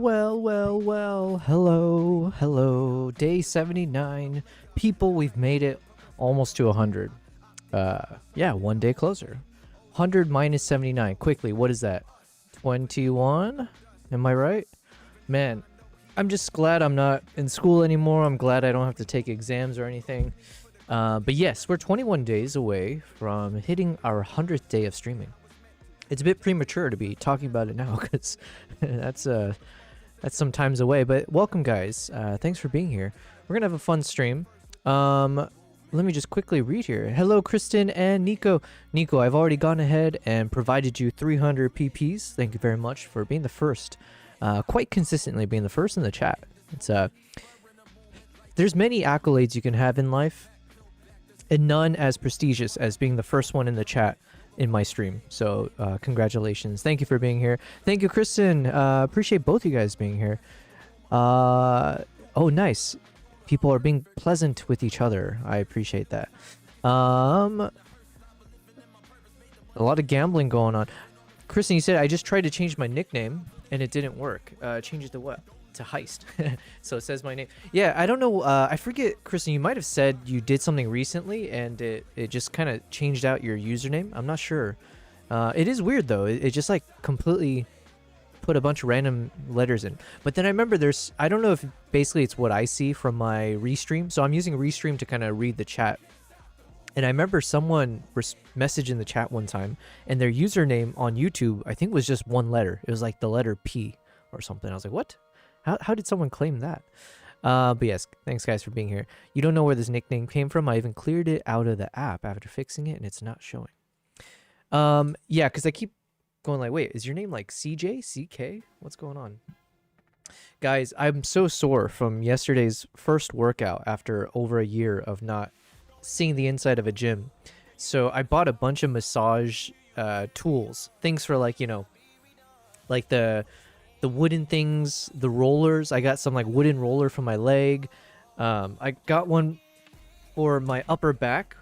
Well. Hello. Day 79. People, we've made it almost to 100. Yeah, one day closer. 100 minus 79. Quickly, what is that? 21? Am I right? Man, I'm just glad I'm not in school anymore. I'm glad I don't have to take exams or anything. But yes, we're 21 days away from hitting our 100th day of streaming. It's a bit premature to be talking about it now because that's some times away. But welcome, guys. Thanks for being here. We're gonna have a fun stream. Let me just quickly read here. Hello, Kristen and Nico. Nico, I've already gone ahead and provided you 300 PPs. Thank you very much for being the first, quite consistently being the first in the chat. It's there's many accolades you can have in life, and none as prestigious as being the first one in the chat in my stream. So congratulations. Thank you for being here. Thank you, Kristen. Appreciate both you guys being here. Oh, nice. People are being pleasant with each other. I appreciate that. A lot of gambling going on. Kristen, you said I just tried to change my nickname and it didn't work. Change it to what? To Heist. So it says my name. Yeah, I don't know. I forget, Kristen, you might have said you did something recently and it just kind of changed out your username. I'm not sure. It is weird though. It just like completely put a bunch of random letters in. But then I remember I don't know if basically it's what I see from my Restream. So I'm using Restream to kind of read the chat. And I remember someone messaged in the chat one time and their username on YouTube, I think was just one letter. It was like the letter P or something. I was like, what? How did someone claim that? But yes, thanks guys for being here. You don't know where this nickname came from. I even cleared it out of the app after fixing it and it's not showing. Yeah, because I keep going like, wait, is your name like CJ? CK? What's going on? Guys, I'm so sore from yesterday's first workout after over a year of not seeing the inside of a gym. So I bought a bunch of massage tools. Things for like, you know, like the wooden things, the rollers. I got some like wooden roller for my leg. I got one for my upper back,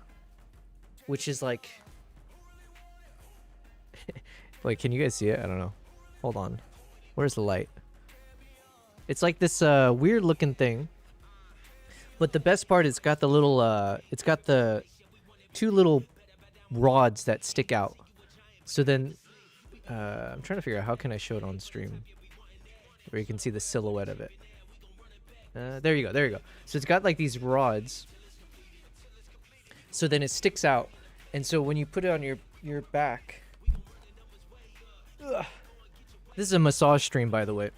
which is like... Wait, can you guys see it? I don't know. Hold on. Where's the light? It's like this weird looking thing. But the best part is it's got the little, it's got the two little rods that stick out. So then, I'm trying to figure out how can I show it on stream where you can see the silhouette of it. There you go. So it's got like these rods. So then it sticks out. And so when you put it on your back... Ugh. This is a massage stream, by the way.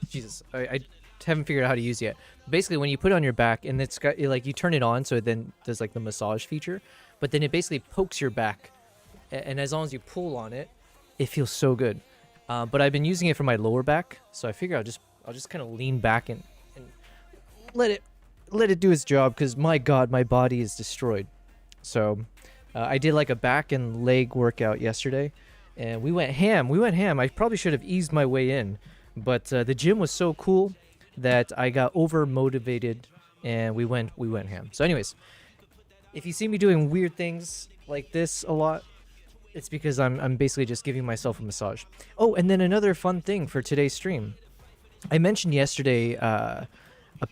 Jesus, I haven't figured out how to use it yet. Basically, when you put it on your back, and it's got like you turn it on, so then there's like the massage feature, but then it basically pokes your back, and as long as you pull on it, it feels so good. But I've been using it for my lower back, so I figure I'll just kind of lean back and let it do its job, because my God, my body is destroyed. So I did like a back and leg workout yesterday. And we went ham. I probably should have eased my way in. But the gym was so cool that I got over-motivated and we went ham. So anyways, if you see me doing weird things like this a lot, it's because I'm basically just giving myself a massage. Oh, and then another fun thing for today's stream. I mentioned yesterday a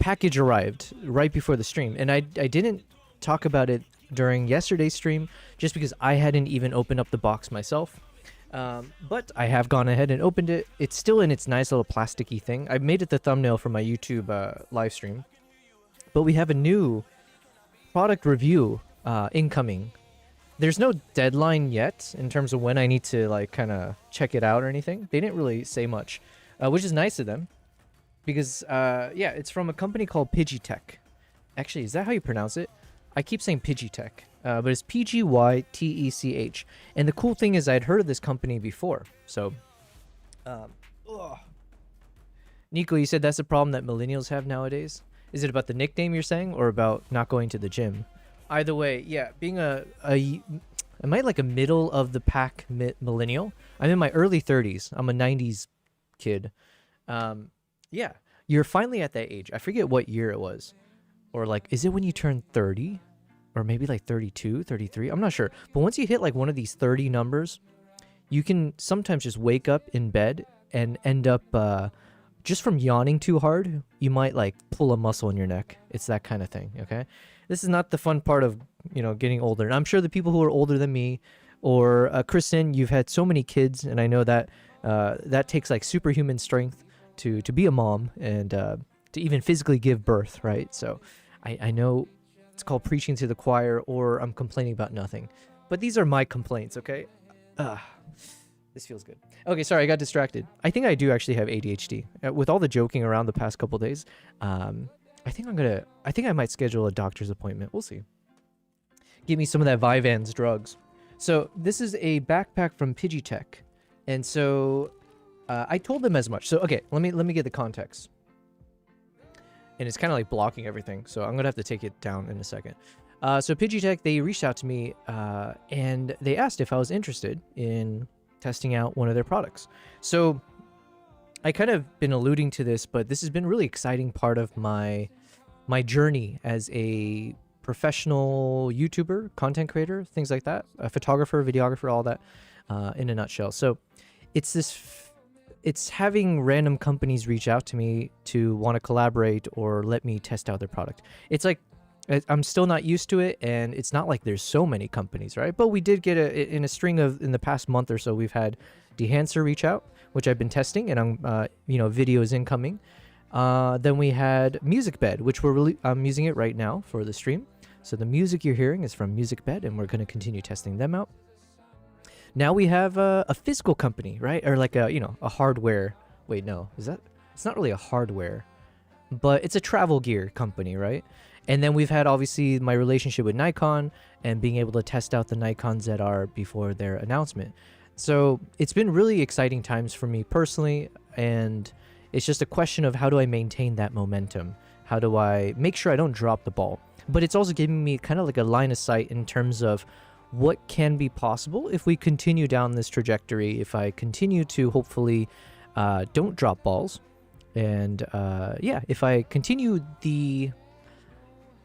package arrived right before the stream. And I didn't talk about it during yesterday's stream just because I hadn't even opened up the box myself. But I have gone ahead and opened it. It's still in its nice little plasticky thing. I made it the thumbnail for my YouTube live stream. But we have a new product review incoming. There's no deadline yet in terms of when I need to like kind of check it out or anything. They didn't really say much, which is nice of them. Because, yeah, it's from a company called Pidgeytech. Actually, is that how you pronounce it? I keep saying Pidgeytech. But it's Pgytech. And the cool thing is I'd heard of this company before. So, Nico, you said that's a problem that millennials have nowadays? Is it about the nickname you're saying or about not going to the gym? Either way, yeah, being am I like a middle of the pack millennial? I'm in my early 30s. I'm a 90s kid. Yeah, you're finally at that age. I forget what year it was. Or like, is it when you turn 30? Or maybe like 32, 33. I'm not sure. But once you hit like one of these 30 numbers, you can sometimes just wake up in bed and end up just from yawning too hard, you might like pull a muscle in your neck. It's that kind of thing, okay? This is not the fun part of, getting older. And I'm sure the people who are older than me, or Kristen, you've had so many kids, and I know that that takes like superhuman strength to be a mom and to even physically give birth, right? So I know it's called preaching to the choir, or I'm complaining about nothing. But these are my complaints, okay? This feels good. Okay, sorry, I got distracted. I think I do actually have ADHD. With all the joking around the past couple days, I think I might schedule a doctor's appointment. We'll see. Give me some of that Vyvanse drugs. So this is a backpack from Pidgeotech. And so I told them as much. So, okay, let me get the context. And it's kind of like blocking everything. So I'm going to have to take it down in a second. So Pidgeotech, they reached out to me and they asked if I was interested in testing out one of their products. So I kind of been alluding to this, but this has been a really exciting part of my journey as a professional YouTuber, content creator, things like that, a photographer, videographer, all that in a nutshell. So it's having random companies reach out to me to want to collaborate or let me test out their product. It's like I'm still not used to it, and it's not like there's so many companies, right? But we did get in the past month or so, we've had Dehancer reach out, which I've been testing, and I'm videos incoming. Then we had Musicbed, which I'm using it right now for the stream. So the music you're hearing is from Musicbed, and we're going to continue testing them out. Now we have a physical company, right? Or like a hardware. Wait, no, it's not really a hardware, but it's a travel gear company, right? And then we've had, obviously, my relationship with Nikon and being able to test out the Nikon ZR before their announcement. So it's been really exciting times for me personally, and it's just a question of how do I maintain that momentum? How do I make sure I don't drop the ball? But it's also giving me kind of like a line of sight in terms of what can be possible if we continue down this trajectory, if I continue to hopefully don't drop balls. And if I continue the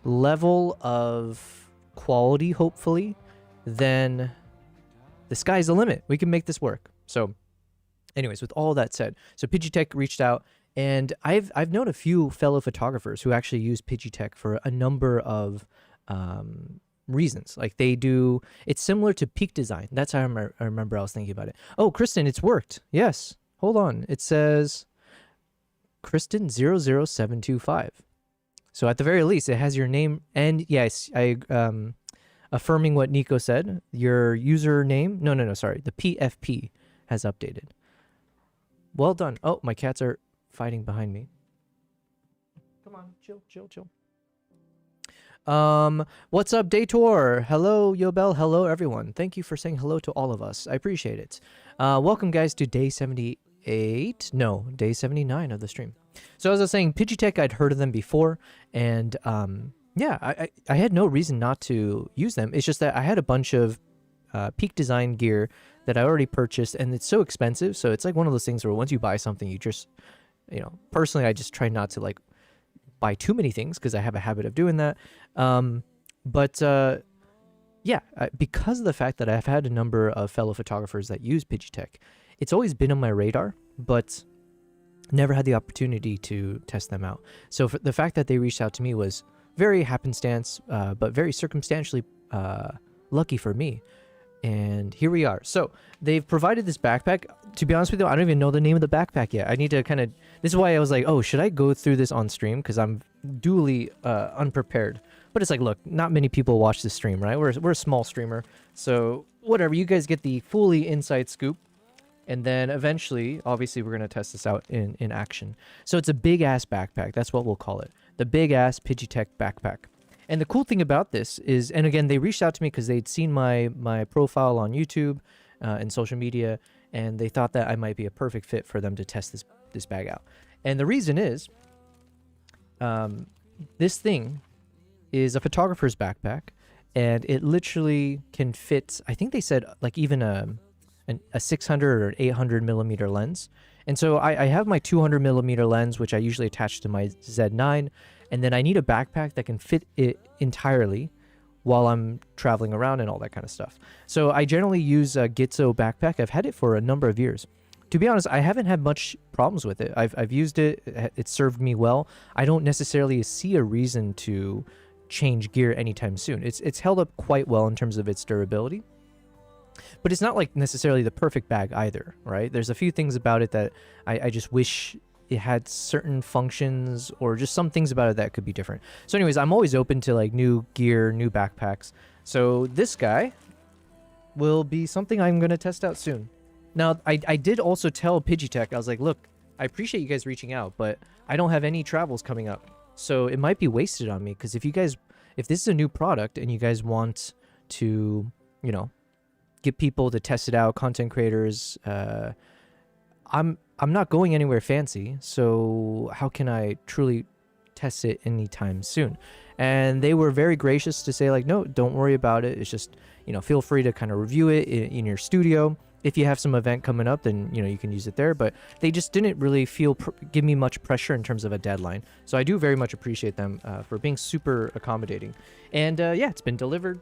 level of quality, hopefully, then the sky's the limit. We can make this work. So anyways, with all that said, so Pidgeotech reached out, and I've known a few fellow photographers who actually use Pidgeotech for a number of reasons. Like it's similar to Peak Design. That's how I remember I was thinking about it. Oh, Kristen, it's worked. Yes. Hold on. It says Kristen 00725. So at the very least, it has your name, and yes, affirming what Nico said, your username, no, sorry, the PFP has updated. Well done. Oh, my cats are fighting behind me. Come on, chill. What's up, Daytor? Hello, Yobel. Hello, everyone. Thank you for saying hello to all of us. I appreciate it. Welcome, guys, to day 78. No, day 79 of the stream. So as I was saying, Pidgeotech, I'd heard of them before, and I had no reason not to use them. It's just that I had a bunch of Peak Design gear that I already purchased, and it's so expensive. So it's like one of those things where once you buy something, you just, personally, I just try not to like buy too many things because I have a habit of doing that. Because of the fact that I've had a number of fellow photographers that use Pidgeotech, it's always been on my radar, but never had the opportunity to test them out. So for the fact that they reached out to me was very happenstance, but very circumstantially lucky for me. And here we are. So they've provided this backpack. To be honest with you, I don't even know the name of the backpack yet. I need to this is why I was like, oh, should I go through this on stream? Because I'm duly unprepared. But it's like, look, not many people watch this stream, right? We're a small streamer. So whatever, you guys get the fully inside scoop. And then eventually, obviously, we're going to test this out in action. So it's a big-ass backpack. That's what we'll call it. The big-ass Pidgeotech backpack. And the cool thing about this is, and again, they reached out to me because they'd seen my profile on YouTube and social media, and they thought that I might be a perfect fit for them to test this bag out. And the reason is, this thing is a photographer's backpack, and it literally can fit, I think they said, like even a 600 or 800 millimeter lens. And so I have my 200 millimeter lens, which I usually attach to my Z9. And then I need a backpack that can fit it entirely while I'm traveling around and all that kind of stuff. So I generally use a Gitzo backpack. I've had it for a number of years. to be honest, I haven't had much problems with it. I've used it. It served me well. I don't necessarily see a reason to change gear anytime soon. It's held up quite well in terms of its durability. But it's not like necessarily the perfect bag either, right? There's a few things about it that I just wish it had certain functions, or just some things about it that could be different. So anyways, I'm always open to like new gear, new backpacks. So this guy will be something I'm going to test out soon. Now, I did also tell Pidgeotech, I was like, look, I appreciate you guys reaching out, but I don't have any travels coming up. So it might be wasted on me, because if this is a new product and you guys want to, you know, get people to test it out, content creators, I'm not going anywhere fancy, so how can I truly test it anytime soon? And they were very gracious to say like, no, don't worry about it. It's just, you know, feel free to kind of review it in your studio. If you have some event coming up, then, you know, you can use it there. But they just didn't really give me much pressure in terms of a deadline. So I do very much appreciate them for being super accommodating. And yeah, it's been delivered.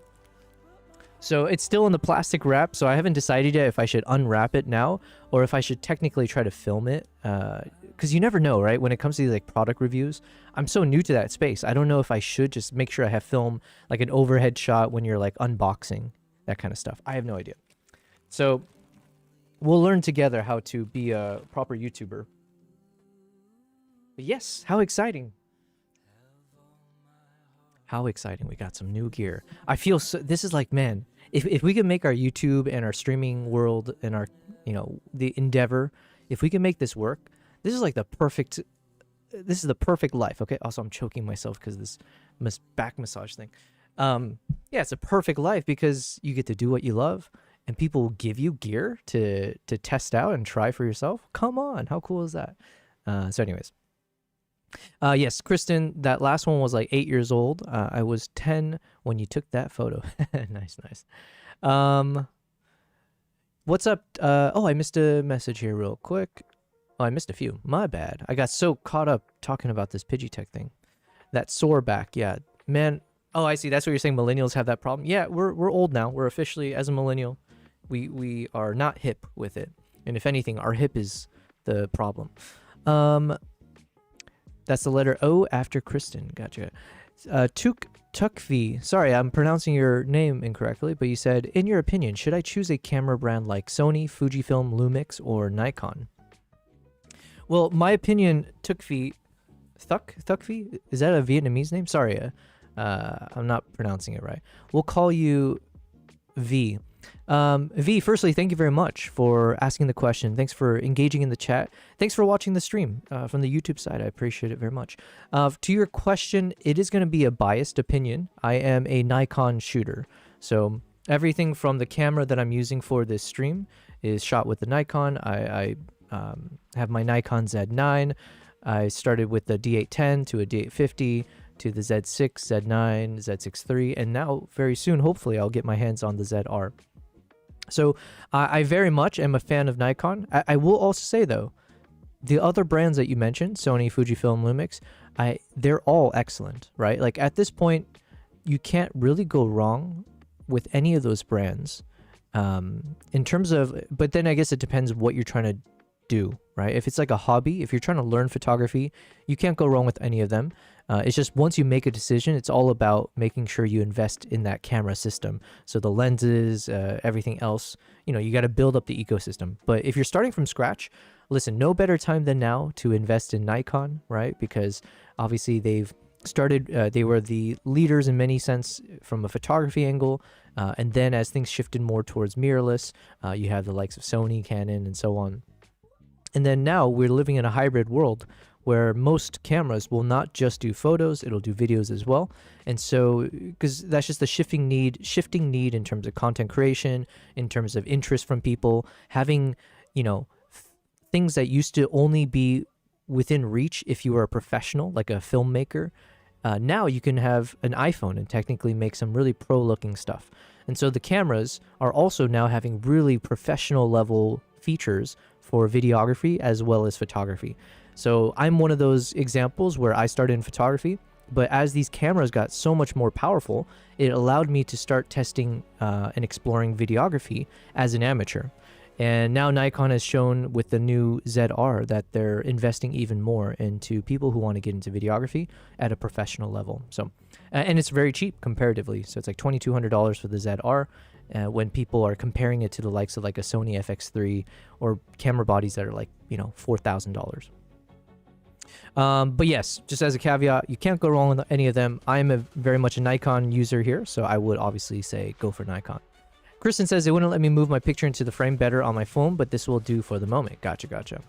So it's still in the plastic wrap, so I haven't decided yet if I should unwrap it now or if I should technically try to film it. Because you never know, right? When it comes to these like product reviews, I'm so new to that space. I don't know if I should just make sure I have film like an overhead shot when you're like unboxing, that kind of stuff. I have no idea. So we'll learn together how to be a proper YouTuber. But yes, how exciting. How exciting. We got some new gear. I feel so, this is like, man, if we can make our YouTube and our streaming world and our, you know, the endeavor, if we can make this work, this is like the perfect life. Okay. Also, I'm choking myself because this back massage thing. Yeah, it's a perfect life because you get to do what you love and people will give you gear to test out and try for yourself. Come on. How cool is that? So anyways. Yes, Kristen, that last one was like 8 years old. I was 10 when you took that photo. Nice. What's up? Oh, I missed a message here real quick. Oh, I missed a few. My bad. I got so caught up talking about this Pidgeotech thing. That sore back, yeah. Man, oh, I see. That's what you're saying. Millennials have that problem. Yeah, we're old now. We're officially, as a millennial, we are not hip with it. And if anything, our hip is the problem. That's the letter O after Kristen. Gotcha. Tukvi. Sorry, I'm pronouncing your name incorrectly, but you said, in your opinion, should I choose a camera brand like Sony, Fujifilm, Lumix, or Nikon? Well, my opinion, Tukvi, is that a Vietnamese name? Sorry, I'm not pronouncing it right. We'll call you V. V, firstly, thank you very much for asking the question. Thanks for engaging in the chat. Thanks for watching the stream from the YouTube side. I appreciate it very much. To your question, it is going to be a biased opinion. I am a Nikon shooter. So everything from the camera that I'm using for this stream is shot with the Nikon. I have my Nikon ZR. I started with the D810 to a D850 to the Z6, Z9, Z6 III, and now very soon, hopefully, I'll get my hands on the ZR. So I very much am a fan of Nikon. I will also say, though, the other brands that you mentioned, Sony, Fujifilm, Lumix, they're all excellent, right? Like at this point, you can't really go wrong with any of those brands in terms of, but then I guess it depends what you're trying to do, right? If it's like a hobby, if you're trying to learn photography, you can't go wrong with any of them. It's just once you make a decision, it's all about making sure you invest in that camera system. So the lenses, everything else, you know, you got to build up the ecosystem. But if you're starting from scratch, listen, no better time than now to invest in Nikon, right? Because obviously they've started, they were the leaders in many sense from a photography angle. And then as things shifted more towards mirrorless, you have the likes of Sony, Canon, and so on. And then now we're living in a hybrid world where most cameras will not just do photos, it'll do videos as well. And so, because that's just the shifting need in terms of content creation, in terms of interest from people, having, you know, things that used to only be within reach if you were a professional, like a filmmaker. Now you can have an iPhone and technically make some really pro-looking stuff. And so the cameras are also now having really professional level features for videography as well as photography. So I'm one of those examples where I started in photography, but as these cameras got so much more powerful, it allowed me to start testing and exploring videography as an amateur. And now Nikon has shown with the new ZR that they're investing even more into people who want to get into videography at a professional level. So, and it's very cheap comparatively. So it's like $2,200 for the ZR. When people are comparing it to the likes of like a Sony FX3 or camera bodies that are like, you know, $4,000. But yes, just as a caveat, you can't go wrong with any of them. I'm very much a Nikon user here, so I would obviously say go for Nikon. Kristen says it wouldn't let me move my picture into the frame better on my phone, but this will do for the moment. Gotcha, gotcha.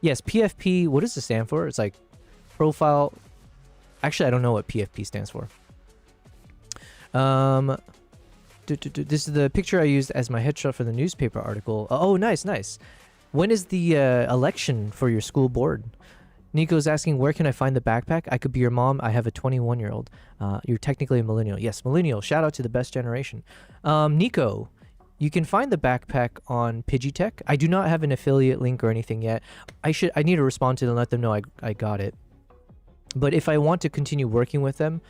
Yes, PFP, what does this stand for? It's like profile. Actually, I don't know what PFP stands for. This is the picture I used as my headshot for the newspaper article. Oh, nice, nice. When is the election for your school board? Nico's asking, where can I find the backpack? I could be your mom. I have a 21-year-old. You're technically a millennial. Yes, millennial. Shout out to the best generation. Nico, you can find the backpack on Pidgeotech. I do not have an affiliate link or anything yet. I need to respond to them and let them know I got it. But if I want to continue working with them,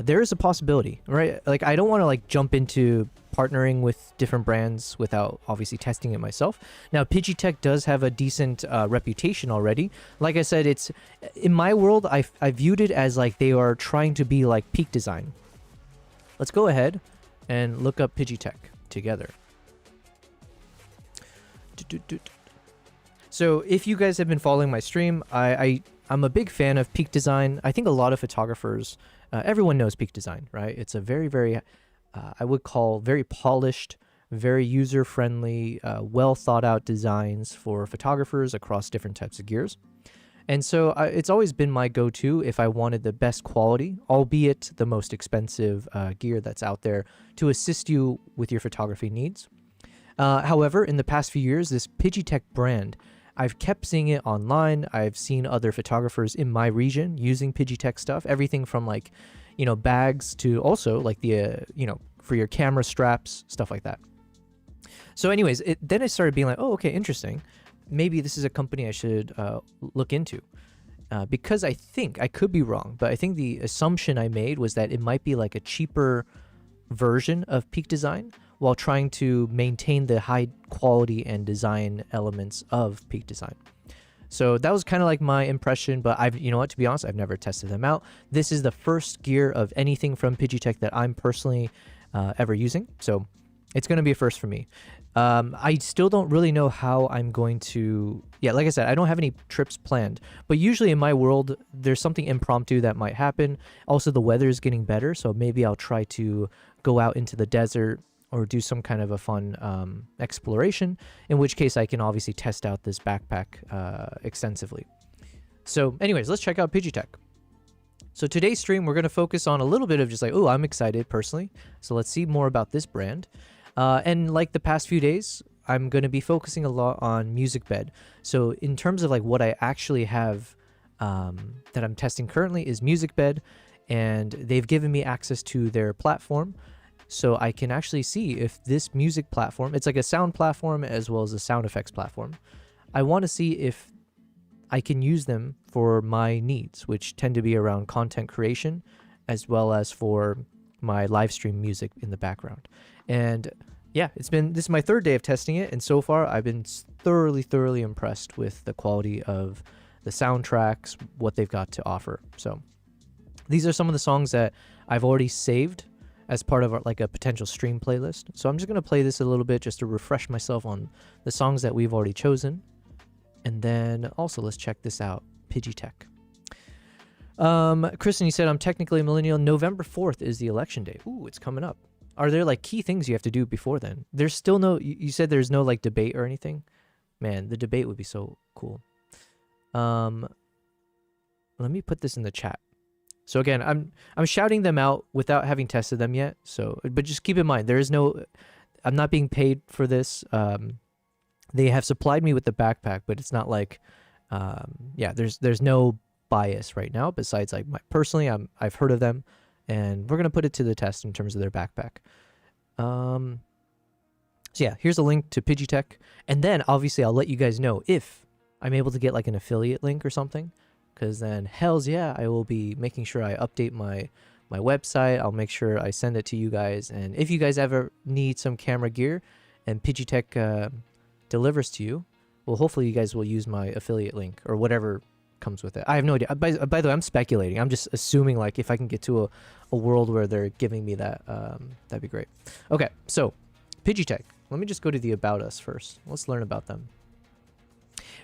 there is a possibility, right? Like, I don't want to like jump into partnering with different brands without obviously testing it myself. Now, Pidgeotech does have a decent reputation already. Like I said, it's in my world, I viewed it as like they are trying to be like Peak Design. Let's go ahead and look up Pidgeotech together. So if you guys have been following my stream, I'm a big fan of Peak Design. I think a lot of photographers, everyone knows Peak Design, right? It's a very, very, I would call very polished, very user-friendly, well thought out designs for photographers across different types of gears. And so it's always been my go-to if I wanted the best quality, albeit the most expensive gear that's out there to assist you with your photography needs. However, in the past few years, this Pidgeotech brand, I've kept seeing it online. I've seen other photographers in my region using Pidgeotech stuff, everything from like, you know, bags to also like the, you know, for your camera straps, stuff like that. So anyways, then I started being like, oh, okay, interesting. Maybe this is a company I should look into because I think, I could be wrong, but I think the assumption I made was that it might be like a cheaper version of Peak Design while trying to maintain the high quality and design elements of Peak Design. So that was kind of like my impression, but you know what, to be honest, I've never tested them out. This is the first gear of anything from Pidgeotech that I'm personally ever using. So it's going to be a first for me. I still don't really know how I'm going to, yeah, like I said, I don't have any trips planned, but usually in my world, there's something impromptu that might happen. Also, the weather is getting better, so maybe I'll try to go out into the desert or do some kind of a fun exploration, in which case I can obviously test out this backpack extensively. So anyways, let's check out Pidgeotech. So today's stream, we're going to focus on a little bit of just like, oh, I'm excited personally. So let's see more about this brand. And like the past few days, I'm going to be focusing a lot on Musicbed. So in terms of like what I actually have that I'm testing currently is Musicbed, and they've given me access to their platform. So I can actually see if this music platform, it's like a sound platform as well as a sound effects platform. I want to see if I can use them for my needs, which tend to be around content creation, as well as for my live stream music in the background. And yeah, this is my third day of testing it. And so far I've been thoroughly impressed with the quality of the soundtracks, what they've got to offer. So these are some of the songs that I've already saved as part of like a potential stream playlist. So I'm just going to play this a little bit just to refresh myself on the songs that we've already chosen. And then also let's check this out, Pidgeotech. Kristen, you said I'm technically a millennial. November 4th is the election day. Ooh, it's coming up. Are there like key things you have to do before then? There's still no, you said there's no like debate or anything? Man, the debate would be so cool. Let me put this in the chat. So again, I'm shouting them out without having tested them yet. So, but just keep in mind, there is no, I'm not being paid for this. They have supplied me with the backpack, but it's not like, yeah, there's no bias right now. Besides, like personally, I've heard of them, and we're gonna put it to the test in terms of their backpack. So yeah, here's a link to Pidgeotech, and then obviously I'll let you guys know if I'm able to get like an affiliate link or something. Because then, hells yeah, I will be making sure I update my website. I'll make sure I send it to you guys. And if you guys ever need some camera gear and Pidgeotech delivers to you, well, hopefully you guys will use my affiliate link or whatever comes with it. I have no idea. By the way, I'm speculating. I'm just assuming like if I can get to a world where they're giving me that, that'd be great. Okay, so Pidgeytech. Let me just go to the About Us first. Let's learn about them.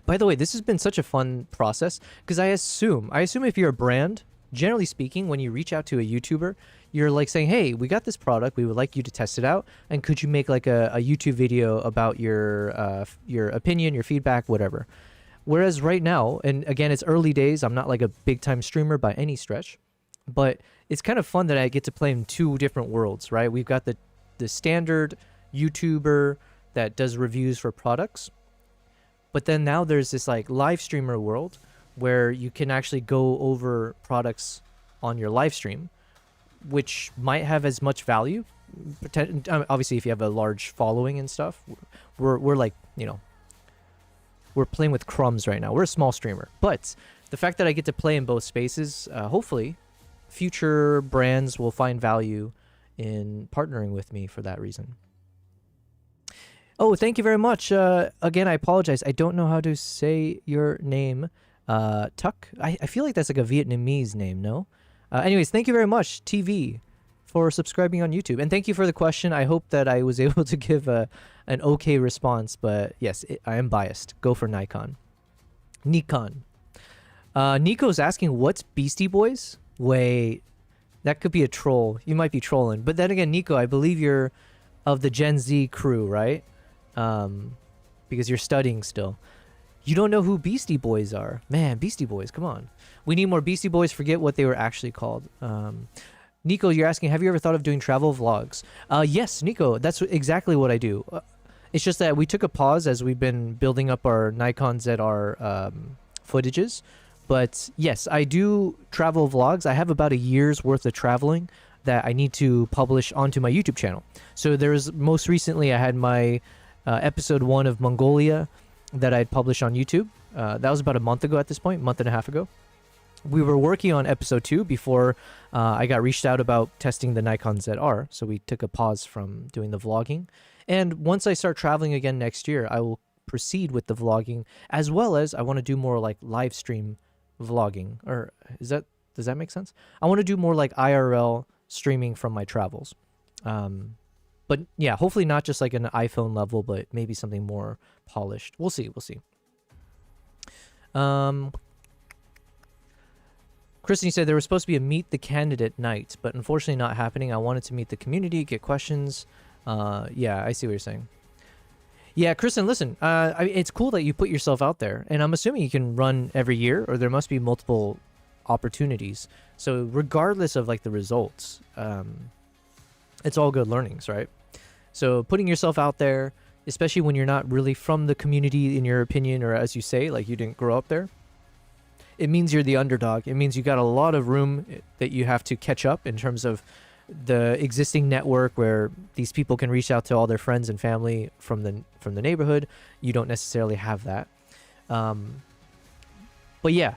By the way, this has been such a fun process because I assume if you're a brand, generally speaking, when you reach out to a YouTuber, you're like saying, hey, we got this product. We would like you to test it out. And could you make like a YouTube video about your opinion, your feedback, whatever. Whereas right now, and again, it's early days. I'm not like a big time streamer by any stretch, but it's kind of fun that I get to play in two different worlds, right? We've got the standard YouTuber that does reviews for products. But then now there's this like live streamer world where you can actually go over products on your live stream, which might have as much value. Obviously, if you have a large following and stuff, we're like, you know, we're playing with crumbs right now. We're a small streamer. But the fact that I get to play in both spaces, hopefully future brands will find value in partnering with me for that reason. Oh, thank you very much. Again, I apologize. I don't know how to say your name. Tuck? I feel like that's like a Vietnamese name, no? Anyways, thank you very much, TV, for subscribing on YouTube. And thank you for the question. I hope that I was able to give an okay response. But yes, I am biased. Go for Nikon. Nikon. Nico's asking, what's Beastie Boys? Wait, that could be a troll. You might be trolling. But then again, Nico, I believe you're of the Gen Z crew, right? Because you're studying still. You don't know who Beastie Boys are. Man, Beastie Boys, come on. We need more Beastie Boys. Forget what they were actually called. Nico, you're asking, have you ever thought of doing travel vlogs? Yes, Nico, that's exactly what I do. It's just that we took a pause as we've been building up our Nikon ZR footages. But yes, I do travel vlogs. I have about a year's worth of traveling that I need to publish onto my YouTube channel. So there's most recently I had my episode 1 of Mongolia that I'd published on YouTube. That was about a month ago at this point, month and a half ago. We were working on episode 2 before I got reached out about testing the Nikon ZR. So we took a pause from doing the vlogging. And once I start traveling again next year, I will proceed with the vlogging, as well as I want to do more like live stream vlogging. Or does that make sense? I want to do more like IRL streaming from my travels. But yeah, hopefully not just like an iPhone level, but maybe something more polished. We'll see. Kristen said there was supposed to be a meet the candidate night, but unfortunately not happening. I wanted to meet the community, get questions. Yeah, I see what you're saying. Yeah, Kristen, listen, it's cool that you put yourself out there, and I'm assuming you can run every year, or there must be multiple opportunities. So regardless of like the results, it's all good learnings, right? So putting yourself out there, especially when you're not really from the community in your opinion, or as you say, like you didn't grow up there, it means you're the underdog. It means you got a lot of room that you have to catch up in terms of the existing network where these people can reach out to all their friends and family from the neighborhood. You don't necessarily have that. But yeah,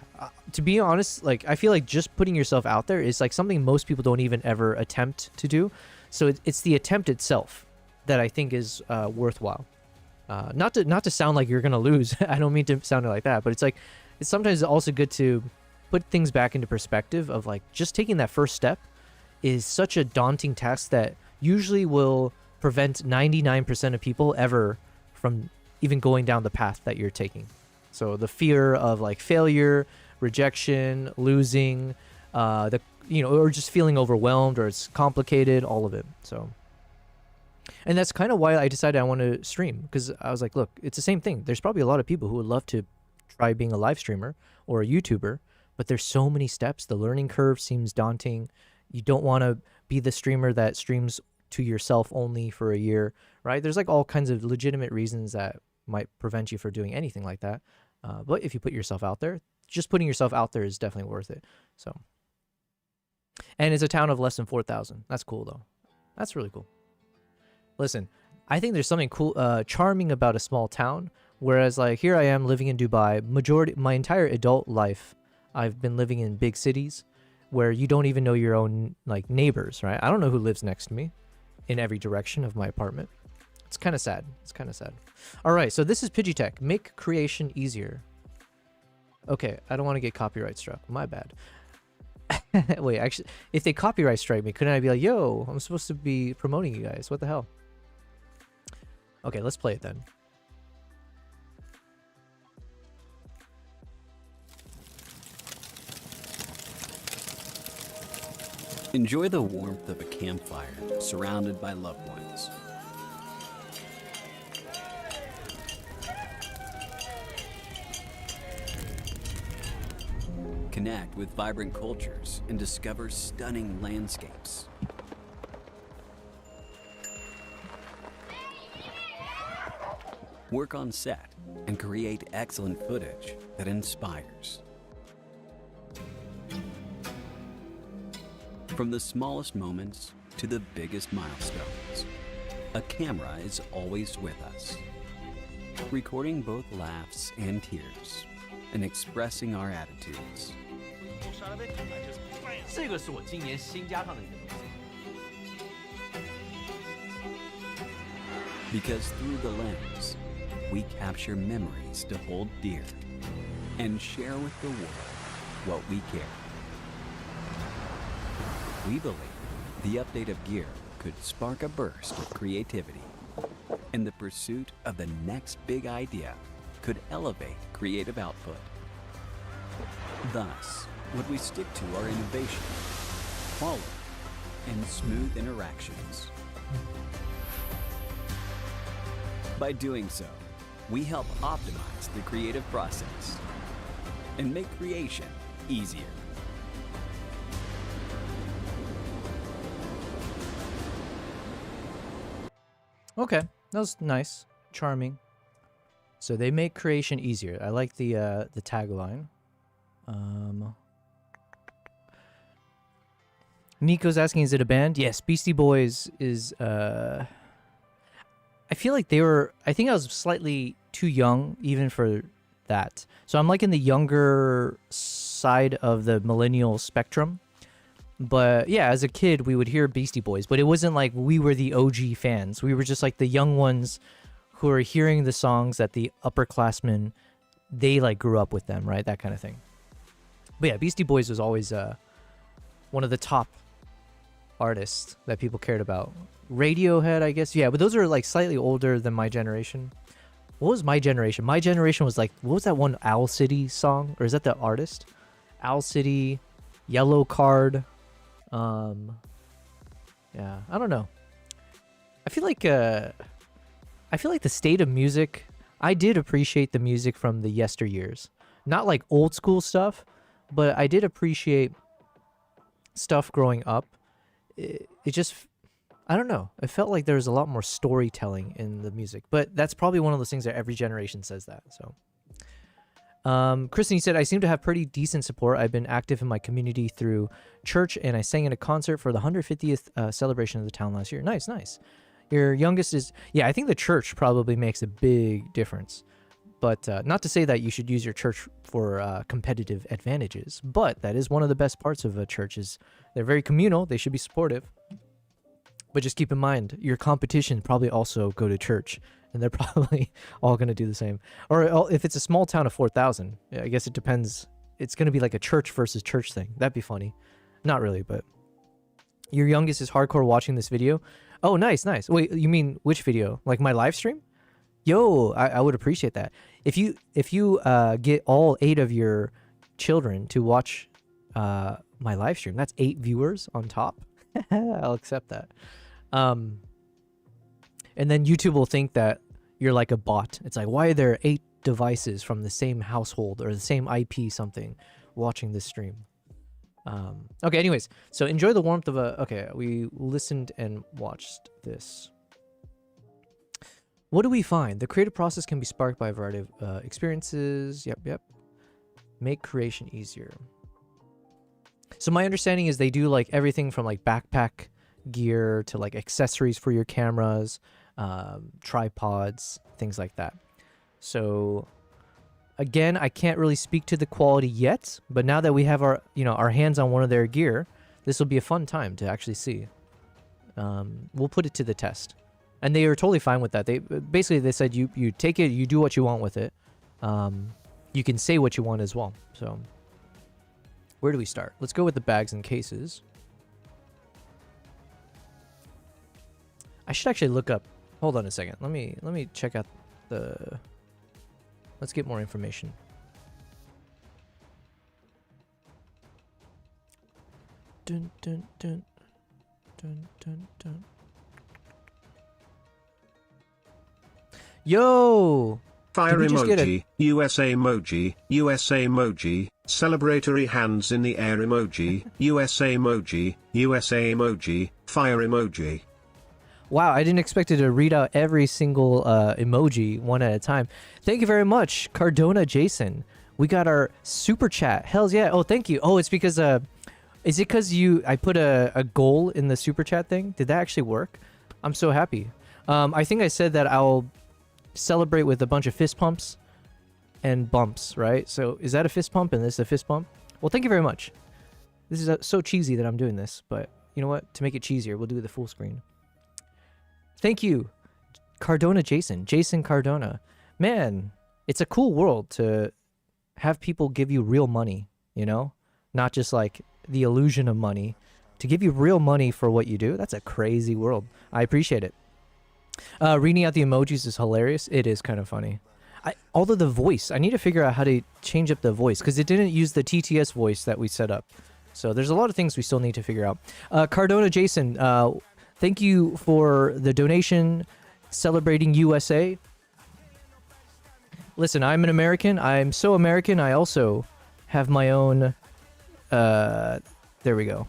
to be honest, like I feel like just putting yourself out there is like something most people don't even ever attempt to do. So it's the attempt itself that I think is worthwhile. Not to sound like you're gonna lose. I don't mean to sound like that, but it's like it's sometimes also good to put things back into perspective of like just taking that first step is such a daunting task that usually will prevent 99% of people ever from even going down the path that you're taking. So the fear of like failure, rejection, losing, or just feeling overwhelmed or it's complicated, all of it. So, and that's kind of why I decided I want to stream, because I was like, look, it's the same thing. There's probably a lot of people who would love to try being a live streamer or a YouTuber, but there's so many steps. The learning curve seems daunting. You don't want to be the streamer that streams to yourself only for a year, right? There's like all kinds of legitimate reasons that might prevent you from doing anything like that. But if you put yourself out there, just putting yourself out there is definitely worth it. So, and it's a town of less than 4,000. That's cool though. That's really cool. Listen, I think there's something cool, charming about a small town. Whereas like here I am living in Dubai, my entire adult life, I've been living in big cities where you don't even know your own like neighbors, right? I don't know who lives next to me in every direction of my apartment. It's kind of sad. It's kind of sad. All right, so this is Pidgeytech. Make creation easier. Okay, I don't want to get copyright struck. My bad. Wait, actually, if they copyright strike me, couldn't I be like, yo, I'm supposed to be promoting you guys? What the hell? Okay, let's play it then. Enjoy the warmth of a campfire surrounded by loved ones. Connect with vibrant cultures and discover stunning landscapes. Work on set and create excellent footage that inspires. From the smallest moments to the biggest milestones, a camera is always with us, recording both laughs and tears and expressing our attitudes. Because through the lens, we capture memories to hold dear and share with the world what we care. We believe the update of gear could spark a burst of creativity, and the pursuit of the next big idea could elevate creative output. Thus, what we stick to are innovation, quality, and smooth interactions. By doing so, we help optimize the creative process and make creation easier. Okay, that was nice, charming. So they make creation easier. I like the tagline. Nico's asking, is it a band? Yes, Beastie Boys is. I feel like they were. I think I was slightly too young even for that. So I'm like in the younger side of the millennial spectrum. But yeah, as a kid, we would hear Beastie Boys, but it wasn't like we were the OG fans. We were just like the young ones who are hearing the songs that the upperclassmen, they like grew up with them, right? That kind of thing. But yeah, Beastie Boys was always one of the top artists that people cared about. Radiohead, I guess. Yeah, but those are like slightly older than my generation. What was my generation? My generation was like, what was that one Owl City song? Or is that the artist? Owl City, Yellow Card. Yeah, I don't know. I feel like the state of music, I did appreciate the music from the yesteryears. Not like old school stuff, but I did appreciate stuff growing up. It just, I don't know. It felt like there was a lot more storytelling in the music, but that's probably one of those things that every generation says that. So, Kristen said, I seem to have pretty decent support. I've been active in my community through church, and I sang in a concert for the 150th celebration of the town last year. Nice, nice. Your youngest is, yeah, I think the church probably makes a big difference. But not to say that you should use your church for competitive advantages, but that is one of the best parts of a church is they're very communal. They should be supportive. But just keep in mind, your competition probably also go to church, and they're probably all going to do the same. Or if it's a small town of 4,000, I guess it depends. It's going to be like a church versus church thing. That'd be funny. Not really, but your youngest is hardcore watching this video. Oh, nice, nice. Wait, you mean which video? Like my live stream? Yo, I would appreciate that. If you get all 8 of your children to watch my live stream, that's 8 viewers on top. I'll accept that. And then YouTube will think that you're like a bot. It's like, why are there 8 devices from the same household or the same IP something watching this stream? Okay, anyways, so enjoy the warmth of a... Okay, we listened and watched this. What do we find? The creative process can be sparked by a variety of experiences. Yep. Make creation easier. So my understanding is they do like everything from like backpack gear to like accessories for your cameras, tripods, things like that. So again, I can't really speak to the quality yet, but now that we have our, our hands on one of their gear, this will be a fun time to actually see. We'll put it to the test. And they were totally fine with that. They basically they said you take it, you do what you want with it. You can say what you want as well. So where do we start? Let's go with the bags and cases. I should actually look up. Hold on a second. Let me check out the. Let's get more information. Dun dun dun dun dun dun. Yo! Fire Did we just get emoji, USA emoji, USA emoji, celebratory hands in the air emoji, USA emoji, USA emoji, fire emoji. Wow, I didn't expect it to read out every single emoji one at a time. Thank you very much, Cardona Jason. We got our super chat. Hells yeah. Oh, thank you. Oh, it's because is it because I put a goal in the super chat thing? Did that actually work? I'm so happy. I think I said that I'll celebrate with a bunch of fist pumps and bumps, right? So is that a fist pump and this is a fist bump? Well, thank you very much. This is so cheesy that I'm doing this, but you know what? To make it cheesier, we'll do the full screen. Thank you, Cardona Jason. Jason Cardona. Man, it's a cool world to have people give you real money, you know? Not just like the illusion of money. To give you real money for what you do, that's a crazy world. I appreciate it. Reading out the emojis is hilarious. It is kind of funny. Although the voice, I need to figure out how to change up the voice because it didn't use the TTS voice that we set up. So there's a lot of things we still need to figure out. Cardona Jason, thank you for the donation celebrating USA. Listen, I'm an American. I'm so American. I also have my own. There we go.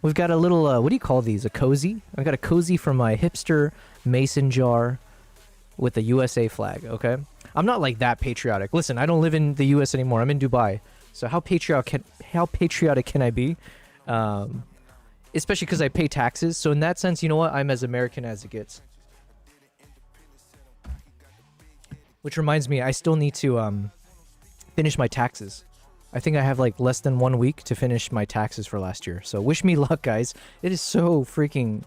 We've got a little. What do you call these? A cozy? I got a cozy from my hipster mason jar with the USA flag. Okay, I'm not like that patriotic. Listen, I don't live in the US anymore. I'm in Dubai. So how patriotic can I be? Especially because I pay taxes. So in that sense, you know what? I'm as American as it gets. Which reminds me, I still need to finish my taxes. I think I have like less than 1 week to finish my taxes for last year. So wish me luck, guys. It is so freaking...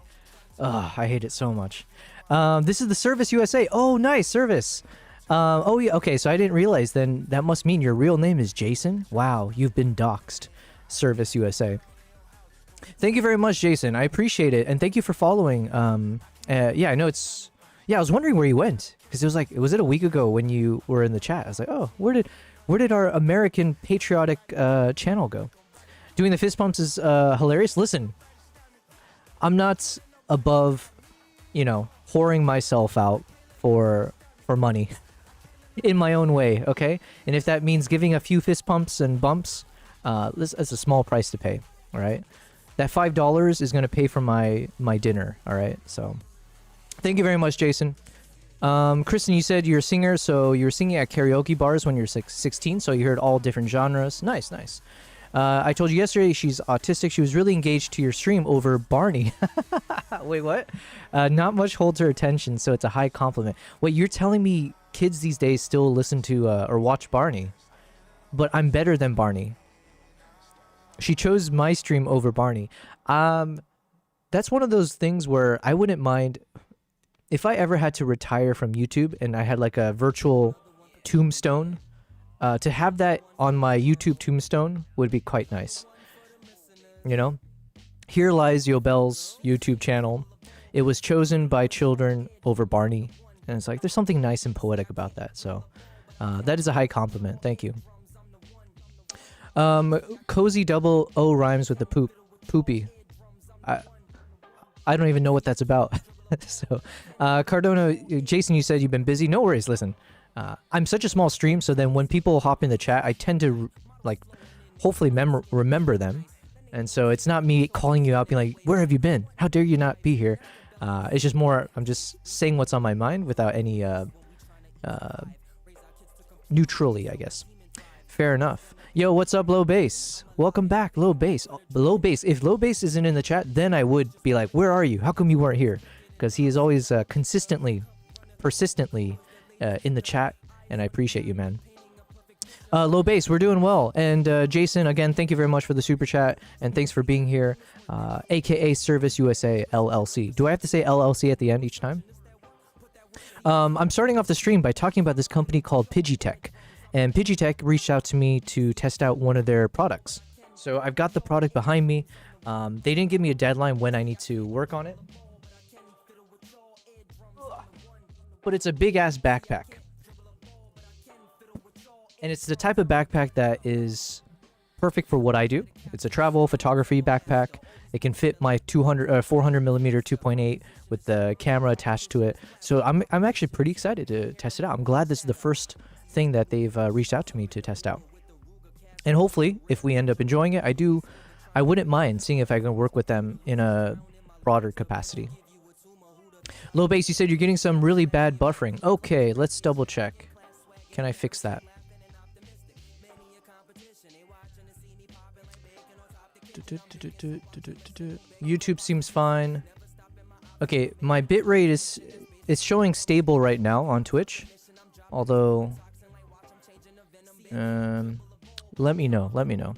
I hate it so much. This is the Service USA. Oh, nice, Service. Oh, yeah. Okay, so I didn't realize then that must mean your real name is Jason. Wow, you've been doxxed, Service USA. Thank you very much, Jason. I appreciate it. And thank you for following. Yeah, I know it's... Yeah, I was wondering where you went. Because it was like... Was it a week ago when you were in the chat? I was like, oh, where did our American patriotic channel go? Doing the fist pumps is hilarious. Listen, I'm not above, you know, whoring myself out for money in my own way, okay? And if that means giving a few fist pumps and bumps, that's a small price to pay, all right? That $5 is going to pay for my dinner, all right? So thank you very much, Jason. Kristen, you said you're a singer, so you were singing at karaoke bars when you were 16, so you heard all different genres. Nice, nice. I told you yesterday she's autistic. She was really engaged to your stream over Barney. Wait, what? Not much holds her attention, so it's a high compliment. Wait, you're telling me kids these days still listen to or watch Barney? But I'm better than Barney. She chose my stream over Barney. That's one of those things where I wouldn't mind... If I ever had to retire from YouTube and I had like a virtual tombstone, to have that on my YouTube tombstone would be quite nice. You know? Here lies Yobel's YouTube channel. It was chosen by children over Barney. And it's like, there's something nice and poetic about that. So, that is a high compliment. Thank you. Cozy double O rhymes with the poopy. I don't even know what that's about. So, Cardona, Jason, you said you've been busy. No worries. Listen, I'm such a small stream, so then when people hop in the chat, I tend to like, hopefully remember them, and so it's not me calling you out, being like, "Where have you been? How dare you not be here?" It's just more I'm just saying what's on my mind without any neutrally, I guess. Fair enough. Yo, what's up, Low Bass? Welcome back, Low Bass. Low Bass. If Low Bass isn't in the chat, then I would be like, "Where are you? How come you weren't here?" Because he is always persistently in the chat, and I appreciate you, man. Low Bass, we're doing well. And Jason, again, thank you very much for the super chat, and thanks for being here, aka Service USA LLC. Do I have to say LLC at the end each time? I'm starting off the stream by talking about this company called Pidgeytech. And Pidgeytech reached out to me to test out one of their products. So I've got the product behind me. They didn't give me a deadline when I need to work on it. But it's a big-ass backpack. And it's the type of backpack that is perfect for what I do. It's a travel photography backpack. It can fit my 400 millimeter 2.8 with the camera attached to it. So I'm actually pretty excited to test it out. I'm glad this is the first thing that they've reached out to me to test out. And hopefully, if we end up enjoying it, I wouldn't mind seeing if I can work with them in a broader capacity. Low Base, you said you're getting some really bad buffering. Okay, let's double check. Can I fix that? YouTube seems fine. Okay, my bitrate is showing stable right now on Twitch. Although, let me know.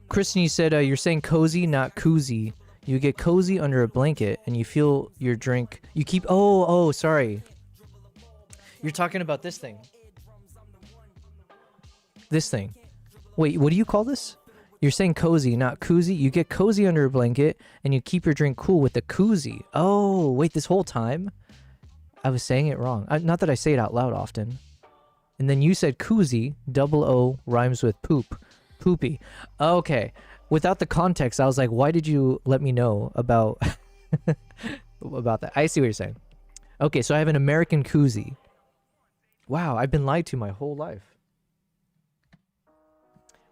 Kristen, you said you're saying cozy, not koozie. You get cozy under a blanket and you feel your drink. You keep. Oh, sorry. You're talking about this thing. This thing. Wait, what do you call this? You're saying cozy, not koozie. You get cozy under a blanket and you keep your drink cool with the koozie. Oh, wait, this whole time I was saying it wrong. Not that I say it out loud often. And then you said koozie, double O rhymes with poop. Poopy. Okay. Without the context, I was like, why did you let me know about about that? I see what you're saying. Okay, so I have an American koozie. Wow, I've been lied to my whole life.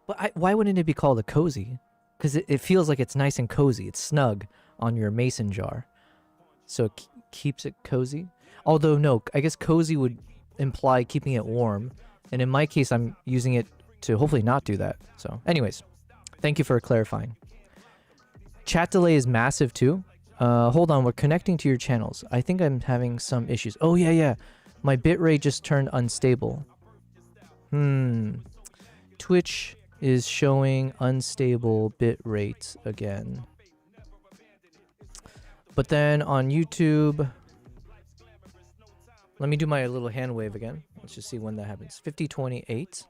But why wouldn't it be called a cozy? Because it feels like it's nice and cozy. It's snug on your mason jar. So it keeps it cozy. Although, no, I guess cozy would imply keeping it warm. And in my case, I'm using it to hopefully not do that. So anyways, thank you for clarifying. Chat delay is massive too. Hold on, we're connecting to your channels. I think I'm having some issues. Oh, yeah. My bitrate just turned unstable. Twitch is showing unstable bit rates again. But then on YouTube, let me do my little hand wave again. Let's just see when that happens. 5028.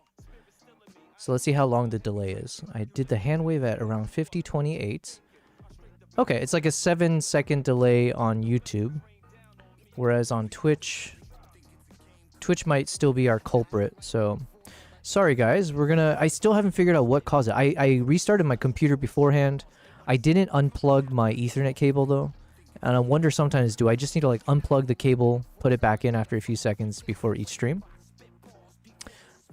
So let's see how long the delay is. I did the hand wave at around 5028. Okay, it's like a 7-second delay on YouTube. Whereas on Twitch might still be our culprit, so sorry guys, I still haven't figured out what caused it. I restarted my computer beforehand. I didn't unplug my Ethernet cable though. And I wonder sometimes, do I just need to like unplug the cable, put it back in after a few seconds before each stream?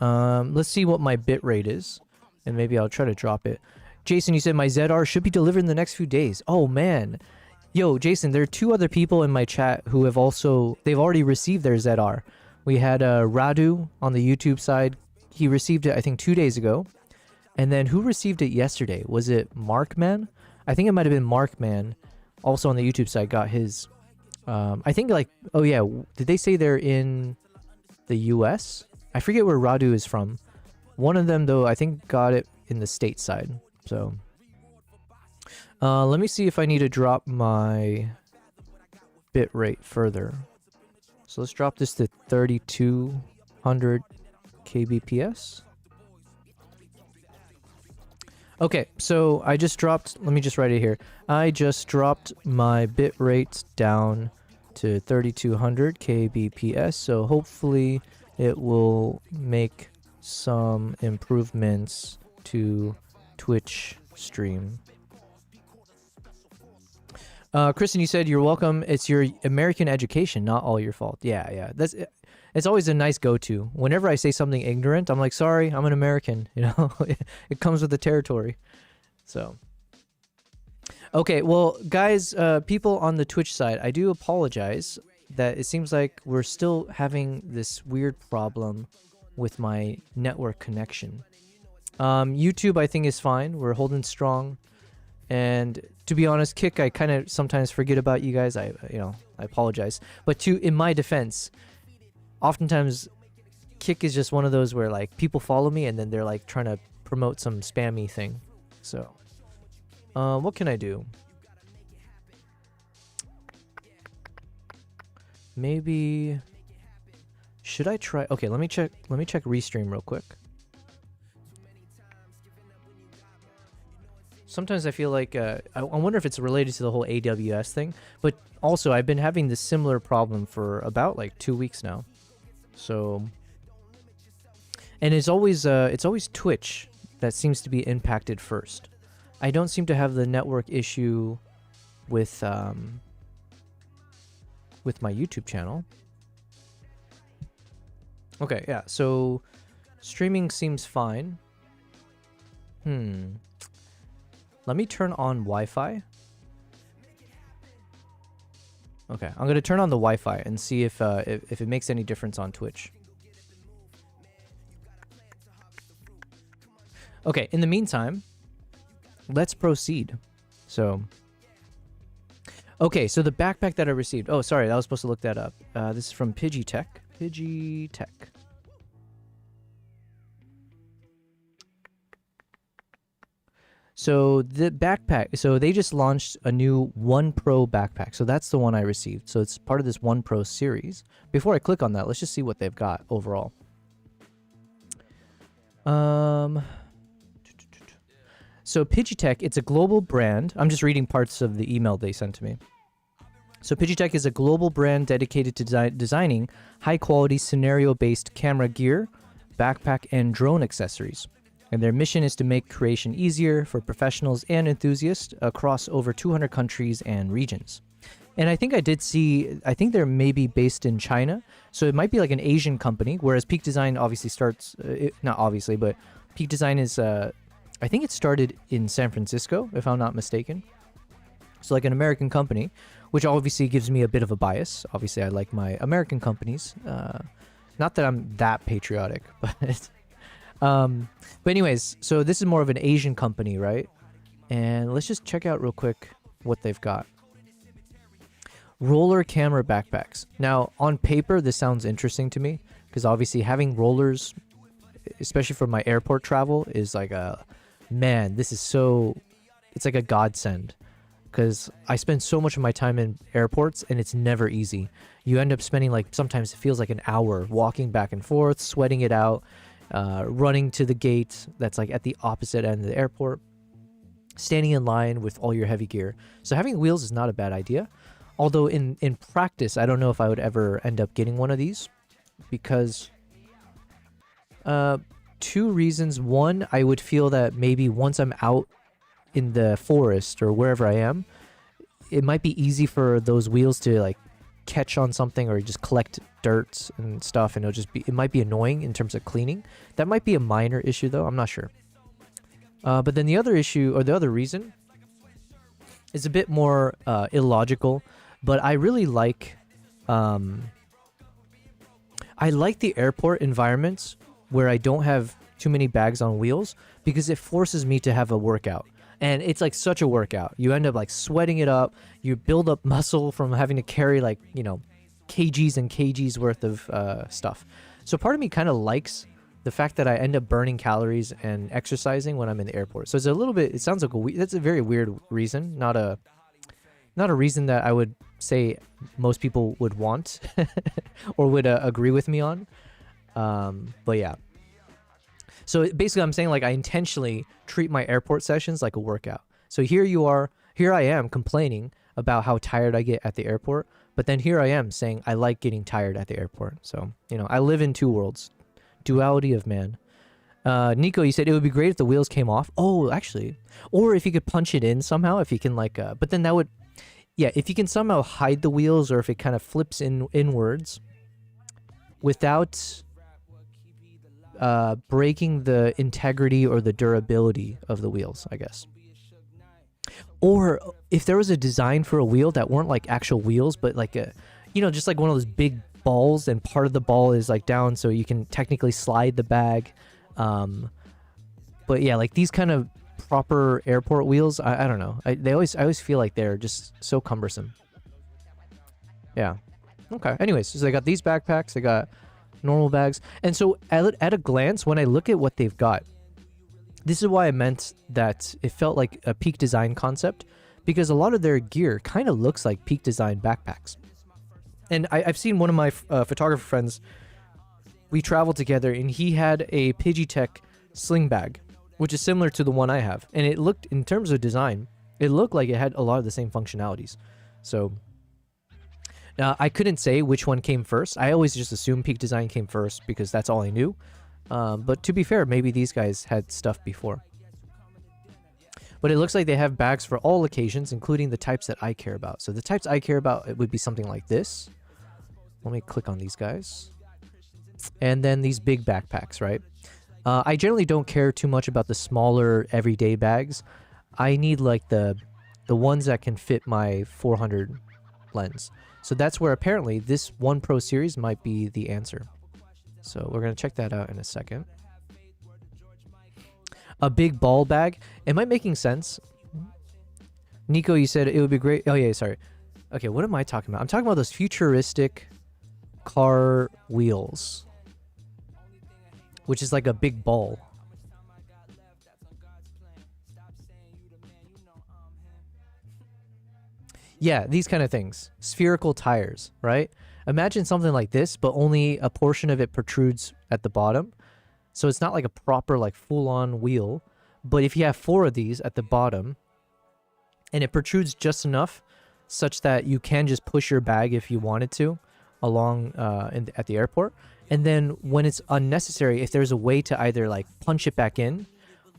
Let's see what my bit rate is. And maybe I'll try to drop it. Jason, you said my ZR should be delivered in the next few days. Oh man. Yo, Jason, there are 2 other people in my chat who have they've already received their ZR. We had Radu on the YouTube side. He received it, I think, 2 days ago. And then who received it yesterday? Was it Markman? I think it might have been Markman. Also on the YouTube side, got his. I think like, oh yeah, did they say they're in the US? I forget where Radu is from. One of them, though, I think got it in the state side. So let me see if I need to drop my bit rate further. So let's drop this to 3200 kbps. Okay, so I just dropped, let me just write it here. I just dropped my bit rate down to 3200 kbps, so hopefully it will make some improvements to Twitch stream. Kristen, you said you're welcome. It's your American education, not all your fault. Yeah. It's always a nice go-to. Whenever I say something ignorant, I'm like, sorry, I'm an American. You know, it comes with the territory. So, okay, well, guys, people on the Twitch side, I do apologize that it seems like we're still having this weird problem with my network connection. YouTube, I think, is fine. We're holding strong. And to be honest, Kick, I kind of sometimes forget about you guys. I apologize. But in my defense, oftentimes Kick is just one of those where like people follow me and then they're like trying to promote some spammy thing. So, what can I do? Maybe should I try? Okay, let me check Restream real quick. Sometimes I feel like I wonder if it's related to the whole AWS thing, but also I've been having this similar problem for about like 2 weeks now. So, and it's always Twitch that seems to be impacted first. I don't seem to have the network issue with my YouTube channel. Okay, yeah. So streaming seems fine. Let me turn on Wi-Fi. Okay, I'm gonna turn on the Wi-Fi and see if it makes any difference on Twitch. Okay, in the meantime, let's proceed. So, okay, so the backpack that I received. Oh, sorry, I was supposed to look that up. This is from Pidgey Tech. Pidgey Tech. So the backpack, so they just launched a new One Pro backpack. So that's the one I received. So it's part of this One Pro series. Before I click on that, let's just see what they've got overall. So Pidgeotech, it's a global brand. I'm just reading parts of the email they sent to me. So Pidgeotech is a global brand dedicated to designing high-quality scenario-based camera gear, backpack, and drone accessories. And their mission is to make creation easier for professionals and enthusiasts across over 200 countries and regions. And I think I did see, I think they're maybe based in China. So it might be like an Asian company, whereas Peak Design obviously starts, not obviously, but Peak Design is, I think it started in San Francisco, if I'm not mistaken. So like an American company, which obviously gives me a bit of a bias. Obviously, I like my American companies. Not that I'm that patriotic, but... but anyways, so this is more of an Asian company, right? And let's just check out real quick what they've got. Roller camera backpacks. Now, on paper, this sounds interesting to me because obviously having rollers, especially for my airport travel, is like a, man, this is so, it's like a godsend because I spend so much of my time in airports and it's never easy. You end up spending like, sometimes it feels like an hour walking back and forth, sweating it out. Running to the gate that's like at the opposite end of the airport, standing in line with all your heavy gear. So having wheels is not a bad idea. Although in practice, I don't know if I would ever end up getting one of these because two reasons. One, I would feel that maybe once I'm out in the forest or wherever I am, it might be easy for those wheels to like catch on something or just collect dirt and stuff, and it might be annoying in terms of cleaning. That might be a minor issue though, I'm not sure. But then the other issue, or the other reason, is a bit more illogical, but I really like I like the airport environments where I don't have too many bags on wheels because it forces me to have a workout. And it's like such a workout. You end up like sweating it up. You build up muscle from having to carry like, you know, kgs and kgs worth of stuff. So part of me kind of likes the fact that I end up burning calories and exercising when I'm in the airport. So it's a little bit, it sounds like that's a very weird reason. Not a reason that I would say most people would want or would agree with me on. But yeah. So basically I'm saying like I intentionally treat my airport sessions like a workout. So here I am complaining about how tired I get at the airport, but then here I am saying I like getting tired at the airport. So, you know, I live in two worlds. Duality of man. Nico, you said it would be great if the wheels came off. Oh, actually. Or if you could punch it in somehow, if you can like, but then that would, yeah, if you can somehow hide the wheels or if it kind of flips inwards without breaking the integrity or the durability of the wheels, I guess. Or if there was a design for a wheel that weren't like actual wheels, but like a, you know, just like one of those big balls and part of the ball is like down so you can technically slide the bag. But yeah, like these kind of proper airport wheels, I don't know. I always feel like they're just so cumbersome. Yeah. Okay. Anyways, so they got these backpacks, they got normal bags. And so at a glance, when I look at what they've got, this is why I meant that it felt like a Peak Design concept, because a lot of their gear kind of looks like Peak Design backpacks. And I've seen one of my photographer friends. We traveled together, and he had a Pidgeotech sling bag, which is similar to the one I have. And it looked, in terms of design, it looked like it had a lot of the same functionalities. So I couldn't say which one came first. I always just assumed Peak Design came first because that's all I knew. But to be fair, maybe these guys had stuff before. But it looks like they have bags for all occasions, including the types that I care about. So the types I care about, it would be something like this. Let me click on these guys. And then these big backpacks, right? I generally don't care too much about the smaller everyday bags. I need like the ones that can fit my 400 lens. So that's where apparently this One Pro series might be the answer. So we're going to check that out in a second. A big ball bag. Am I making sense? Nico, you said it would be great. Oh, yeah, sorry. Okay, what am I talking about? I'm talking about those futuristic car wheels, which is like a big ball. Yeah, these kind of things. Spherical tires, right? Imagine something like this, but only a portion of it protrudes at the bottom. So it's not like a proper, like, full-on wheel. But if you have 4 of these at the bottom, and it protrudes just enough such that you can just push your bag if you wanted to along at the airport. And then when it's unnecessary, if there's a way to either, like, punch it back in,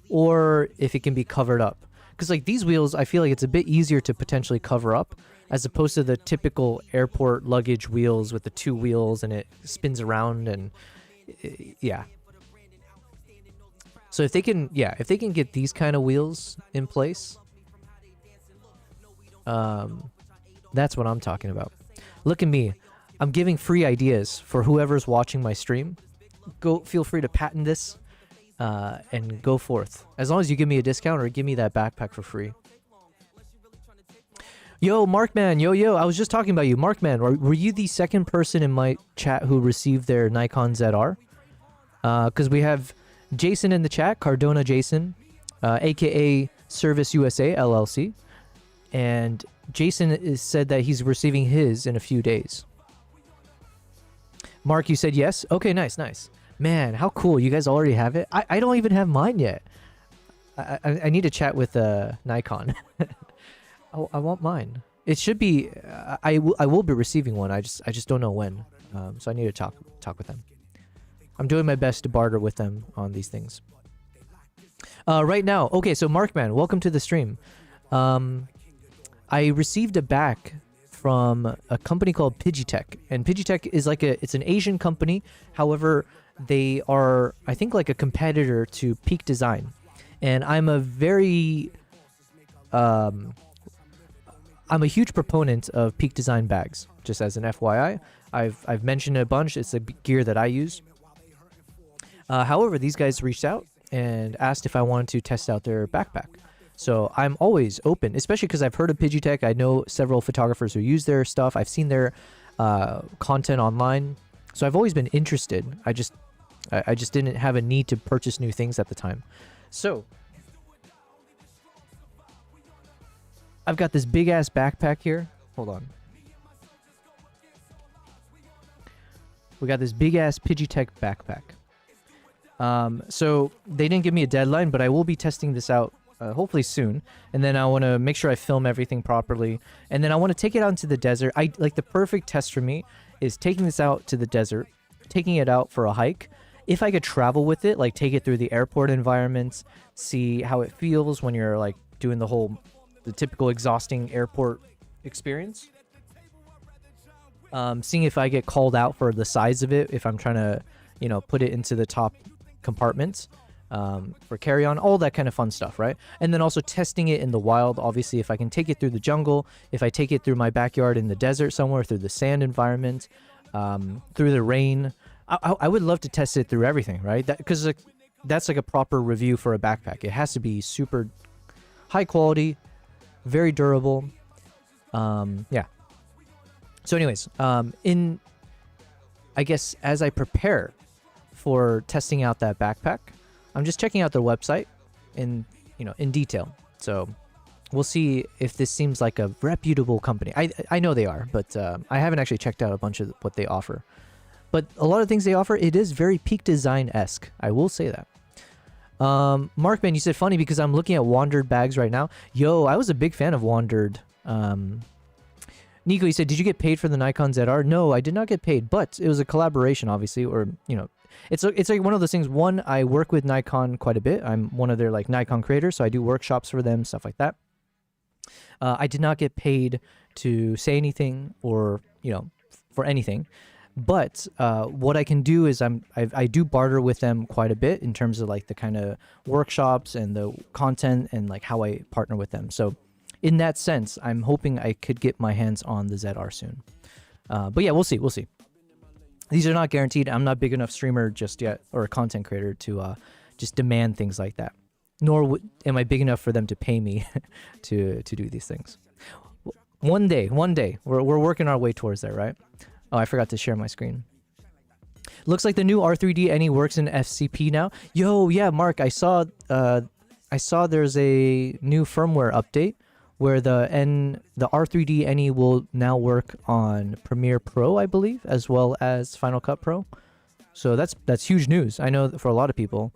or if it can be covered up. Because, like, these wheels, I feel like it's a bit easier to potentially cover up as opposed to the typical airport luggage wheels with the 2 wheels and it spins around and, yeah. So if they can, if they can get these kind of wheels in place, that's what I'm talking about. Look at me. I'm giving free ideas for whoever's watching my stream. Feel free to patent this and go forth. As long as you give me a discount or give me that backpack for free. Yo, Markman. Yo. I was just talking about you. Markman, were you the second person in my chat who received their Nikon ZR? Because we have Jason in the chat, Cardona Jason, aka Service USA LLC, and Jason said that he's receiving his in a few days. Mark, you said yes? Okay, nice. Man, how cool. You guys already have it? I don't even have mine yet. I need to chat with Nikon. I want mine. It should be... I will be receiving one. I just don't know when. So I need to talk with them. I'm doing my best to barter with them on these things. Right now, okay, so Markman, welcome to the stream. I received a back from a company called Pidgeotech, and Pidgeotech is like it's an Asian company. However, they are, I think, like a competitor to Peak Design, and I'm a huge proponent of Peak Design bags. Just as an FYI, I've mentioned it a bunch. It's the gear that I use. However, these guys reached out and asked if I wanted to test out their backpack. So I'm always open, especially because I've heard of Pidgeotech. I know several photographers who use their stuff. I've seen their content online. So I've always been interested. I just didn't have a need to purchase new things at the time. So I've got this big ass backpack here. Hold on. We got this big ass Pidgeotech backpack. So they didn't give me a deadline, but I will be testing this out hopefully soon. And then I want to make sure I film everything properly. And then I want to take it out into the desert. Like the perfect test for me is taking this out to the desert, taking it out for a hike. If I could travel with it, like take it through the airport environments, see how it feels when you're like doing the typical exhausting airport experience. Seeing if I get called out for the size of it, if I'm trying to, put it into the top compartments for carry-on, all that kind of fun stuff, right? And then also testing it in the wild. Obviously, if I can take it through the jungle, if I take it through my backyard in the desert somewhere, through the sand environment, through the rain, I would love to test it through everything, right? Because that's like a proper review for a backpack. It has to be super high quality, very durable. Yeah. So anyways, I guess as I prepare for testing out that backpack, I'm just checking out their website in detail. So we'll see if this seems like a reputable company. I know they are, but I haven't actually checked out a bunch of what they offer. But a lot of things they offer, it is very Peak Design-esque. I will say that. Markman, you said funny because I'm looking at Wandered bags right now. Yo, I was a big fan of Wandered. Nico, you said, did you get paid for the Nikon ZR? No, I did not get paid, but it was a collaboration, obviously, or, you know, it's like one of those things. One, I work with Nikon quite a bit. I'm one of their like Nikon creators, so I do workshops for them, stuff like that. I did not get paid to say anything or, you know, for anything. But what I can do is I do barter with them quite a bit in terms of like the kind of workshops and the content and like how I partner with them. So in that sense, I'm hoping I could get my hands on the ZR soon. But yeah, we'll see. We'll see. These are not guaranteed. I'm not big enough streamer just yet or a content creator to just demand things like that. Nor am I big enough for them to pay me to do these things. One day, we're working our way towards that, right? Oh, I forgot to share my screen. Looks like the new R3D NE works in FCP now. Yo, yeah, Mark, I saw there's a new firmware update where the R3D NE will now work on Premiere Pro, I believe, as well as Final Cut Pro. So that's huge news. I know that for a lot of people,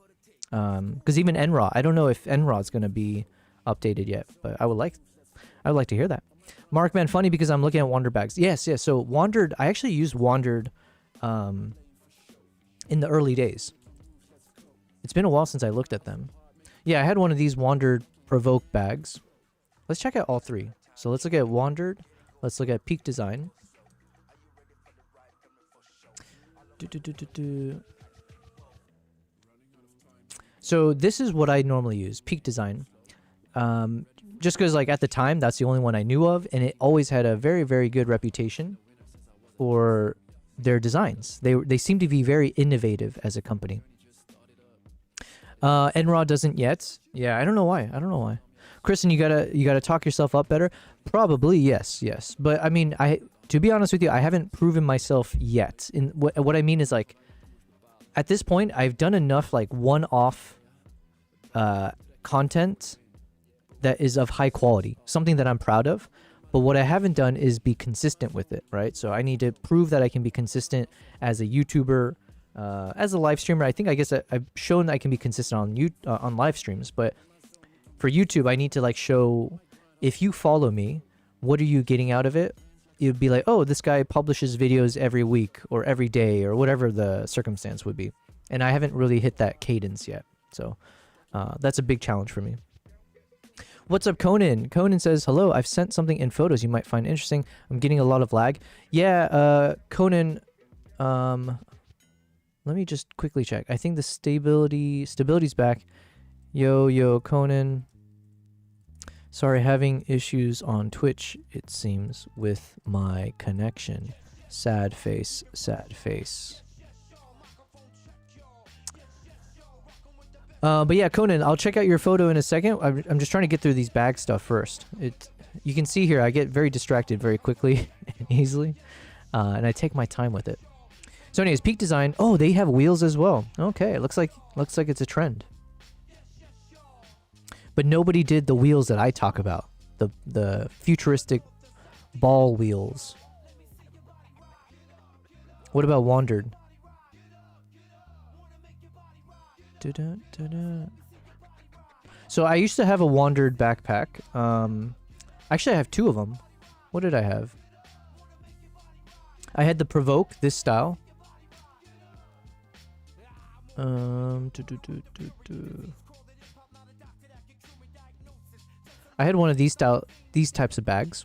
because even NRAW, I don't know if NRAW is going to be updated yet, but I would like to hear that. Markman, funny because I'm looking at Wander bags. Yes. So Wandered, I actually used Wandered in the early days. It's been a while since I looked at them. Yeah, I had one of these Wandered Provoke bags. Let's check out all three. So let's look at Wandered. Let's look at Peak Design. So this is what I normally use, Peak Design. Just because like at the time, that's the only one I knew of, and it always had a very, very good reputation for their designs. They seem to be very innovative as a company. NRAW doesn't yet. Yeah, I don't know why. Kristen, you gotta talk yourself up better. Probably yes. But I mean, to be honest with you, I haven't proven myself yet. In what I mean is like, at this point, I've done enough like one-off content that is of high quality, something that I'm proud of. But what I haven't done is be consistent with it, right? So I need to prove that I can be consistent as a YouTuber, as a live streamer. I guess I've shown I can be consistent on live streams, but for YouTube, I need to like show, if you follow me, what are you getting out of it? You'd be like, oh, this guy publishes videos every week or every day or whatever the circumstance would be. And I haven't really hit that cadence yet. So that's a big challenge for me. What's up, Conan? Conan says, hello, I've sent something in photos you might find interesting. I'm getting a lot of lag. Yeah, Conan, let me just quickly check. I think the stability's back. Yo, Conan. Sorry, having issues on Twitch, it seems, with my connection. Sad face. But yeah, Conan, I'll check out your photo in a second. I'm just trying to get through these bag stuff first. You can see here, I get very distracted very quickly and easily, and I take my time with it. So anyways, Peak Design. Oh, they have wheels as well. Okay, it looks like it's a trend. But nobody did the wheels that I talk about. The futuristic ball wheels. What about Wandered? So I used to have a Wandered backpack. Actually, I have two of them. What did I have? I had the Provoke, this style. I had one of these types of bags,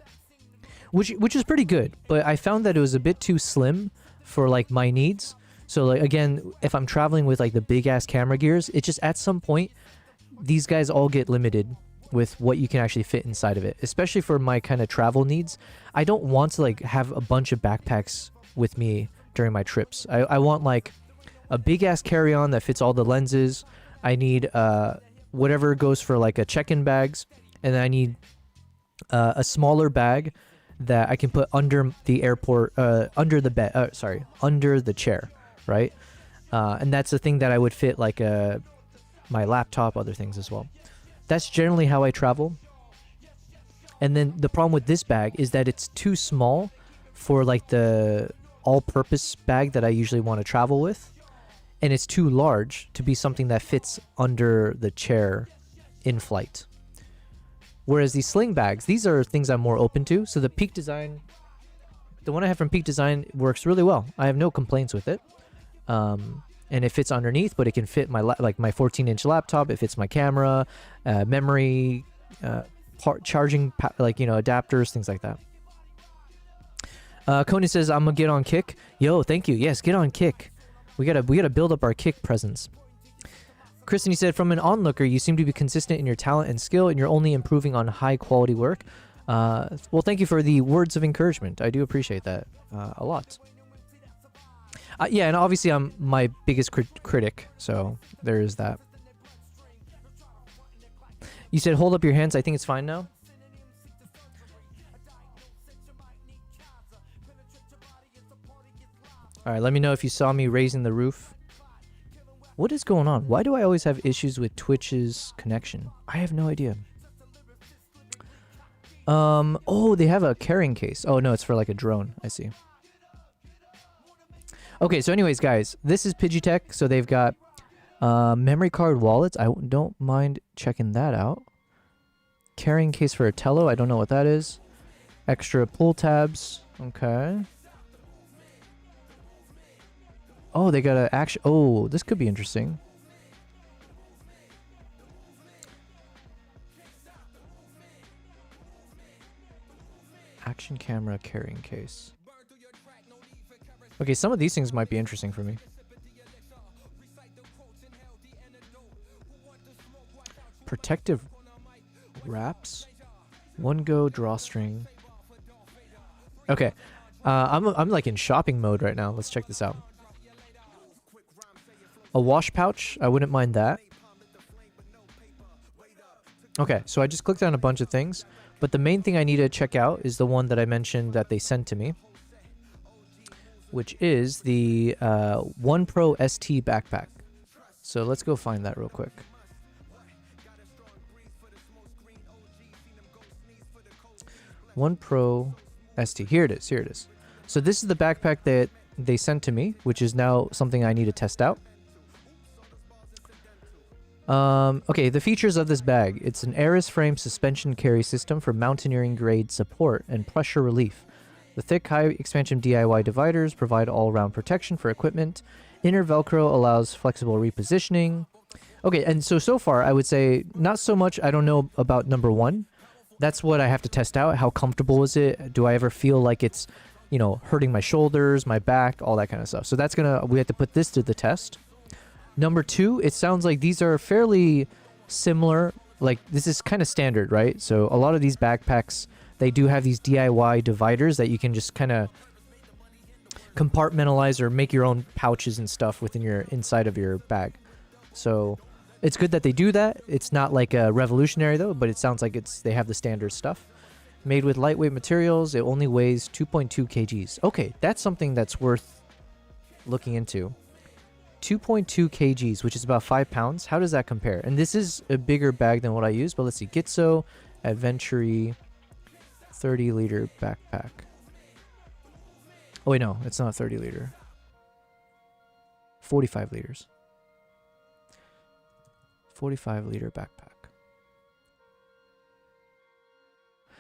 which is pretty good, but I found that it was a bit too slim for like my needs. So like again, if I'm traveling with like the big ass camera gears, it just at some point these guys all get limited with what you can actually fit inside of it, especially for my kind of travel needs. I don't want to like have a bunch of backpacks with me during my trips. I want like a big ass carry-on that fits all the lenses. I need whatever goes for like a check-in bags, and then I need a smaller bag that I can put under the airport, under the bed, under the chair, right? And that's the thing that I would fit like my laptop, other things as well. That's generally how I travel. And then the problem with this bag is that it's too small for like the all-purpose bag that I usually want to travel with, and it's too large to be something that fits under the chair in flight. Whereas these sling bags, these are things I'm more open to. So the Peak Design, the one I have from Peak Design works really well. I have no complaints with it. And it fits underneath, but it can fit my like my 14-inch laptop. It fits my camera, memory, charging, like, you know, adapters, things like that. Conan says, I'm gonna get on Kick. Yo, thank you. Yes, get on Kick. We gotta build up our Kick presence. Kristen, he said, from an onlooker, you seem to be consistent in your talent and skill, and you're only improving on high quality work. Well, thank you for the words of encouragement. I do appreciate that a lot. Yeah, and obviously I'm my biggest critic, so there is that. You said hold up your hands. I think it's fine now. All right, let me know if you saw me raising the roof. What is going on? Why do I always have issues with Twitch's connection? I have no idea. Oh, they have a carrying case. Oh, no, it's for like a drone. I see. Okay, so anyways, guys, this is Pidgeotech. So they've got memory card wallets. I don't mind checking that out. Carrying case for a Tello. I don't know what that is. Extra pull tabs. Okay. Oh, they got a action. Oh, this could be interesting. Action camera carrying case. Okay, some of these things might be interesting for me. Protective wraps. One go drawstring. Okay. I'm like in shopping mode right now. Let's check this out. A wash pouch. I wouldn't mind that. Okay, so I just clicked on a bunch of things, but the main thing I need to check out is the one that I mentioned that they sent to me, which is the One Pro ST backpack. So let's go find that real quick. One Pro ST. Here it is. Here it is. So this is the backpack that they sent to me, which is now something I need to test out. Okay, the features of this bag. It's an Aris frame suspension carry system for mountaineering grade support and pressure relief. The thick high expansion DIY dividers provide all-round protection for equipment. Inner Velcro allows flexible repositioning. Okay, and so far I would say not so much. I don't know about number one. That's what I have to test out. How comfortable is it? Do I ever feel like it's, you know, hurting my shoulders, my back, all that kind of stuff. So that's we have to put this to the test. Number two, it sounds like these are fairly similar. Like, this is kind of standard, right? So a lot of these backpacks, they do have these DIY dividers that you can just kind of compartmentalize or make your own pouches and stuff within your inside of your bag. So it's good that they do that. It's not like a revolutionary though, but it sounds like they have the standard stuff. Made with lightweight materials, it only weighs 2.2 kgs. Okay, that's something that's worth looking into. 2.2 kgs, which is about 5 pounds. How does that compare? And this is a bigger bag than what I use, but let's see. Gitzo Adventure 30-liter backpack. Oh, wait, no. It's not 30-liter. 45 liters. 45-liter backpack.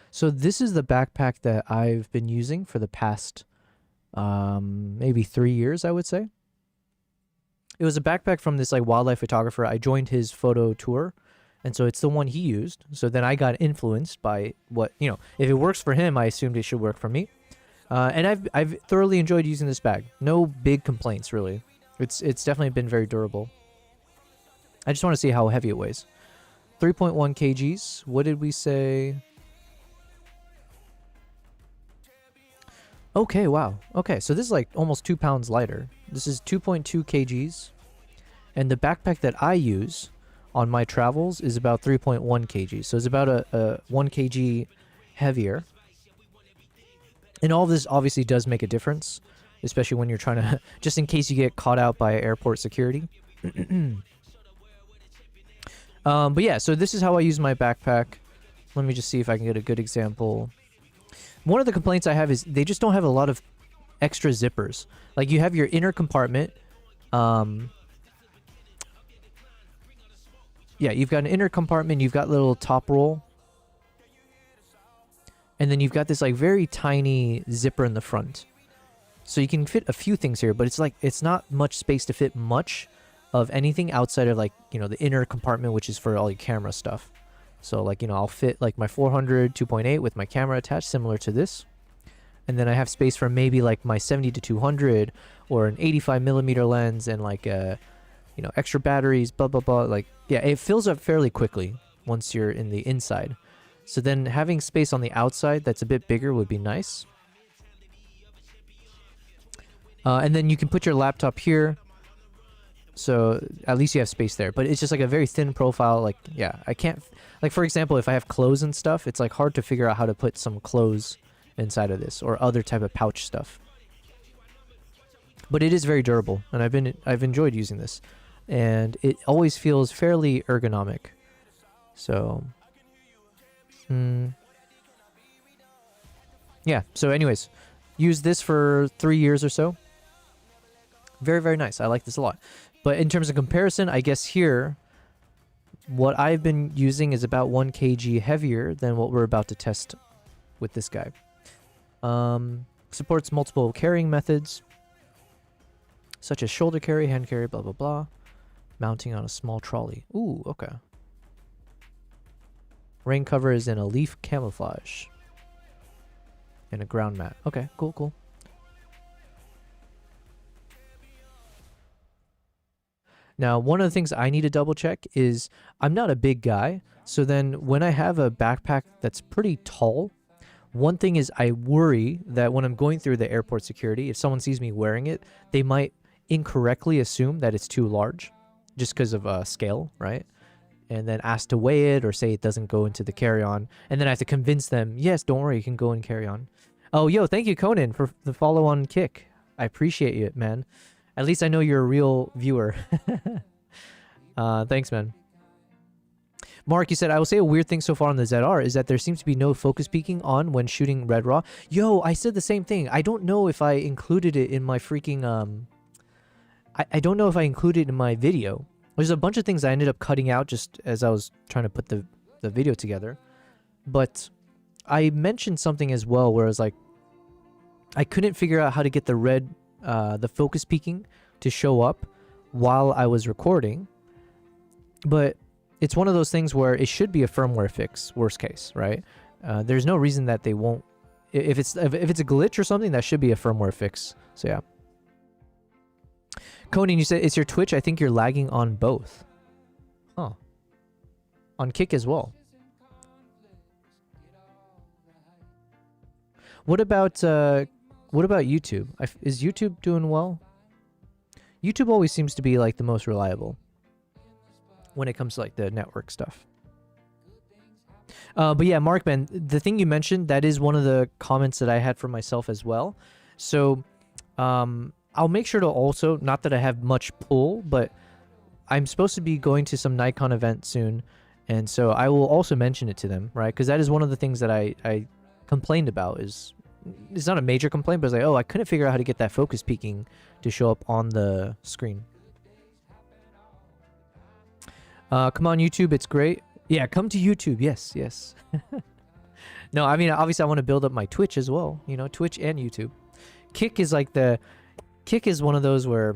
So this is the backpack that I've been using for the past maybe 3 years, I would say. It was a backpack from this like wildlife photographer. I joined his photo tour, and so it's the one he used. So then I got influenced by what, you know, if it works for him, I assumed it should work for me. And I've thoroughly enjoyed using this bag. No big complaints, really. It's definitely been very durable. I just want to see how heavy it weighs. 3.1 kgs. What did we say? Okay, wow. Okay, so this is like almost 2 pounds lighter. This is 2.2 kgs. And the backpack that I use on my travels is about 3.1 kgs. So it's about a 1 kg heavier. And all of this obviously does make a difference, especially when you're trying to, just in case you get caught out by airport security. But yeah, so this is how I use my backpack. Let me just see if I can get a good example. One of the complaints I have is they just don't have a lot of extra zippers. Like you have your inner compartment. Yeah, you've got an inner compartment. You've got little top roll. And then you've got this like very tiny zipper in the front. So you can fit a few things here, but it's like, it's not much space to fit much of anything outside of like, you know, the inner compartment, which is for all your camera stuff. So like, you know, I'll fit like my 400 2.8 with my camera attached, similar to this. And then I have space for maybe like my 70 to 200 or an 85 millimeter lens and like, you know, extra batteries, blah, blah, blah. Like, yeah, it fills up fairly quickly once you're in the inside. So then having space on the outside that's a bit bigger would be nice. And then you can put your laptop here. So at least you have space there. But it's just like a very thin profile. Like, yeah, I can't... Like, for example, if I have clothes and stuff, it's like hard to figure out how to put some clothes inside of this or other type of pouch stuff. But it is very durable, and I've enjoyed using this. And it always feels fairly ergonomic. So... yeah, so anyways, used this for 3 years or so. Very, very nice. I like this a lot. But in terms of comparison, I guess here, what I've been using is about 1 kg heavier than what we're about to test with this guy. Supports multiple carrying methods, such as shoulder carry, hand carry, blah, blah, blah. Mounting on a small trolley. Ooh, okay. Rain cover is in a leaf camouflage. And a ground mat. Okay, cool, cool. Now, one of the things I need to double check is I'm not a big guy. So then when I have a backpack that's pretty tall, one thing is I worry that when I'm going through the airport security, if someone sees me wearing it, they might incorrectly assume that it's too large just because of scale, right? And then ask to weigh it or say it doesn't go into the carry-on. And then I have to convince them, yes, don't worry, you can go and carry on. Oh, yo, thank you, Conan, for the follow on Kick. I appreciate it, man. At least I know you're a real viewer. Thanks, man. Mark, you said, I will say a weird thing so far on the ZR is that there seems to be no focus peaking on when shooting Red RAW. Yo, I said the same thing. I don't know if I included it in my freaking... I don't know if I included it in my video. There's a bunch of things I ended up cutting out just as I was trying to put the video together. But I mentioned something as well where I was like, I couldn't figure out how to get the focus peaking to show up while I was recording. But it's one of those things where it should be a firmware fix, worst case, right? There's no reason that they won't. If it's a glitch or something, that should be a firmware fix. So yeah. Conan, you said it's your Twitch. I think you're lagging on both. Huh. On Kick as well. What about YouTube? Is YouTube doing well? YouTube always seems to be like the most reliable when it comes to like the network stuff. But yeah, Mark, man, the thing you mentioned, that is one of the comments that I had for myself as well. So, I'll make sure to also, not that I have much pull, but I'm supposed to be going to some Nikon event soon. And so I will also mention it to them, right? Because that is one of the things that I complained about is, it's not a major complaint, but it's like, oh, I couldn't figure out how to get that focus peaking to show up on the screen. Come on, YouTube, it's great. Yeah, come to YouTube. Yes, yes. No, I mean, obviously I want to build up my Twitch as well. You know, Twitch and YouTube. Kick is like Kick is one of those where,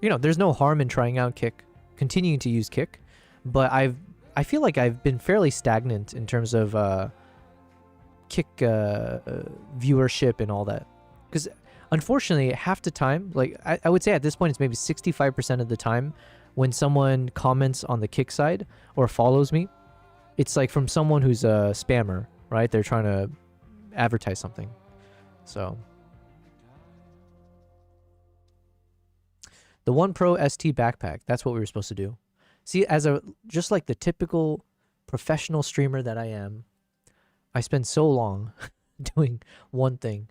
there's no harm in trying out Kick, continuing to use Kick, but I feel like I've been fairly stagnant in terms of Kick viewership and all that. Because unfortunately, half the time, like I would say at this point, it's maybe 65% of the time when someone comments on the Kick side or follows me, it's like from someone who's a spammer, right? They're trying to advertise something. So... The One Pro ST backpack, that's what we were supposed to do. See, just like the typical professional streamer that I am, I spend so long doing one thing.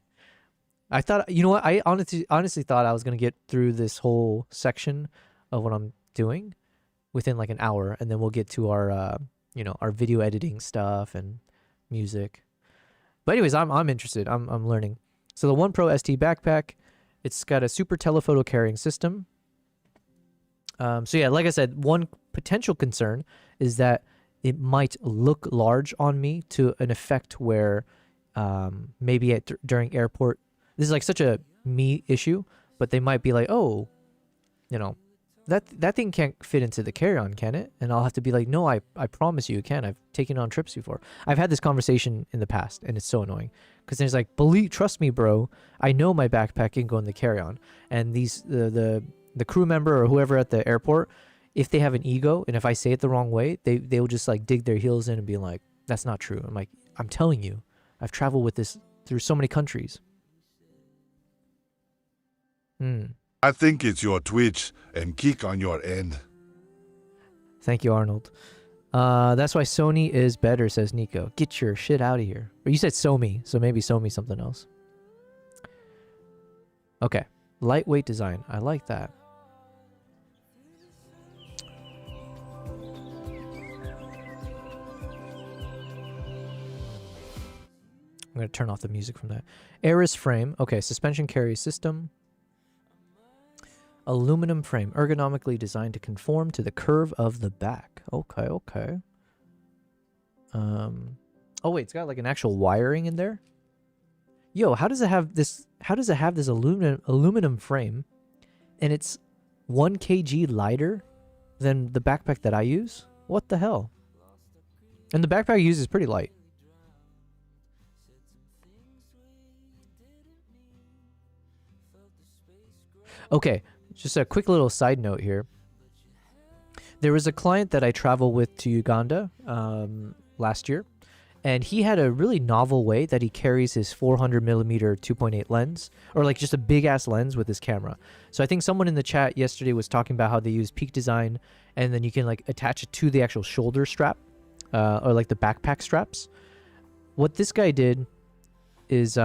I thought, you know what, I honestly thought I was going to get through this whole section of what I'm doing within like an hour, and then we'll get to our you know, our video editing stuff and music. But anyways, I'm interested. I'm learning. So the One Pro ST backpack, it's got a super telephoto carrying system. So yeah, like I said, one potential concern is that it might look large on me to an effect where maybe during airport, this is like such a me issue, but they might be like, oh, you know, that thing can't fit into the carry-on, can it? And I'll have to be like, no, I promise you it can. I've taken on trips before. I've had this conversation in the past, and it's so annoying. Because there's like, trust me, bro, I know my backpack can go in the carry-on. And the crew member or whoever at the airport, if they have an ego, and if I say it the wrong way, they'll just like dig their heels in and be like, that's not true. I'm like, I'm telling you, I've traveled with this through so many countries. I think it's your Twitch and kick on your end. Thank you, Arnold. That's why Sony is better, says Nico. Get your shit out of here. Or you said Somi, so maybe Somi something else. Okay. Lightweight design. I like that. I'm going to turn off the music from that. Aris frame. Okay, suspension carry system. Aluminum frame, ergonomically designed to conform to the curve of the back. Okay, okay. Oh wait, it's got like an actual wiring in there. Yo, how does it have this? How does it have this aluminum frame, and it's 1 kg lighter than the backpack that I use? What the hell? And the backpack I use is pretty light. Okay. Just a quick little side note here. There was a client that I traveled with to Uganda last year, and he had a really novel way that he carries his 400mm 2.8 lens, or like just a big ass lens with his camera. So I think someone in the chat yesterday was talking about how they use Peak Design, and then you can like attach it to the actual shoulder strap, or like the backpack straps. What this guy did is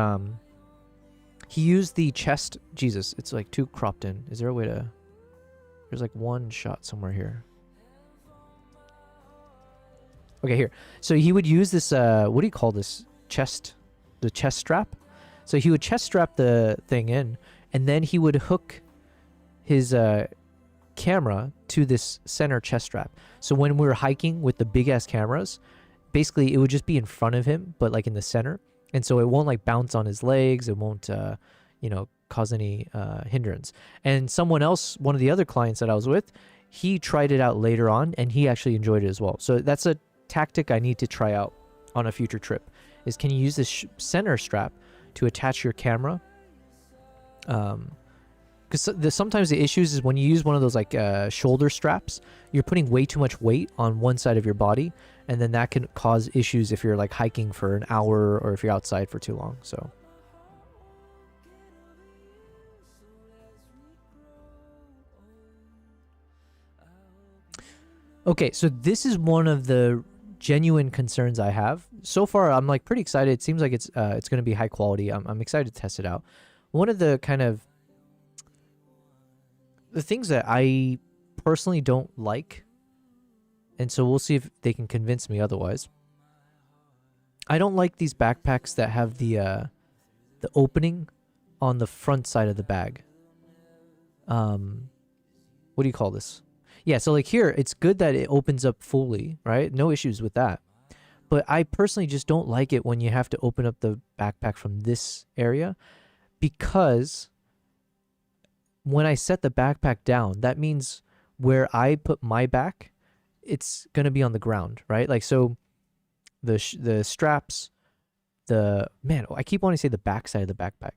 he used the chest. Jesus, it's like too cropped in. Is there a way to... There's like one shot somewhere here. Okay, here. So he would use this, what do you call this? The chest strap. So he would chest strap the thing in, and then he would hook his camera to this center chest strap. So when we were hiking with the big ass cameras, basically it would just be in front of him, but like in the center. And so it won't like bounce on his legs. It won't, you know, cause any hindrance. And someone else, one of the other clients that I was with, he tried it out later on and he actually enjoyed it as well. So that's a tactic I need to try out on a future trip, is can you use this center strap to attach your camera? Because sometimes the issues is when you use one of those like shoulder straps, you're putting way too much weight on one side of your body, and then that can cause issues if you're like hiking for an hour or if you're outside for too long. So okay, so this is one of the genuine concerns I have. So far, I'm like pretty excited. It seems like it's going to be high quality. I'm excited to test it out. One of the kind of the things that I personally don't like, and so we'll see if they can convince me otherwise. I don't like these backpacks that have the opening on the front side of the bag. What do you call this? Yeah, so like here, it's good that it opens up fully, right? No issues with that. But I personally just don't like it when you have to open up the backpack from this area, because when I set the backpack down, that means where I put my back, it's going to be on the ground, right? Like, so the straps, I keep wanting to say the back side of the backpack.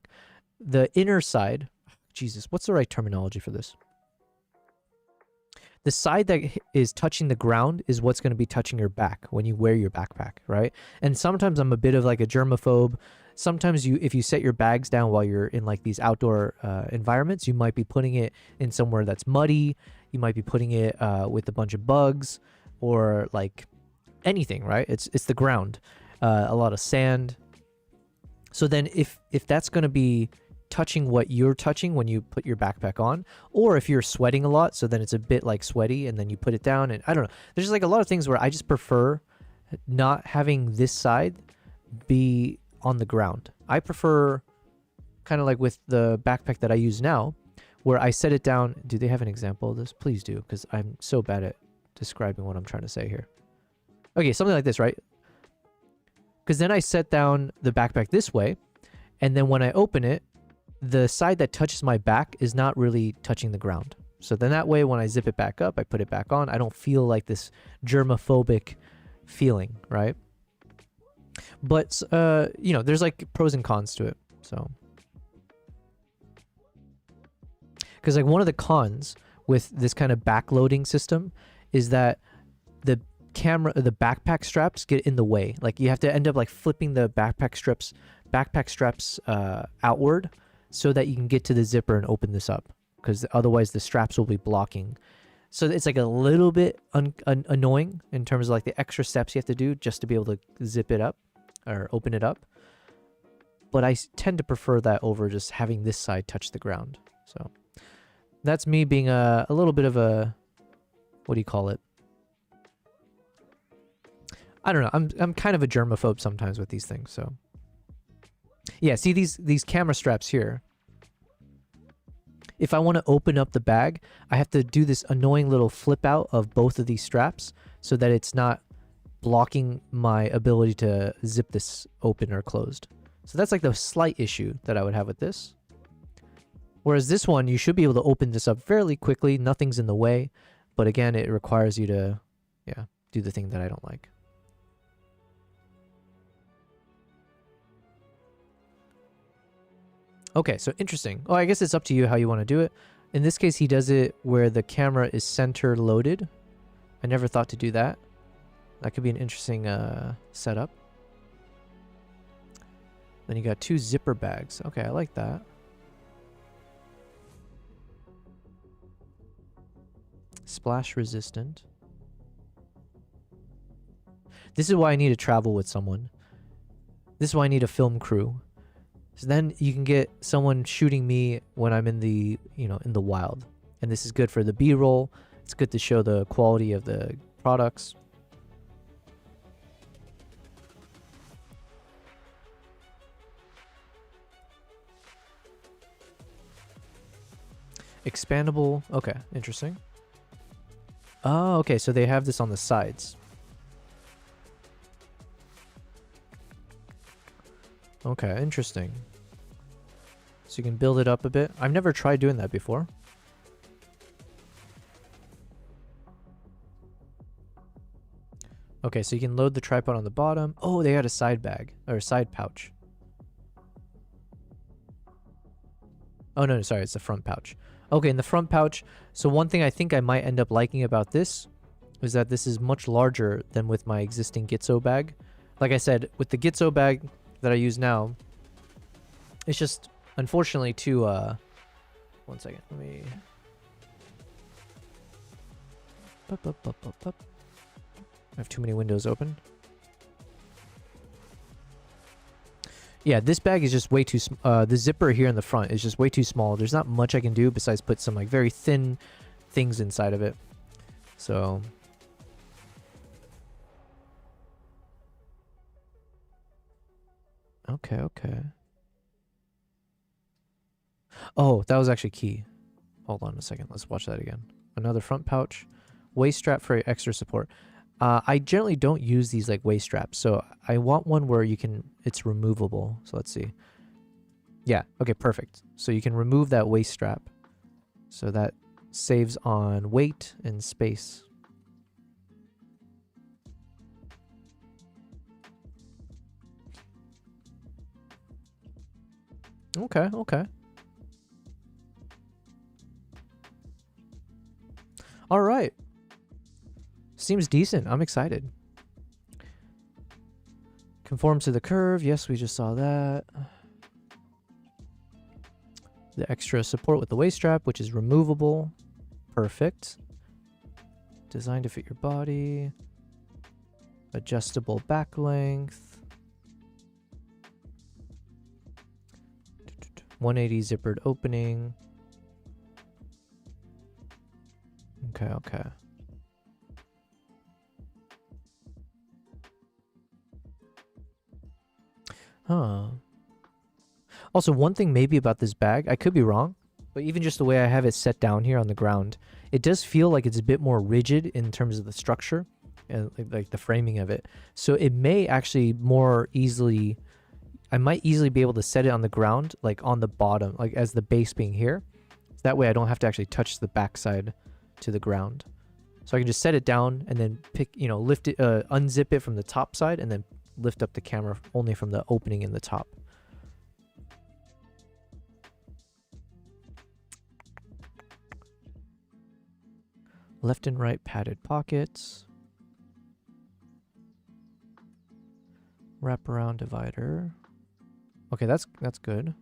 The inner side, Jesus, what's the right terminology for this? The side that is touching the ground is what's going to be touching your back when you wear your backpack, right? And sometimes I'm a bit of like a germaphobe. Sometimes if you set your bags down while you're in like these outdoor environments, you might be putting it in somewhere that's muddy. You might be putting it with a bunch of bugs or like anything, right? It's the ground, a lot of sand. So then if that's going to be touching what you're touching when you put your backpack on, or if you're sweating a lot, so then it's a bit like sweaty, and then you put it down, and I don't know. There's just like a lot of things where I just prefer not having this side be on the ground. I prefer kind of like with the backpack that I use now, where I set it down. Do they have an example of this? Please do, because I'm so bad at describing what I'm trying to say here. Okay, something like this, right? Because then I set down the backpack this way, and then when I open it, the side that touches my back is not really touching the ground. So then that way, when I zip it back up, I put it back on, I don't feel like this germophobic feeling, right? But, you know, there's like pros and cons to it, so. Because like one of the cons with this kind of backloading system is that the backpack straps get in the way. Like you have to end up like flipping the backpack straps outward so that you can get to the zipper and open this up, because otherwise the straps will be blocking. So it's like a little bit annoying in terms of like the extra steps you have to do just to be able to zip it up or open it up. But I tend to prefer that over just having this side touch the ground. So that's me being a little bit of a, what do you call it? I don't know. I'm kind of a germaphobe sometimes with these things. So yeah, see these camera straps here. If I want to open up the bag, I have to do this annoying little flip out of both of these straps so that it's not blocking my ability to zip this open or closed. So that's like the slight issue that I would have with this. Whereas this one, you should be able to open this up fairly quickly. Nothing's in the way. But again, it requires you to, yeah, do the thing that I don't like. Okay, so interesting. Oh, I guess it's up to you how you want to do it. In this case, he does it where the camera is center loaded. I never thought to do that. That could be an interesting setup. Then you got 2 zipper bags. Okay, I like that. Splash resistant. This is why I need to travel with someone. This is why I need a film crew. So then you can get someone shooting me when I'm in the, you know, in the wild. And this is good for the B-roll. It's good to show the quality of the products. Expandable. Okay, interesting. Oh, okay, so they have this on the sides. Okay, interesting. So you can build it up a bit. I've never tried doing that before. Okay, so you can load the tripod on the bottom. Oh, they got a side bag, or a side pouch. Oh, no, sorry, it's the front pouch. Okay, in the front pouch, so one thing I think I might end up liking about this is that this is much larger than with my existing Gitzo bag. Like I said, with the Gitzo bag that I use now, it's just unfortunately too, one second, let me... I have too many windows open. Yeah, this bag is just way too the zipper here in the front is just way too small. There's not much I can do besides put some like very thin things inside of it. So okay. Oh, that was actually key. Hold on a second. Let's watch that again. Another front pouch. Waist strap for extra support. I generally don't use these like waist straps, so I want one where you can, it's removable. So let's see. Yeah, okay, perfect. So you can remove that waist strap. So that saves on weight and space. Okay. All right. Seems decent. I'm excited. Conforms to the curve. Yes, we just saw that. The extra support with the waist strap, which is removable. Perfect. Designed to fit your body. Adjustable back length. 180 zippered opening. Okay, okay. Huh. Also, one thing maybe about this bag, I could be wrong, but even just the way I have it set down here on the ground, it does feel like it's a bit more rigid in terms of the structure and like the framing of it. So it may actually more easily, I might easily be able to set it on the ground, like on the bottom, like as the base being here. That way I don't have to actually touch the backside to the ground. So I can just set it down and then pick, you know, lift it, unzip it from the top side and then lift up the camera only from the opening in the top. Left and right padded pockets. Wraparound divider. Okay, that's good.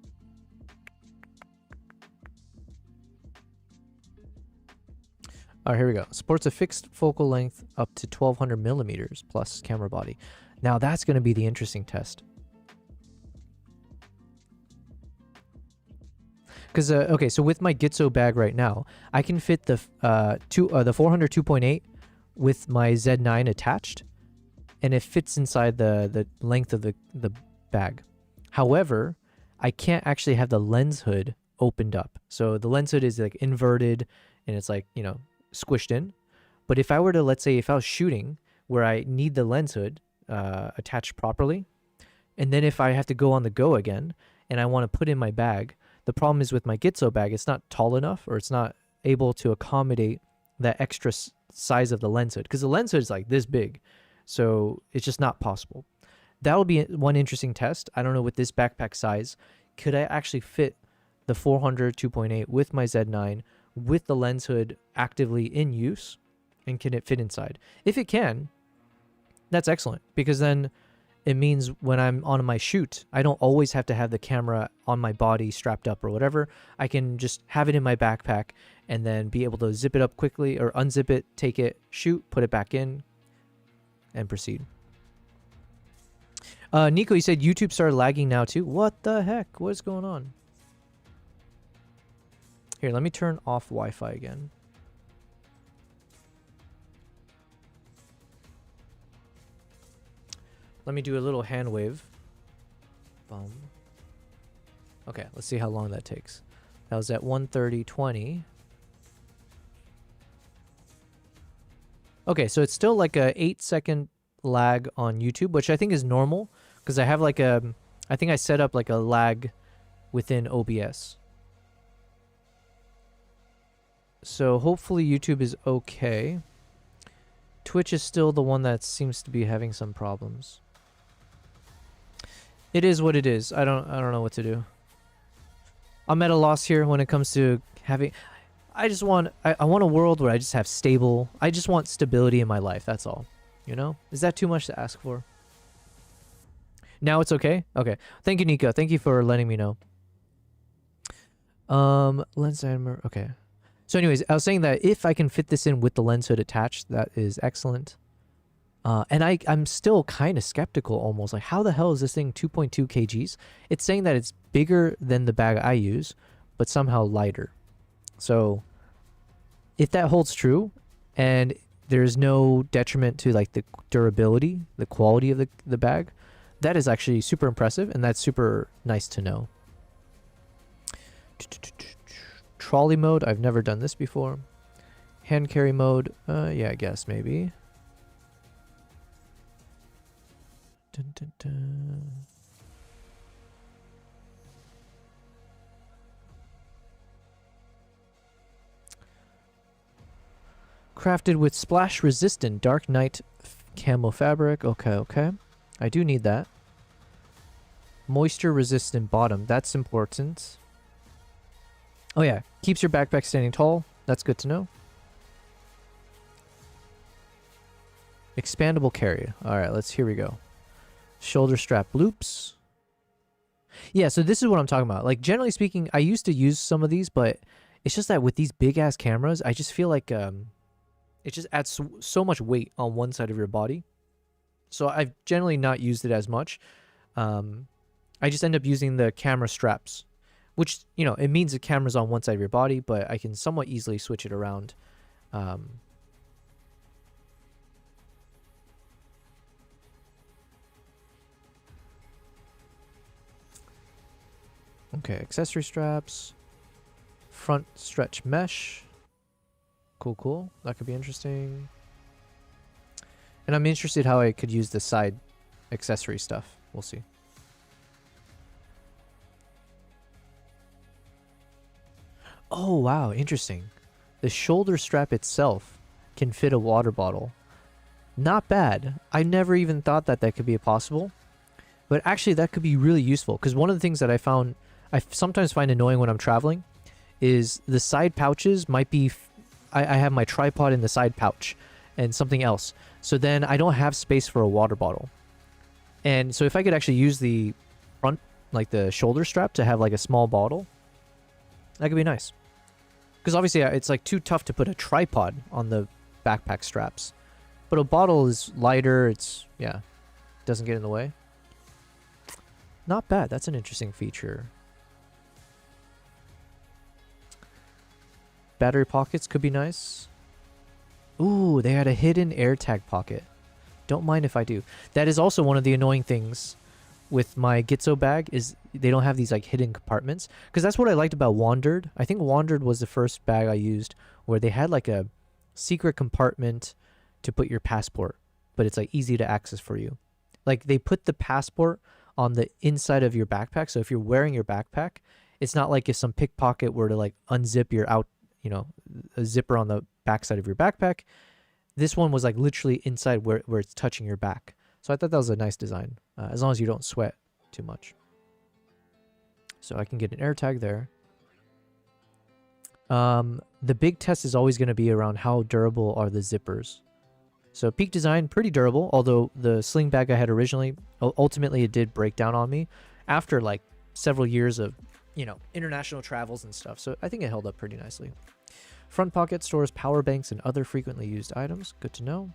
All right, here we go. Supports a fixed focal length up to 1200 millimeters plus camera body. Now that's going to be the interesting test. Because okay, so with my Gitzo bag right now, I can fit the 400 2.8 with my Z9 attached, and it fits inside the length of the bag. However, I can't actually have the lens hood opened up. So the lens hood is like inverted, and it's like, you know, squished in. But if I were to, let's say, if I was shooting where I need the lens hood attached properly, and then if I have to go on the go again and I want to put in my bag, the problem is with my Gitzo bag, it's not tall enough, or it's not able to accommodate that extra size of the lens hood, because the lens hood is like this big, so it's just not possible. That'll be one interesting test. I don't know, with this backpack size, could I actually fit the 400 2.8 with my Z9 with the lens hood actively in use, and can it fit inside? If it can, that's excellent, because then it means when I'm on my shoot, I don't always have to have the camera on my body strapped up or whatever. I can just have it in my backpack and then be able to zip it up quickly, or unzip it, take it, shoot, put it back in, and proceed. Nico, you said YouTube started lagging now too. What the heck? What's going on? Here, let me turn off Wi-Fi again. Let me do a little hand wave. Boom. Okay, let's see how long that takes. That was at 1:30:20. Okay, so it's still like a 8-second lag on YouTube, which I think is normal, because I have like a, I think I set up like a lag within OBS. So hopefully YouTube is okay. Twitch is still the one that seems to be having some problems. It is what it is. I don't know what to do. I'm at a loss here when it comes to having, I just want, I want a world where I just have stable, I just want stability in my life. That's all. You know? Is that too much to ask for? Now it's okay? Okay. Thank you, Nico. Thank you for letting me know. Lens timer. Okay. So anyways, I was saying that if I can fit this in with the lens hood attached, that is excellent. And I'm still kind of skeptical almost. Like, how the hell is this thing 2.2 kgs? It's saying that it's bigger than the bag I use, but somehow lighter. So if that holds true, and there's no detriment to like the durability, the quality of the bag, that is actually super impressive, and that's super nice to know. Trolley mode, I've never done this before. Hand carry mode, yeah, I guess maybe. Dun, dun, dun. Crafted with splash resistant dark night camo fabric. Okay, okay. I do need that. Moisture resistant bottom. That's important. Oh yeah, keeps your backpack standing tall. That's good to know. Expandable carry. All right, here we go. Shoulder strap loops. Yeah, so this is what I'm talking about. Like, generally speaking, I used to use some of these, but it's just that with these big ass cameras, I just feel like it just adds so much weight on one side of your body. So I've generally not used it as much. I just end up using the camera straps, which, you know, it means the camera's on one side of your body, but I can somewhat easily switch it around. Okay, accessory straps, front stretch mesh. Cool, cool. That could be interesting. And I'm interested how I could use the side accessory stuff. We'll see. Oh, wow. Interesting. The shoulder strap itself can fit a water bottle. Not bad. I never even thought that that could be possible. But actually, that could be really useful. Because one of the things that I sometimes find annoying when I'm traveling is the side pouches might be... I have my tripod in the side pouch and something else. So then I don't have space for a water bottle. And so if I could actually use the front, like the shoulder strap to have like a small bottle, that could be nice. Because obviously it's like too tough to put a tripod on the backpack straps. But a bottle is lighter, it's, yeah, doesn't get in the way. Not bad, that's an interesting feature. Battery pockets could be nice. Ooh, they had a hidden AirTag pocket. Don't mind if I do. That is also one of the annoying things with my Gitzo bag is they don't have these like hidden compartments. Because that's what I liked about Wandered. I think Wandered was the first bag I used where they had like a secret compartment to put your passport, but it's like easy to access for you. Like they put the passport on the inside of your backpack. So if you're wearing your backpack, it's not like if some pickpocket were to like unzip your you know, a zipper on the backside of your backpack. This one was like literally inside where it's touching your back. So I thought that was a nice design, as long as you don't sweat too much. So I can get an AirTag there. The big test is always going to be around how durable are the zippers. So Peak Design, pretty durable, although the sling bag I had originally, ultimately it did break down on me after like several years of, you know, international travels and stuff. So I think it held up pretty nicely. Front pocket stores power banks and other frequently used items. Good to know.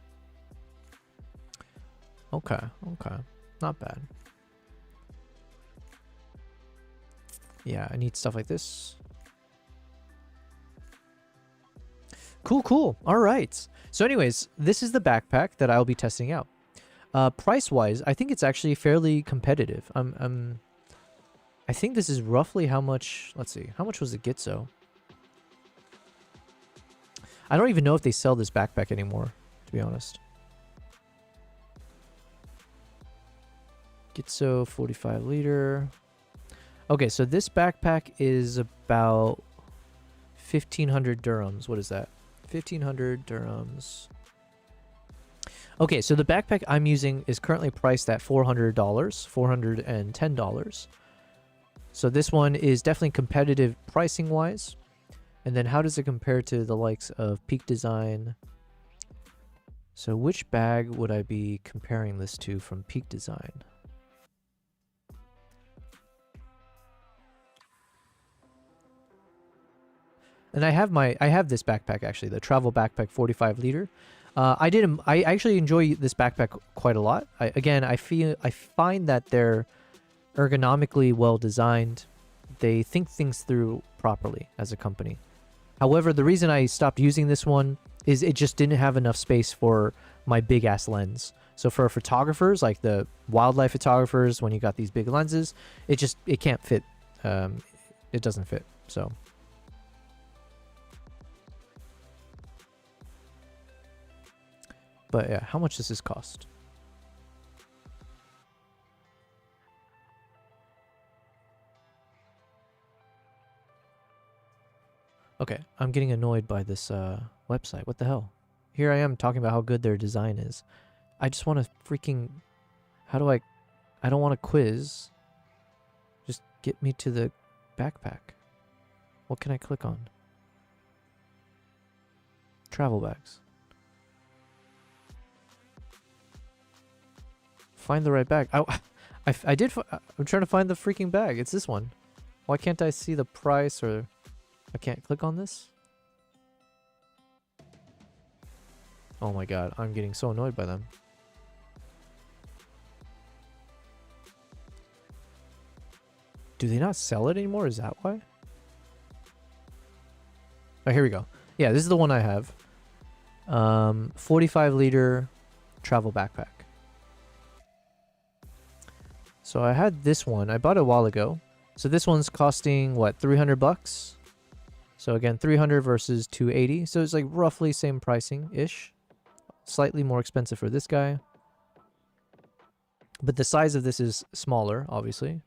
Okay, okay. Not bad. Yeah, I need stuff like this. Cool, cool. All right. So anyways, this is the backpack that I'll be testing out. Price-wise, I think it's actually fairly competitive. I think this is roughly how much... Let's see. How much was the Gitzo? I don't even know if they sell this backpack anymore, to be honest. Gitzo 45 liter. Okay, so this backpack is about 1,500 dirhams. What is that? 1,500 dirhams. Okay, so the backpack I'm using is currently priced at $400, $410. So this one is definitely competitive pricing-wise. And then how does it compare to the likes of Peak Design? So which bag would I be comparing this to from Peak Design? And I have this backpack actually, the travel backpack 45 liter. I actually enjoy this backpack quite a lot. I find that they're ergonomically well designed. They think things through properly as a company. However, the reason I stopped using this one is it just didn't have enough space for my big ass lens. So for photographers, like the wildlife photographers, when you got these big lenses, it can't fit. It doesn't fit. So. But yeah, how much does this cost? Okay, I'm getting annoyed by this website. What the hell? Here I am talking about how good their design is. I just want to freaking... How do I don't want a quiz. Just get me to the backpack. What can I click on? Travel bags. Find the right bag. I'm trying to find the freaking bag. It's this one. Why can't I see the price or... I can't click on this? Oh my god, I'm getting so annoyed by them. do they not sell it anymore? Is that why? Oh, here we go. Yeah, this is the one I have. 45 liter travel backpack. So I had this one. I bought it a while ago. So this one's costing what, 300 bucks? So again, 300 versus 280. So it's like roughly same pricing ish. Slightly more expensive for this guy. But the size of this is smaller, obviously.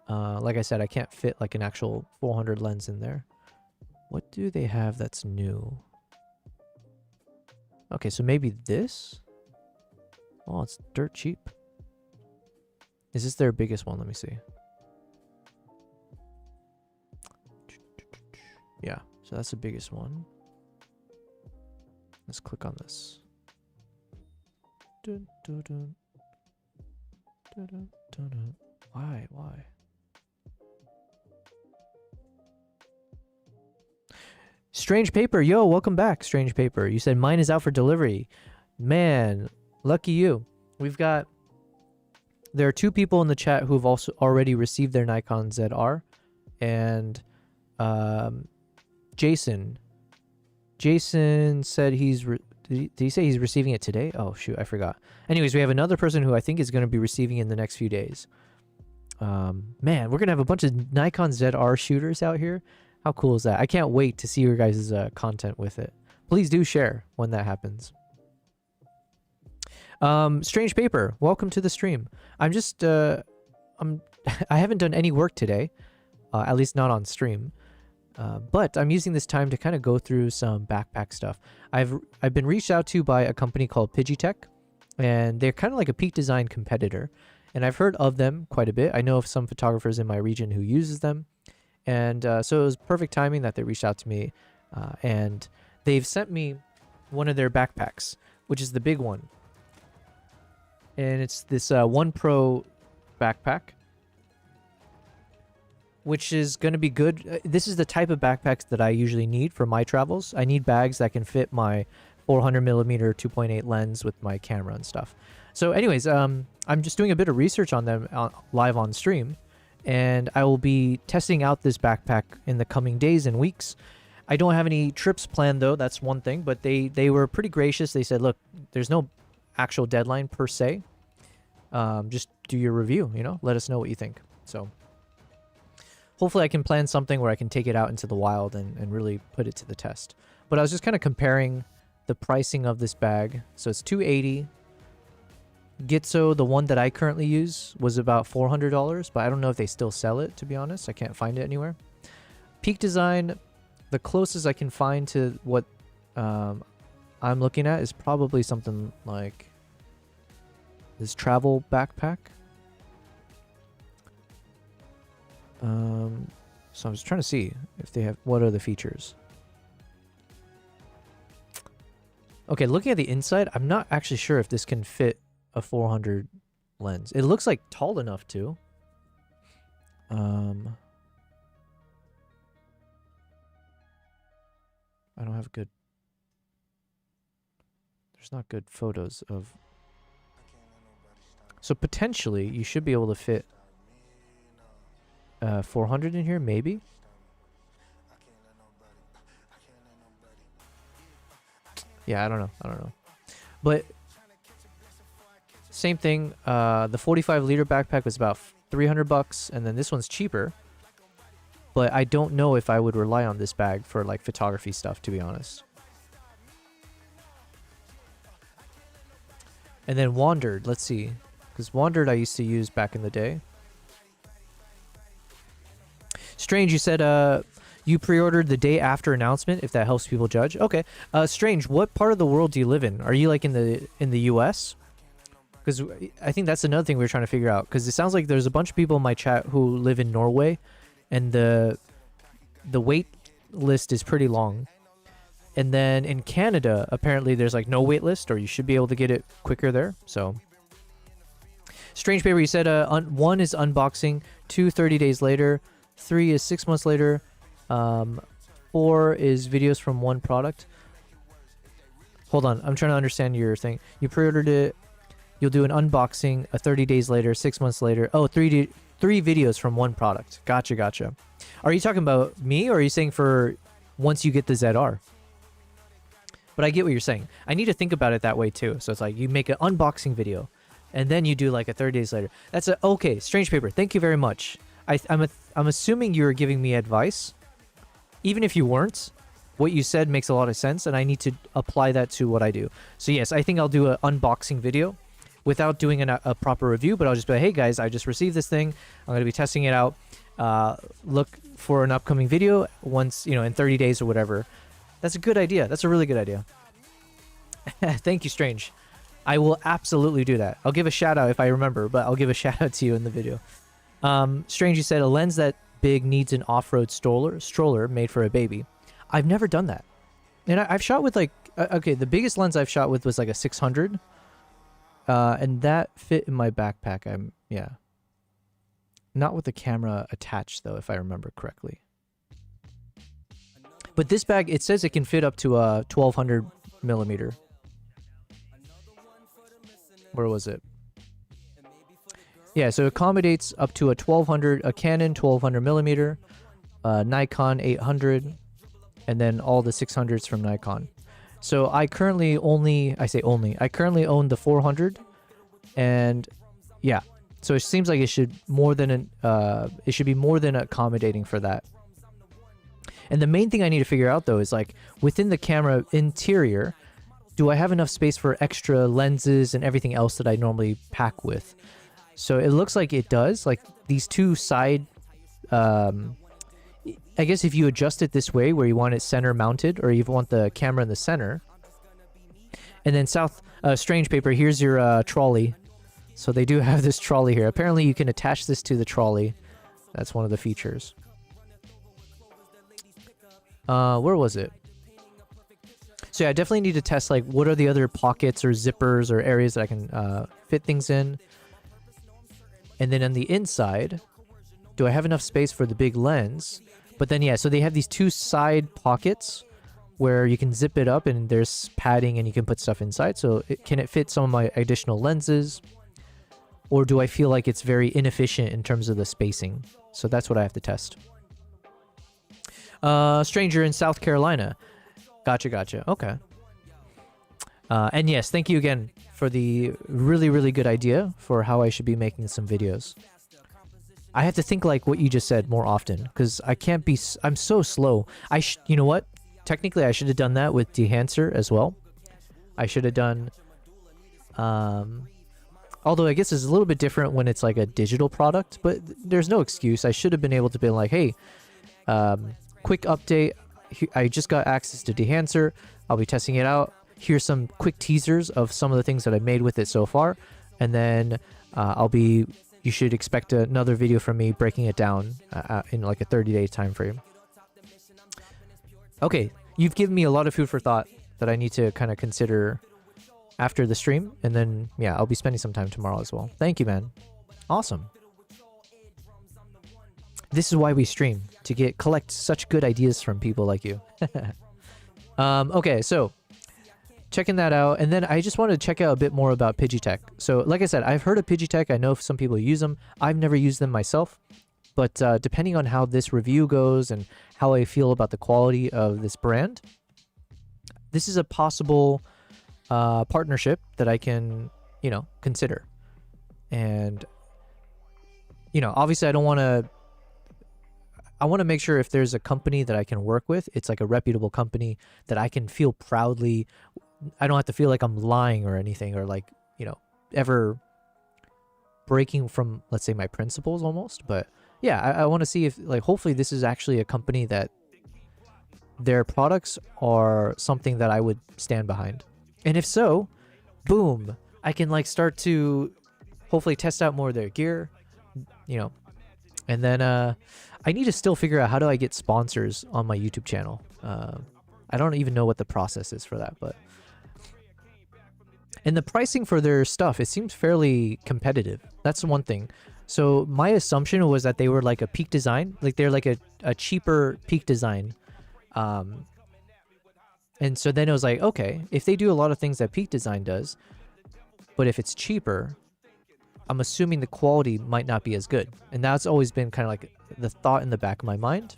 Like I said, I can't fit like an actual 400 lens in there. What do they have that's new? Okay, so maybe this? Oh, it's dirt cheap. Is this their biggest one? Let me see. Yeah, so that's the biggest one. Let's click on this. Dun, dun, dun. Dun, dun, dun, dun. Why? Strange Paper, yo, welcome back, Strange Paper. You said mine is out for delivery. Man, lucky you. There are 2 people in the chat who have also already received their Nikon ZR, and Jason said did he say he's receiving it today? Oh shoot, I forgot. Anyways, we have another person who I think is going to be receiving it in the next few days. Man, we're gonna have a bunch of Nikon ZR shooters out here. How cool is that? I can't wait to see your guys' content with it. Please do share when that happens. Strange Paper, welcome to the stream. I'm just I haven't done any work today, at least not on stream. But I'm using this time to kind of go through some backpack stuff. I've been reached out to by a company called Pidgitech, and they're kind of like a Peak Design competitor. And I've heard of them quite a bit. I know of some photographers in my region who uses them. And so it was perfect timing that they reached out to me. And they've sent me one of their backpacks, which is the big one. And it's this One Pro backpack, which is going to be good. This is the type of backpacks that I usually need for my travels. I need bags that can fit my 400mm 2.8 lens with my camera and stuff. So anyways, I'm just doing a bit of research on them live on stream, and I will be testing out this backpack in the coming days and weeks. I don't have any trips planned though, that's one thing, but they were pretty gracious. They said, look, there's no actual deadline per se. Just do your review, you know, let us know what you think. So hopefully I can plan something where I can take it out into the wild and really put it to the test. But I was just kind of comparing the pricing of this bag. So it's $280. Gitzo, the one that I currently use, was about $400, but I don't know if they still sell it, to be honest. I can't find it anywhere. Peak Design, the closest I can find to what I'm looking at is probably something like this travel backpack. So I'm just trying to see if they have, what are the features. Okay, looking at the inside, I'm not actually sure if this can fit a 400 lens. It looks like tall enough to. I don't have good. There's not good photos of. So potentially you should be able to fit 400 in here, maybe. Yeah, I don't know. But same thing. The 45 liter backpack was about 300 bucks, and then this one's cheaper. But I don't know if I would rely on this bag for like photography stuff, to be honest. And then Wandered, let's see. Because Wandered I used to use back in the day. Strange, you said you pre-ordered the day after announcement, if that helps people judge. Okay. Strange, what part of the world do you live in? Are you like in the US? Because I think that's another thing we're trying to figure out. Because it sounds like there's a bunch of people in my chat who live in Norway, and the wait list is pretty long. And then in Canada, apparently there's like no wait list, or you should be able to get it quicker there. So Strange Paper, you said 1 is unboxing, 2 30 days later, 3 is 6 months later, 4 is videos from one product. Hold on, I'm trying to understand your thing. You pre-ordered it, you'll do an unboxing 30 days later, 6 months later. Oh, 3 videos from one product. Gotcha. Are you talking about me, or are you saying for once you get the ZR? But I get what you're saying. I need to think about it that way too. So it's like you make an unboxing video, and then you do like a 30 days later. That's a okay. Strange Paper, thank you very much. I'm assuming you're giving me advice, even if you weren't. What you said makes a lot of sense, and I need to apply that to what I do. So yes, I think I'll do an unboxing video without doing a proper review, but I'll just be like, hey guys, I just received this thing. I'm going to be testing it out. Look for an upcoming video once, in 30 days or whatever. That's a good idea. That's a really good idea. Thank you, Strange. I will absolutely do that. I'll give a shout out if I remember, but I'll give a shout out to you in the video. Strange, you said a lens that big needs an off-road stroller made for a baby. I've never done that. And I've shot with like, okay, the biggest lens I've shot with was like a 600. And that fit in my backpack. Yeah. Not with the camera attached though, if I remember correctly. But this bag, it says it can fit up to a 1200 millimeter. Where was it? Yeah, so it accommodates up to a Canon 1200 millimeter, Nikon 800, and then all the 600s from Nikon. So I currently I currently own the 400, and yeah, so it seems like it should be more than accommodating for that. And the main thing I need to figure out though is like within the camera interior, do I have enough space for extra lenses and everything else that I normally pack with? So it looks like it does. Like these two side, I guess if you adjust it this way where you want it center mounted, or you want the camera in the center. And then Strange Paper, here's your trolley. So they do have this trolley here. Apparently you can attach this to the trolley. That's one of the features. Where was it? So yeah, I definitely need to test like what are the other pockets or zippers or areas that I can fit things in. And then on the inside, do I have enough space for the big lens? But then yeah, so they have these two side pockets where you can zip it up and there's padding and you can put stuff inside. So can it fit some of my additional lenses? Or do I feel like it's very inefficient in terms of the spacing? So that's what I have to test. Stranger in South Carolina. Gotcha. Okay. And yes, thank you again for the really, really good idea for how I should be making some videos. I have to think like what you just said more often, because I can't be, I'm so slow. You know what? Technically, I should have done that with Dehancer as well. I should have done, although I guess it's a little bit different when it's like a digital product, but there's no excuse. I should have been able to be like, hey, quick update. I just got access to Dehancer. I'll be testing it out. Here's some quick teasers of some of the things that I've made with it so far. And then you should expect another video from me breaking it down in like a 30-day time frame. Okay, you've given me a lot of food for thought that I need to kind of consider after the stream. And then, yeah, I'll be spending some time tomorrow as well. Thank you, man. Awesome. This is why we stream, to collect such good ideas from people like you. Okay, so checking that out. And then I just wanted to check out a bit more about Pidgeotech. So like I said, I've heard of Pidgeotech. I know some people use them. I've never used them myself. But depending on how this review goes and how I feel about the quality of this brand, this is a possible partnership that I can, consider. And, obviously I want to make sure if there's a company that I can work with, it's like a reputable company that I can feel proudly. I don't have to feel like I'm lying or anything, or like, ever breaking from, let's say, my principles almost. But yeah, I want to see if, like, hopefully this is actually a company that their products are something that I would stand behind. And if so, boom, I can like start to hopefully test out more of their gear, and then I need to still figure out how do I get sponsors on my YouTube channel. I don't even know what the process is for that, but. And the pricing for their stuff, it seems fairly competitive. That's one thing. So my assumption was that they were like a Peak Design, like they're like a cheaper Peak Design. And so then it was like, okay, if they do a lot of things that Peak Design does, but if it's cheaper, I'm assuming the quality might not be as good. And that's always been kind of like the thought in the back of my mind.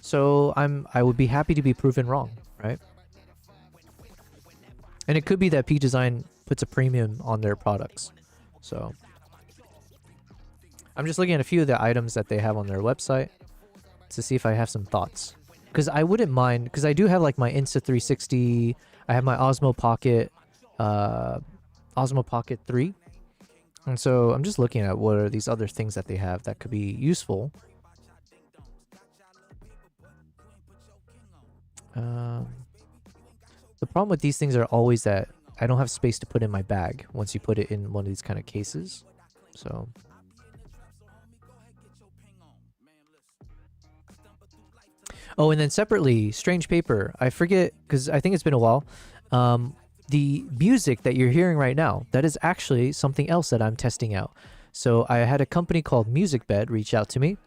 So I would be happy to be proven wrong, right? And it could be that Peak Design puts a premium on their products. So I'm just looking at a few of the items that they have on their website to see if I have some thoughts. Because I wouldn't mind, because I do have like my Insta360, I have my Osmo Pocket 3. And so I'm just looking at what are these other things that they have that could be useful. The problem with these things are always that I don't have space to put in my bag once you put it in one of these kind of cases. So oh, and then separately, Strange Paper. I forget, because I think it's been a while. The music that you're hearing right now, that is actually something else that I'm testing out. So I had a company called Musicbed reach out to me,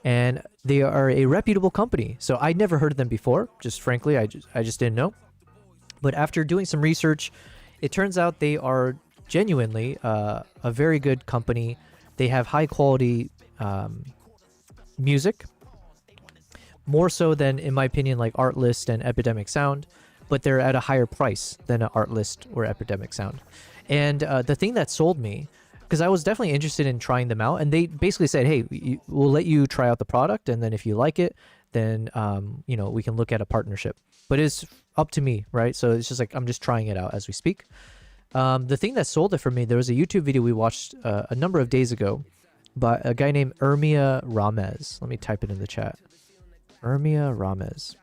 and they are a reputable company. So I'd never heard of them before. Just frankly, I just didn't know. But after doing some research, it turns out they are genuinely a very good company. They have high quality music, more so than, in my opinion, like Artlist and Epidemic Sound, but they're at a higher price than an Artlist or Epidemic Sound. And the thing that sold me, because I was definitely interested in trying them out, and they basically said, hey, we'll let you try out the product, and then if you like it, then you know, we can look at a partnership. But it's up to me, right? So it's just like I'm just trying it out as we speak. The thing that sold it for me, there was a YouTube video we watched a number of days ago by a guy named Ermia Ramez. Let me type it in the chat. Ermia Ramez.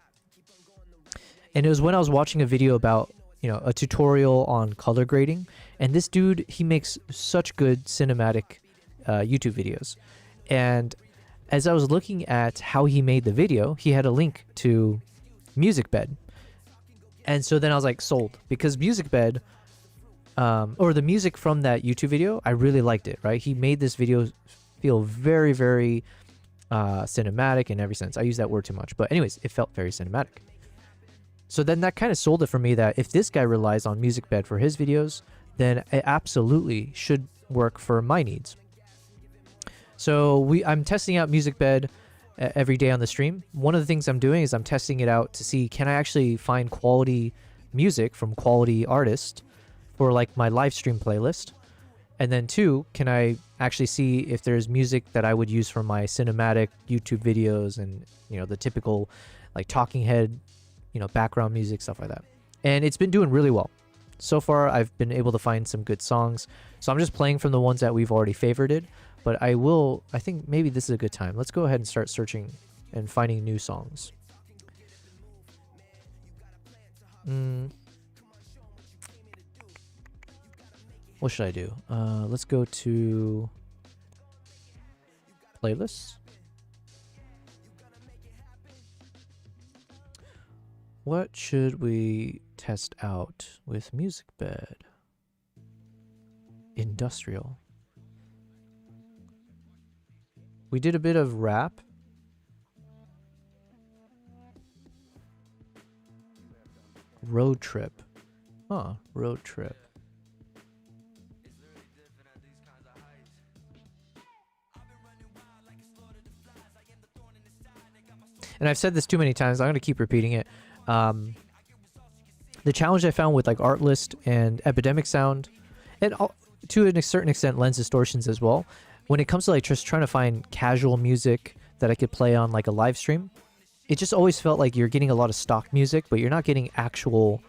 And it was when I was watching a video about, you know, a tutorial on color grading. And this dude, he makes such good cinematic YouTube videos. And as I was looking at how he made the video, he had a link to Musicbed. And so then I was like, sold. Because Musicbed, or the music from that YouTube video, I really liked it, right? He made this video feel very, very cinematic in every sense. I use that word too much. But anyways, it felt very cinematic. So then that kind of sold it for me that if this guy relies on Musicbed for his videos, then it absolutely should work for my needs. So I'm testing out Musicbed every day on the stream. One of the things I'm doing is I'm testing it out to see, can I actually find quality music from quality artists for like my live stream playlist? And then 2, can I actually see if there's music that I would use for my cinematic YouTube videos and, you know, the typical like talking head, you know, background music, stuff like that. And it's been doing really well. So far, I've been able to find some good songs. So I'm just playing from the ones that we've already favorited. But I think maybe this is a good time. Let's go ahead and start searching and finding new songs. What should I do? Let's go to playlists. What should we test out with Musicbed? Industrial. We did a bit of rap. Road trip. Huh, road trip. And I've said this too many times, I'm going to keep repeating it. The challenge I found with like Artlist and Epidemic Sound, and to a certain extent Lens Distortions as well, when it comes to like just trying to find casual music that I could play on like a live stream, it just always felt like you're getting a lot of stock music, but you're not getting actual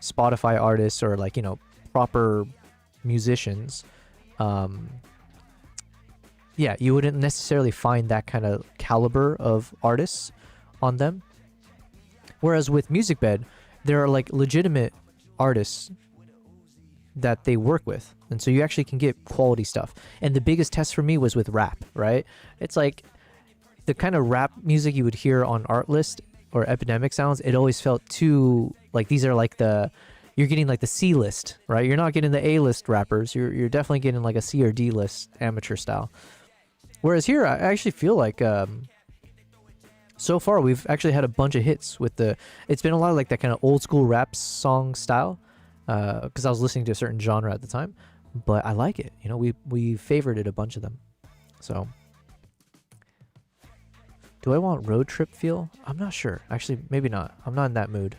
Spotify artists or like, you know, proper musicians. Yeah, you wouldn't necessarily find that kind of caliber of artists on them. Whereas with Musicbed, there are like legitimate artists that they work with. And so you actually can get quality stuff. And the biggest test for me was with rap, right? It's like the kind of rap music you would hear on Artlist or Epidemic Sounds, it always felt too, like these are like you're getting like the C list, right? You're not getting the A list rappers. You're definitely getting like a C or D list amateur style. Whereas here, I actually feel like so far we've actually had a bunch of hits with it's been a lot of like that kind of old school rap song style because I was listening to a certain genre at the time. but I like it. You know, we favorited a bunch of them. So, do I want road trip feel? I'm not sure. Actually, maybe not. I'm not in that mood.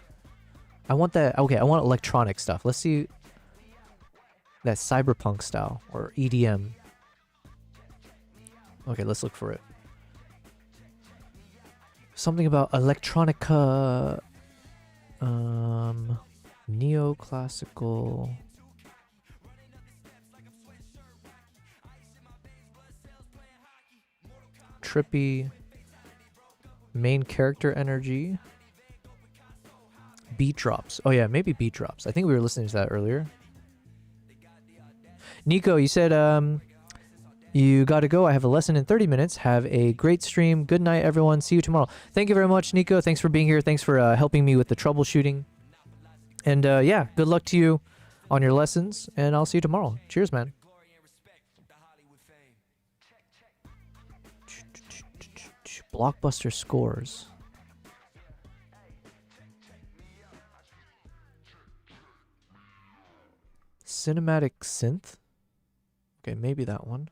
I want that. Okay, I want electronic stuff. Let's see that cyberpunk style or EDM. Okay, let's look for it. Something about electronica, neoclassical. Trippy. Main character energy. Beat drops. Oh yeah, maybe beat drops. I think we were listening to that earlier. Nico, you said you got to go. I have a lesson in 30 minutes. Have a great stream. Good night, everyone. See you tomorrow. Thank you very much, Nico. Thanks for being here. Thanks for helping me with the troubleshooting. And yeah, good luck to you on your lessons. And I'll see you tomorrow. Cheers, man. Blockbuster scores. Cinematic synth. Okay, maybe that one.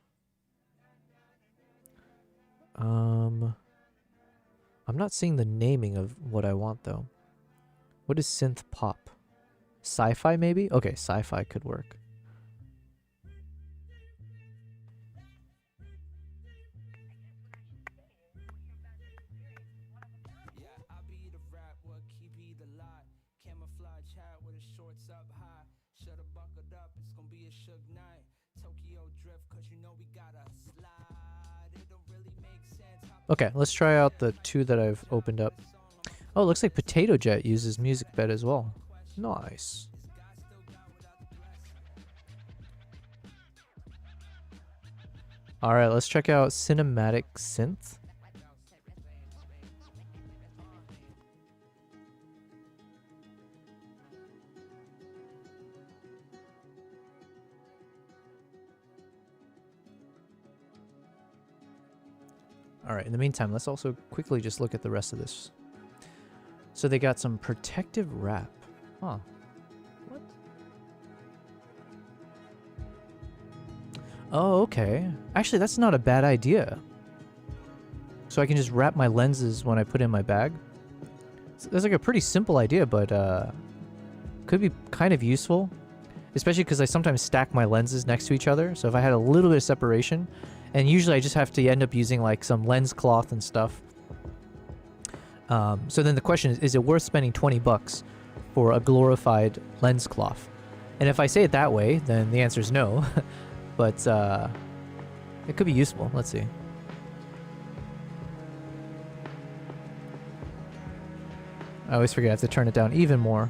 I'm not seeing the naming of what I want though. What is synth pop? Sci-fi maybe? Okay, sci-fi could work. Okay, let's try out the two that I've opened up. Oh, it looks like Potato Jet uses Musicbed as well. Nice. Alright, let's check out Cinematic Synth. Alright, in the meantime, let's also quickly just look at the rest of this. So they got some protective wrap. Huh. What? Oh, okay. Actually, that's not a bad idea. So I can just wrap my lenses when I put in my bag. So that's like a pretty simple idea, but could be kind of useful. Especially because I sometimes stack my lenses next to each other. So if I had a little bit of separation, and usually I just have to end up using like some lens cloth and stuff. So then the question is it worth spending 20 bucks for a glorified lens cloth? And if I say it that way, then the answer is no. But it could be useful. Let's see. I always forget I have to turn it down even more.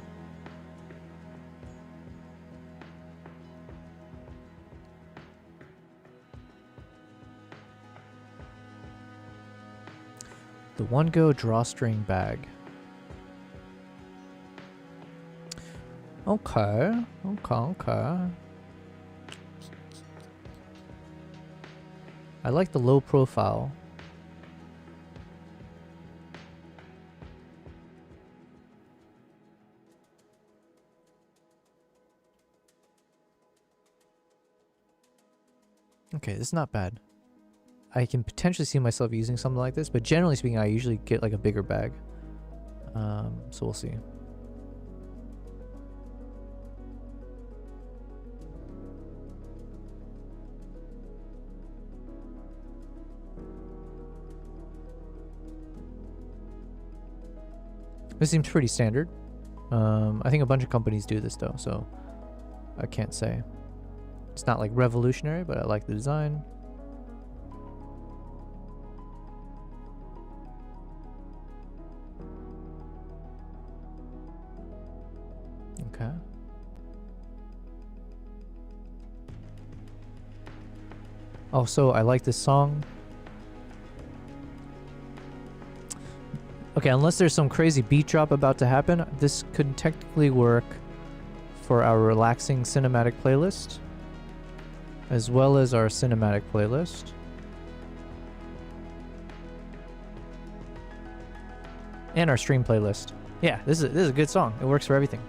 The One Go drawstring bag. Okay. I like the low profile. Okay, this is not bad. I can potentially see myself using something like this, but generally speaking, I usually get like a bigger bag. So we'll see. This seems pretty standard. I think a bunch of companies do this though, so I can't say. It's not like revolutionary, but I like the design. Okay. Also, I like this song. Okay, unless there's some crazy beat drop about to happen, this could technically work for our relaxing cinematic playlist, as well as our cinematic playlist. And our stream playlist. Yeah, this is a good song. It works for everything.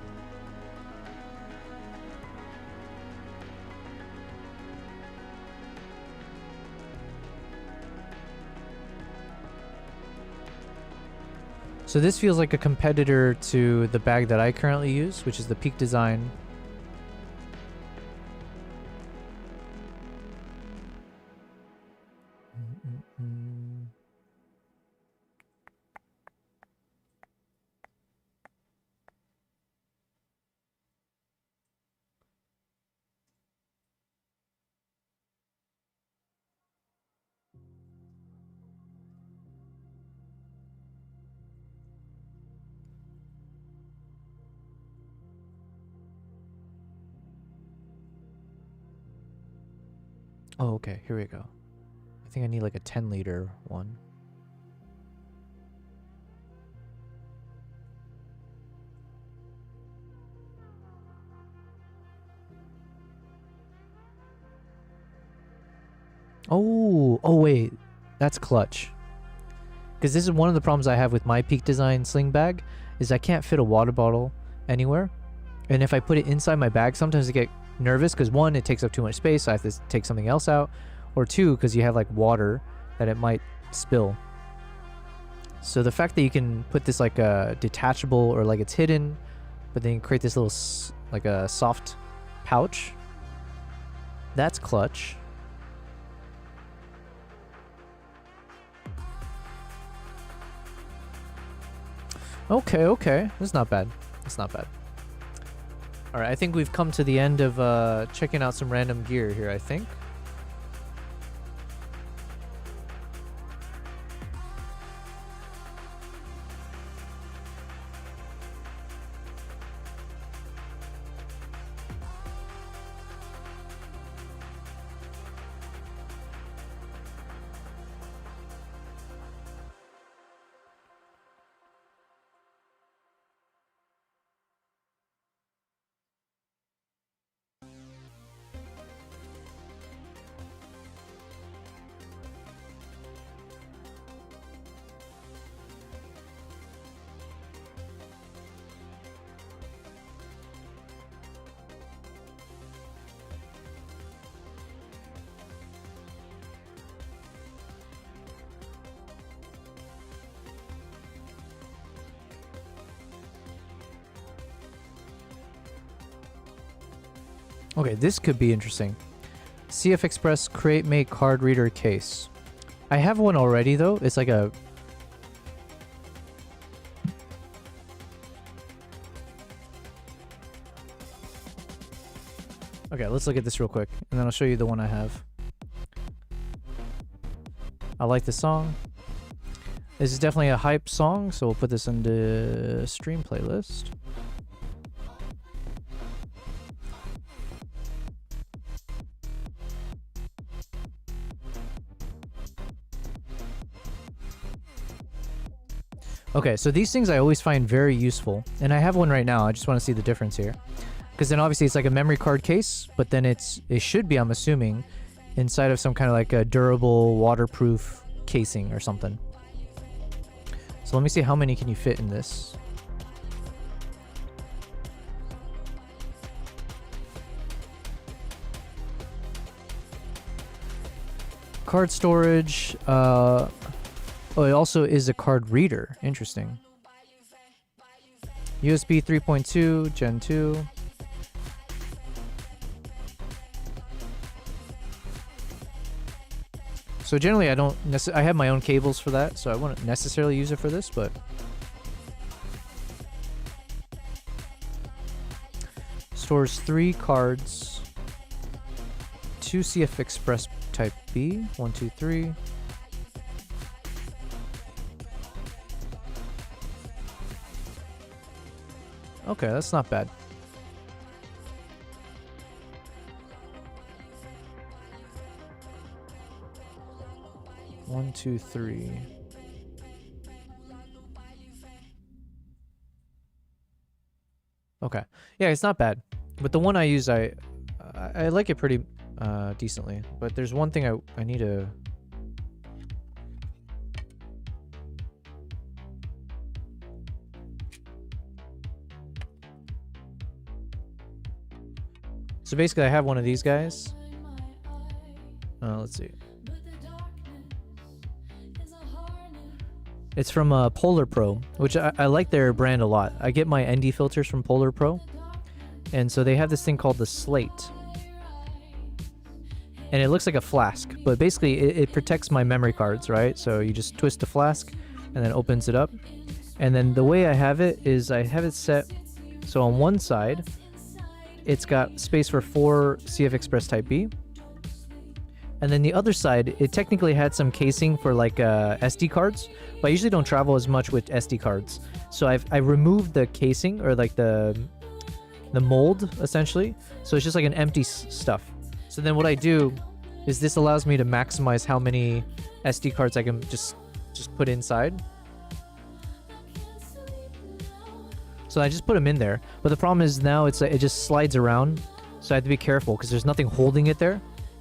So this feels like a competitor to the bag that I currently use, which is the Peak Design. Oh, okay, here we go. I think I need like a 10-liter one. Oh, wait, that's clutch. Because this is one of the problems I have with my Peak Design sling bag, is I can't fit a water bottle anywhere. And if I put it inside my bag, sometimes I get nervous because one, it takes up too much space, so I have to take something else out. Or two, because you have like water that it might spill. So the fact that you can put this like a detachable or like it's hidden, but then you create this little like a soft pouch, that's clutch. Okay. That's not bad. That's not bad. Alright, I think we've come to the end of checking out some random gear here, I think. Okay, this could be interesting. CF Express Create Make Card Reader Case. I have one already though. It's like a... Okay, let's look at this real quick, and then I'll show you the one I have. I like the song. This is definitely a hype song, so we'll put this in the stream playlist. Okay, so these things I always find very useful, and I have one right now. I just want to see the difference here, because then obviously it's like a memory card case, but then it should be, I'm assuming, inside of some kind of like a durable waterproof casing or something. So let me see how many can you fit in this. Card storage. Oh, it also is a card reader. Interesting. USB 3.2, Gen 2. So generally I don't I have my own cables for that, so I wouldn't necessarily use it for this, but stores 3 cards, 2 CF Express Type B, 1, 2, 3. Okay, that's not bad. One, two, three. Okay. Yeah, it's not bad. But the one I use, I like it pretty decently. But there's one thing I need to... So basically I have one of these guys. Let's see. It's from Polar Pro, which I like their brand a lot. I get my ND filters from Polar Pro, and so they have this thing called the Slate, and it looks like a flask, but basically it protects my memory cards, right? So you just twist the flask, and then opens it up, and then the way I have it is I have it set so on one side it's got space for 4 CF Express Type B, and then the other side it technically had some casing for like SD cards, but I usually don't travel as much with SD cards, so I removed the casing, or like the mold essentially, so it's just like an empty stuff. So then what I do is this allows me to maximize how many SD cards I can just put inside. So I just put them in there, but the problem is now it just slides around, so I have to be careful because there's nothing holding it there.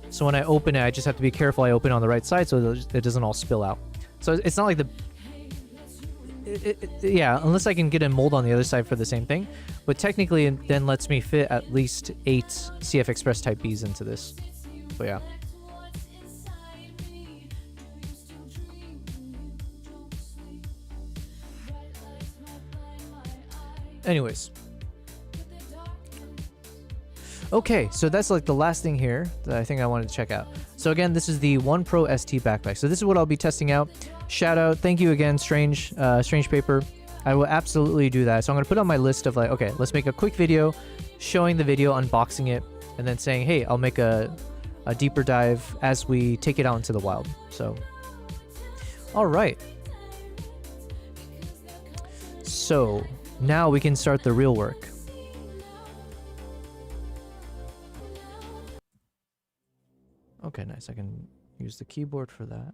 So when I open it, I just have to be careful I open it on the right side so it doesn't all spill out. So it's not like yeah, unless I can get a mold on the other side for the same thing, but technically it then lets me fit at least 8 CF Express Type Bs into this. So yeah. Anyways. Okay, so that's like the last thing here that I think I wanted to check out. So again, this is the One Pro ST backpack. So this is what I'll be testing out. Shout out, thank you again, Strange Paper. I will absolutely do that. So I'm gonna put on my list of like, okay, let's make a quick video showing the video, unboxing it, and then saying, hey, I'll make a deeper dive as we take it out into the wild. So, all right. So now we can start the real work. Okay, nice. I can use the keyboard for that.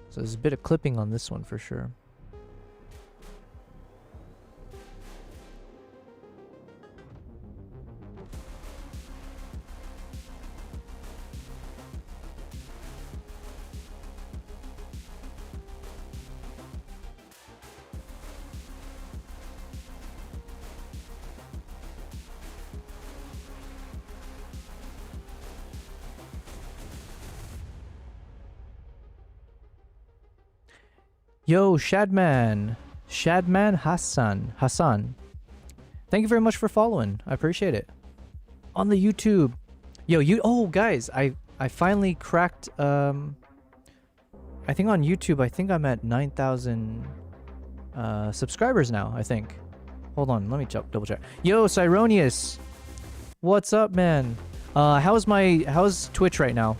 So there's a bit of clipping on this one for sure. Yo, Shadman Hassan. Thank you very much for following. I appreciate it. On the YouTube. Yo, oh guys, I finally cracked I think on YouTube, I think I'm at 9,000 subscribers now, I think. Hold on, let me double check. Yo, Cyronius. What's up, man? How's Twitch right now?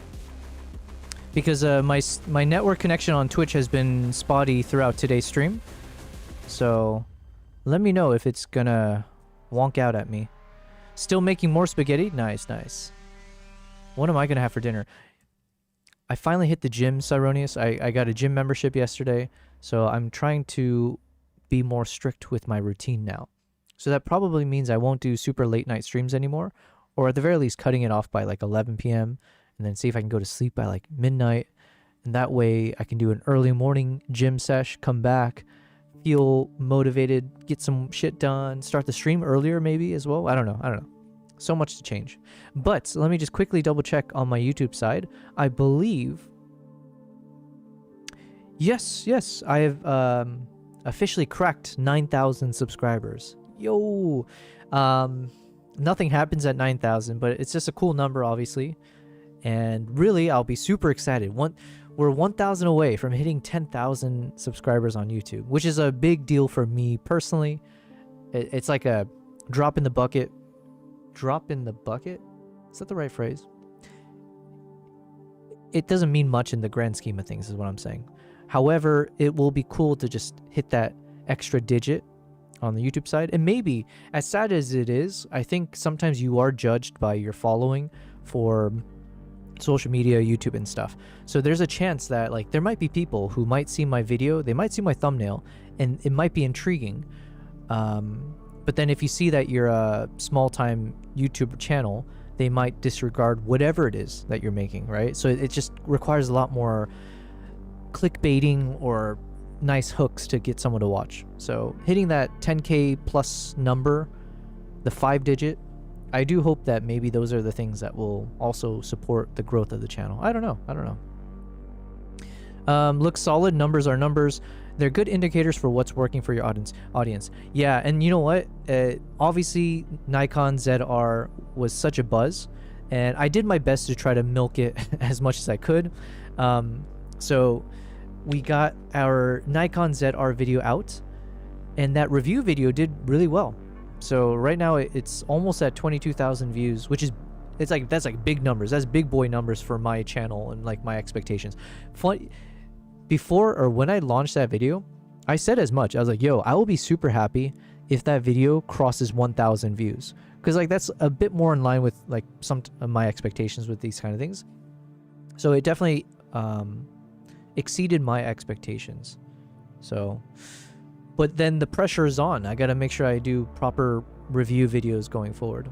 Because my network connection on Twitch has been spotty throughout today's stream. So let me know if it's gonna wonk out at me. Still making more spaghetti? Nice, nice. What am I gonna have for dinner? I finally hit the gym, Cyronius. I got a gym membership yesterday, so I'm trying to be more strict with my routine now. So that probably means I won't do super late night streams anymore, or at the very least cutting it off by like 11 p.m. and then see if I can go to sleep by like midnight. And that way I can do an early morning gym sesh, come back, feel motivated, get some shit done, start the stream earlier maybe as well. I don't know. So much to change. But let me just quickly double check on my YouTube side. I believe... Yes, I have officially cracked 9,000 subscribers. Yo! Nothing happens at 9,000, but it's just a cool number, obviously. And really, I'll be super excited. We're 1,000 away from hitting 10,000 subscribers on YouTube, which is a big deal for me personally. It's like a drop in the bucket. Drop in the bucket? Is that the right phrase? It doesn't mean much in the grand scheme of things, is what I'm saying. However, it will be cool to just hit that extra digit on the YouTube side. And maybe, as sad as it is, I think sometimes you are judged by your following for social media, YouTube and stuff. So there's a chance that like there might be people who might see my video, they might see my thumbnail, and it might be intriguing. But then if you see that you're a small-time YouTube channel, they might disregard whatever it is that you're making, right? So it just requires a lot more clickbaiting or nice hooks to get someone to watch. So hitting that 10K plus number, the 5-digit, I do hope that maybe those are the things that will also support the growth of the channel. I don't know. Looks solid. Numbers are numbers. They're good indicators for what's working for your audience. Yeah, and you know what? Obviously, Nikon ZR was such a buzz, and I did my best to try to milk it as much as I could. So we got our Nikon ZR video out, and that review video did really well. So right now it's almost at 22,000 views, which is that's like big numbers. That's big boy numbers for my channel and like my expectations. Before or when I launched that video, I said as much. I was like, yo, I will be super happy if that video crosses 1,000 views, because like that's a bit more in line with like some of my expectations with these kind of things. So it definitely exceeded my expectations. So, but then the pressure is on. I got to make sure I do proper review videos going forward.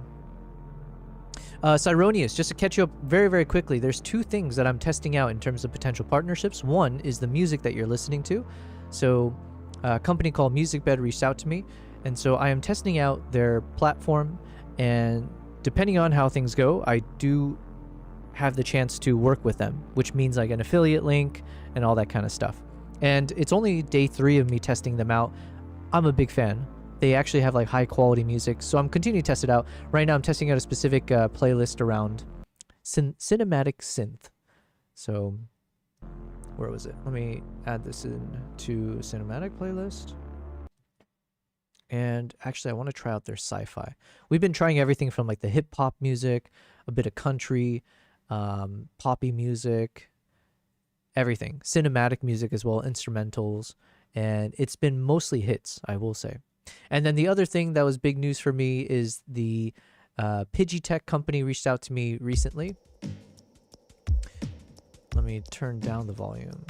Cyronius, just to catch you up very, very quickly, there's 2 things that I'm testing out in terms of potential partnerships. One is the music that you're listening to. So a company called Musicbed reached out to me, and so I am testing out their platform, and depending on how things go, I do have the chance to work with them, which means like an affiliate link and all that kind of stuff. And it's only day 3 of me testing them out. I'm a big fan. They actually have like high quality music, so I'm continuing to test it out. Right now I'm testing out a specific playlist around cinematic synth. So where was it? Let me add this in to cinematic playlist. And actually I want to try out their sci-fi. We've been trying everything from like the hip hop music, a bit of country, poppy music, everything, cinematic music as well, instrumentals, and it's been mostly hits, I will say. And then the other thing that was big news for me is the Pidgitech company reached out to me recently. Let me turn down the volume.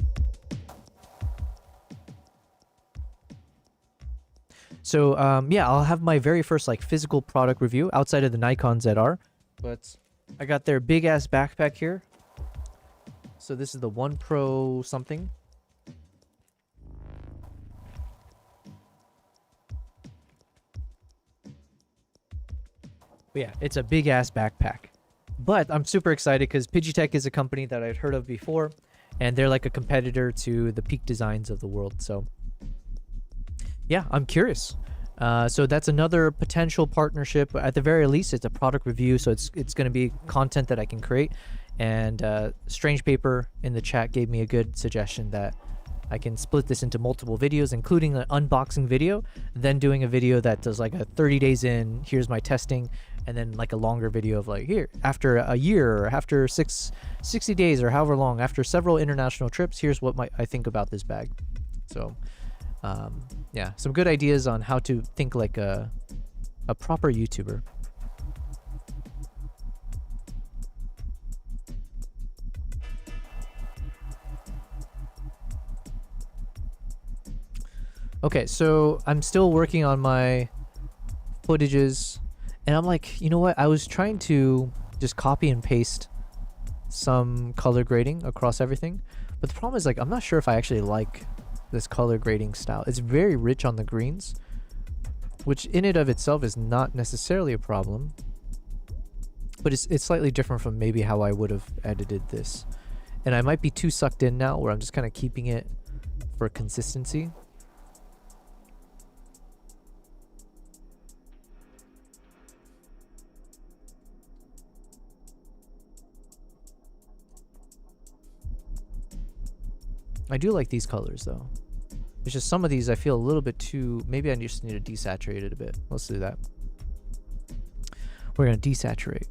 So yeah, I'll have my very first like physical product review outside of the Nikon ZR, but I got their big ass backpack here. So this is the One Pro something. But yeah, it's a big ass backpack. But I'm super excited because Pidgitech is a company that I'd heard of before, and they're like a competitor to the Peak Designs of the world. So yeah, I'm curious. So that's another potential partnership. At the very least, it's a product review, so it's going to be content that I can create. And Strange Paper in the chat gave me a good suggestion that I can split this into multiple videos, including an unboxing video, then doing a video that does like a 30 days in, here's my testing, and then like a longer video of like, here, after a year, or after 60 days, or however long, after several international trips, here's what I think about this bag. So yeah, some good ideas on how to think like a proper YouTuber. Okay, so I'm still working on my footages, and I'm like, you know what? I was trying to just copy and paste some color grading across everything, but the problem is like, I'm not sure if I actually like this color grading style. It's very rich on the greens, which in and of itself is not necessarily a problem, but it's slightly different from maybe how I would have edited this. And I might be too sucked in now where I'm just kind of keeping it for consistency. I do like these colors though. It's just some of these I feel a little bit too, maybe I just need to desaturate it a bit. Let's do that. We're gonna desaturate.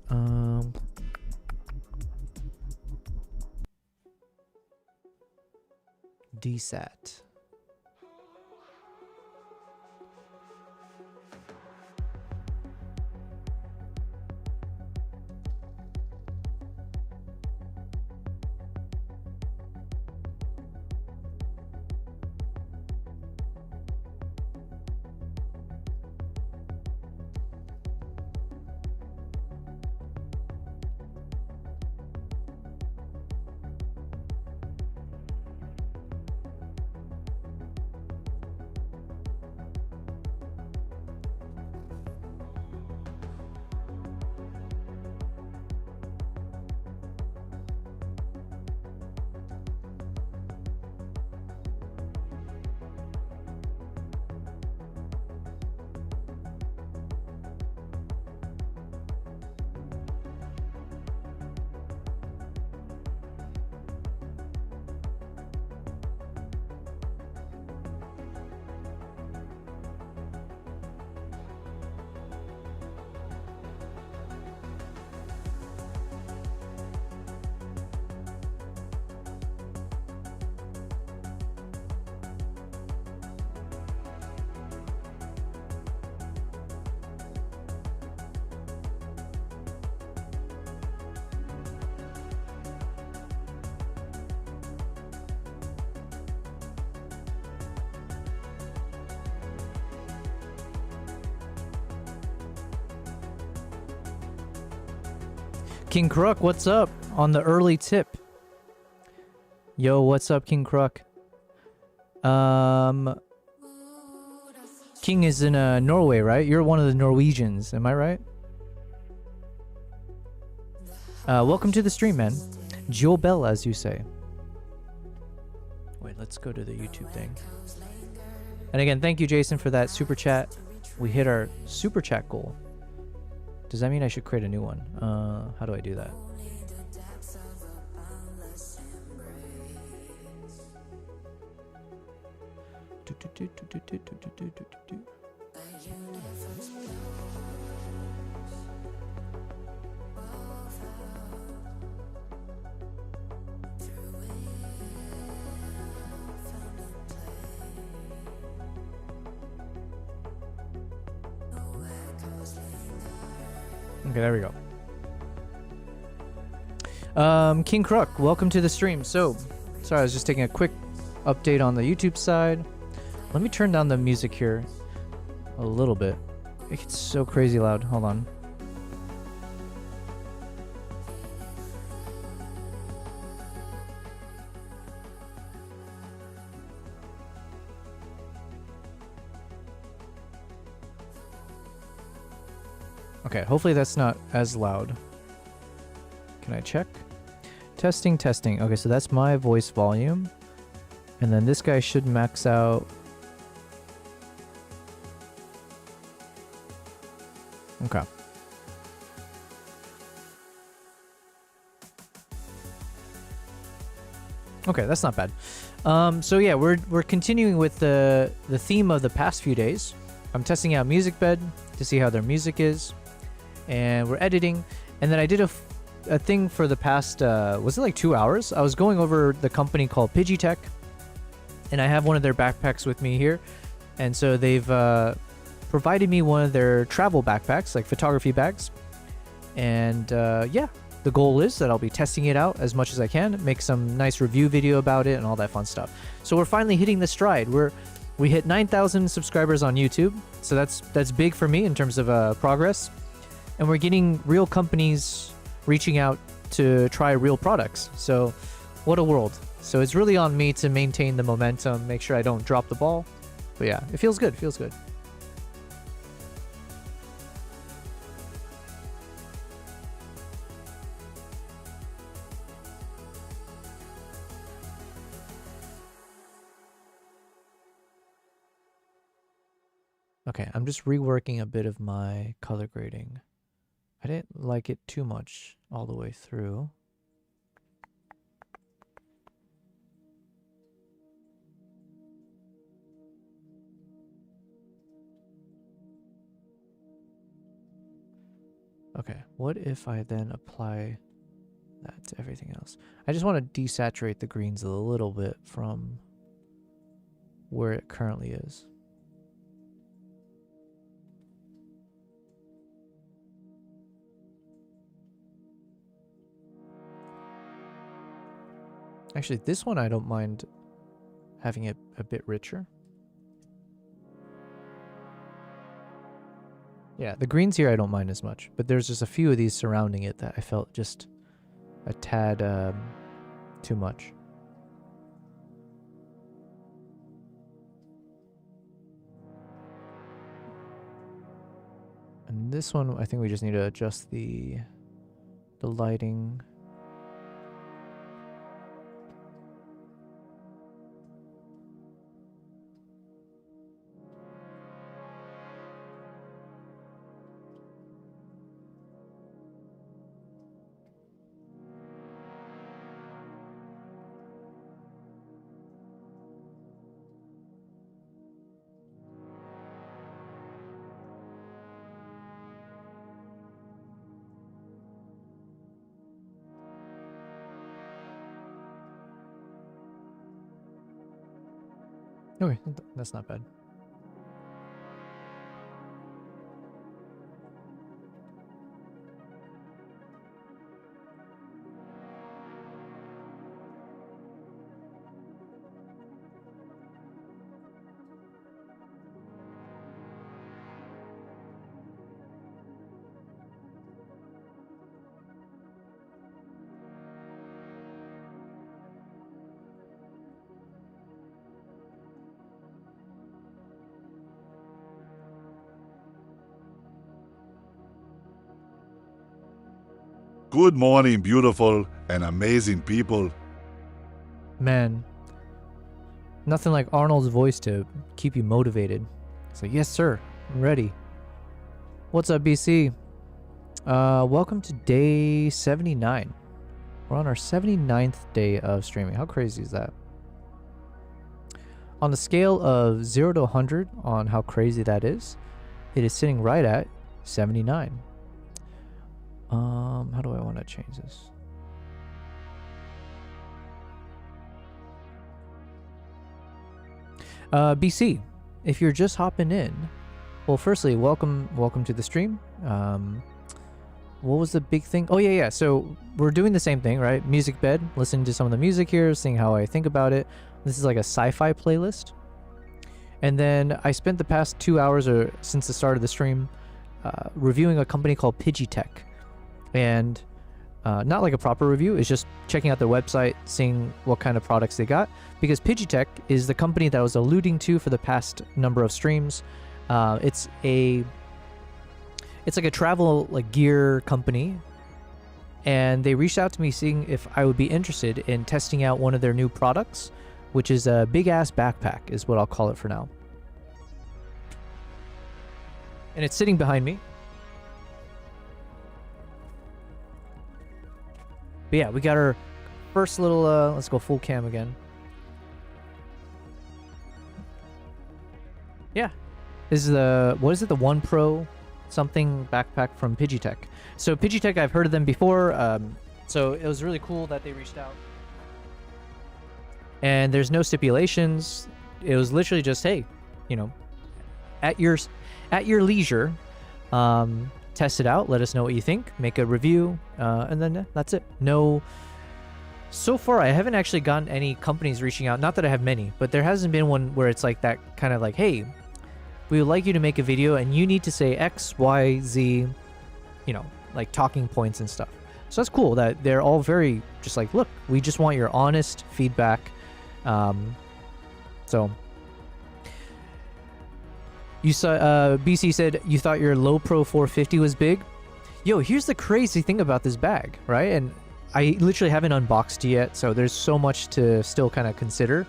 Desat. King Crook, what's up? On the early tip. Yo, what's up, King Crook? King is in Norway, right? You're one of the Norwegians, am I right? Welcome to the stream, man. Joe Bell, as you say. Wait, let's go to the YouTube thing. And again, thank you, Jason, for that super chat. We hit our super chat goal. Does that mean I should create a new one? How do I do that? Okay, there we go. King Crook, welcome to the stream. So, sorry, I was just taking a quick update on the YouTube side. Let me turn down the music here a little bit. It gets so crazy loud. Hold on. Okay, hopefully that's not as loud. Can I check? Testing, testing. Okay, so that's my voice volume. And then this guy should max out. Okay. Okay, that's not bad. So yeah, we're continuing with the theme of the past few days. I'm testing out Musicbed to see how their music is. And we're editing, and then I did a thing for the past was it like 2 hours? I was going over the company called Pidgeytech, and I have one of their backpacks with me here, and so they've provided me one of their travel backpacks, like photography bags, and yeah, the goal is that I'll be testing it out as much as I can, make some nice review video about it and all that fun stuff. So we're finally hitting the stride. We hit 9,000 subscribers on YouTube, so that's big for me in terms of progress. And we're getting real companies reaching out to try real products. So what a world. So it's really on me to maintain the momentum, make sure I don't drop the ball. But yeah, it feels good. It feels good. Okay, I'm just reworking a bit of my color grading. I didn't like it too much all the way through. Okay, what if I then apply that to everything else? I just want to desaturate the greens a little bit from where it currently is. Actually, this one I don't mind having it a bit richer. Yeah, the greens here I don't mind as much, but there's just a few of these surrounding it that I felt just a tad too much. And this one, I think we just need to adjust the lighting. Okay, that's not bad. Good morning, beautiful and amazing people. Man, nothing like Arnold's voice to keep you motivated. It's like, yes, sir, I'm ready. What's up, BC? Welcome to day 79. We're on our 79th day of streaming. How crazy is that? On the scale of 0 to 100 on how crazy that is, it is sitting right at 79. How do I want to change this? BC, if you're just hopping in, well, firstly, welcome to the stream. What was the big thing? Oh, yeah. So we're doing the same thing, right? Musicbed, listening to some of the music here, seeing how I think about it. This is like a sci-fi playlist. And then I spent the past 2 hours or since the start of the stream reviewing a company called Pidgitech. And not like a proper review, it's just checking out their website, seeing what kind of products they got. Because Pidgitech is the company that I was alluding to for the past number of streams. It's like a travel gear company, and they reached out to me seeing if I would be interested in testing out one of their new products, which is a big ass backpack is what I'll call it for now. And it's sitting behind me. But yeah, we got our first little let's go full cam again. Yeah. This is the, what is it, the One Pro something backpack from Pidgitech. So Pidgitech, I've heard of them before, so it was really cool that they reached out. And there's no stipulations. It was literally just, hey, you know, at your leisure, test it out, let us know what you think, make a review, and then that's it. No, so far I haven't actually gotten any companies reaching out. Not that I have many, but there hasn't been one where it's like that kind of like, hey, we would like you to make a video and you need to say X, Y, Z, you know, like talking points and stuff. So that's cool that they're all very just like, look, we just want your honest feedback. So you saw, BC said you thought your low pro 450 was big. Yo, here's the crazy thing about this bag, right? And I literally haven't unboxed it yet, so there's so much to still kind of consider.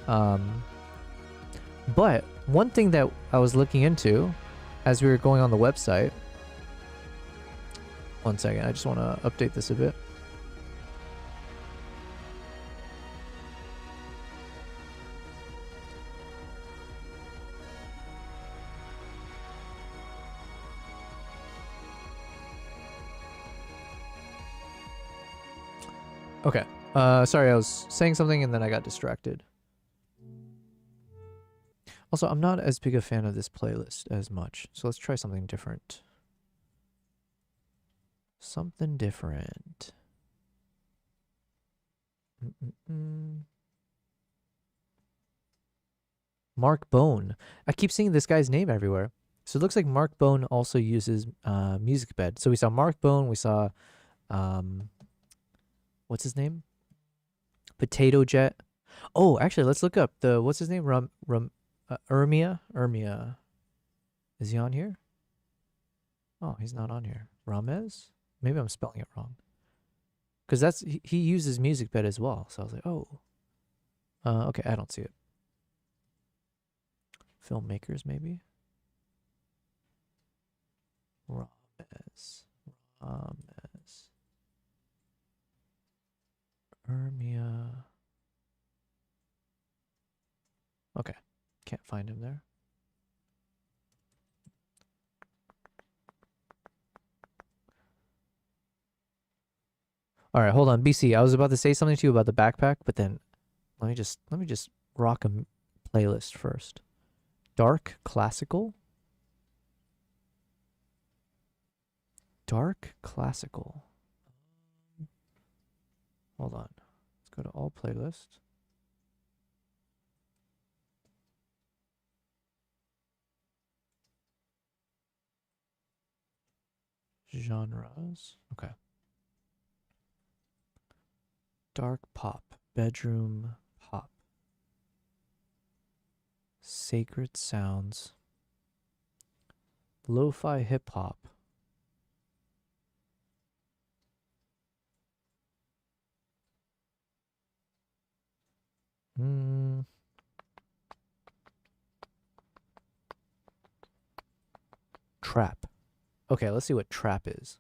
But one thing that I was looking into as we were going on the website. One second, I just want to update this a bit. Okay. Sorry, I was saying something and then I got distracted. Also, I'm not as big a fan of this playlist as much, so let's try something different. Something different. Mark Bone. I keep seeing this guy's name everywhere. So it looks like Mark Bone also uses Musicbed. So we saw Mark Bone, we saw what's his name? Potato Jet. Oh, actually, let's look up the, what's his name? Ermia? Is he on here? Oh, he's not on here. Ramez? Maybe I'm spelling it wrong. Because that's, he uses Musicbed as well. So I was like, oh. Okay, I don't see it. Filmmakers, maybe? Ramez. Ermia. Okay. Can't find him there. All right, hold on, BC. I was about to say something to you about the backpack, but then let me just rock a playlist first. Dark classical. Dark classical. Hold on. Let's go to all playlists. Genres. Okay. Dark pop. Bedroom pop. Sacred sounds. Lo-fi hip hop. Okay, let's see what trap is.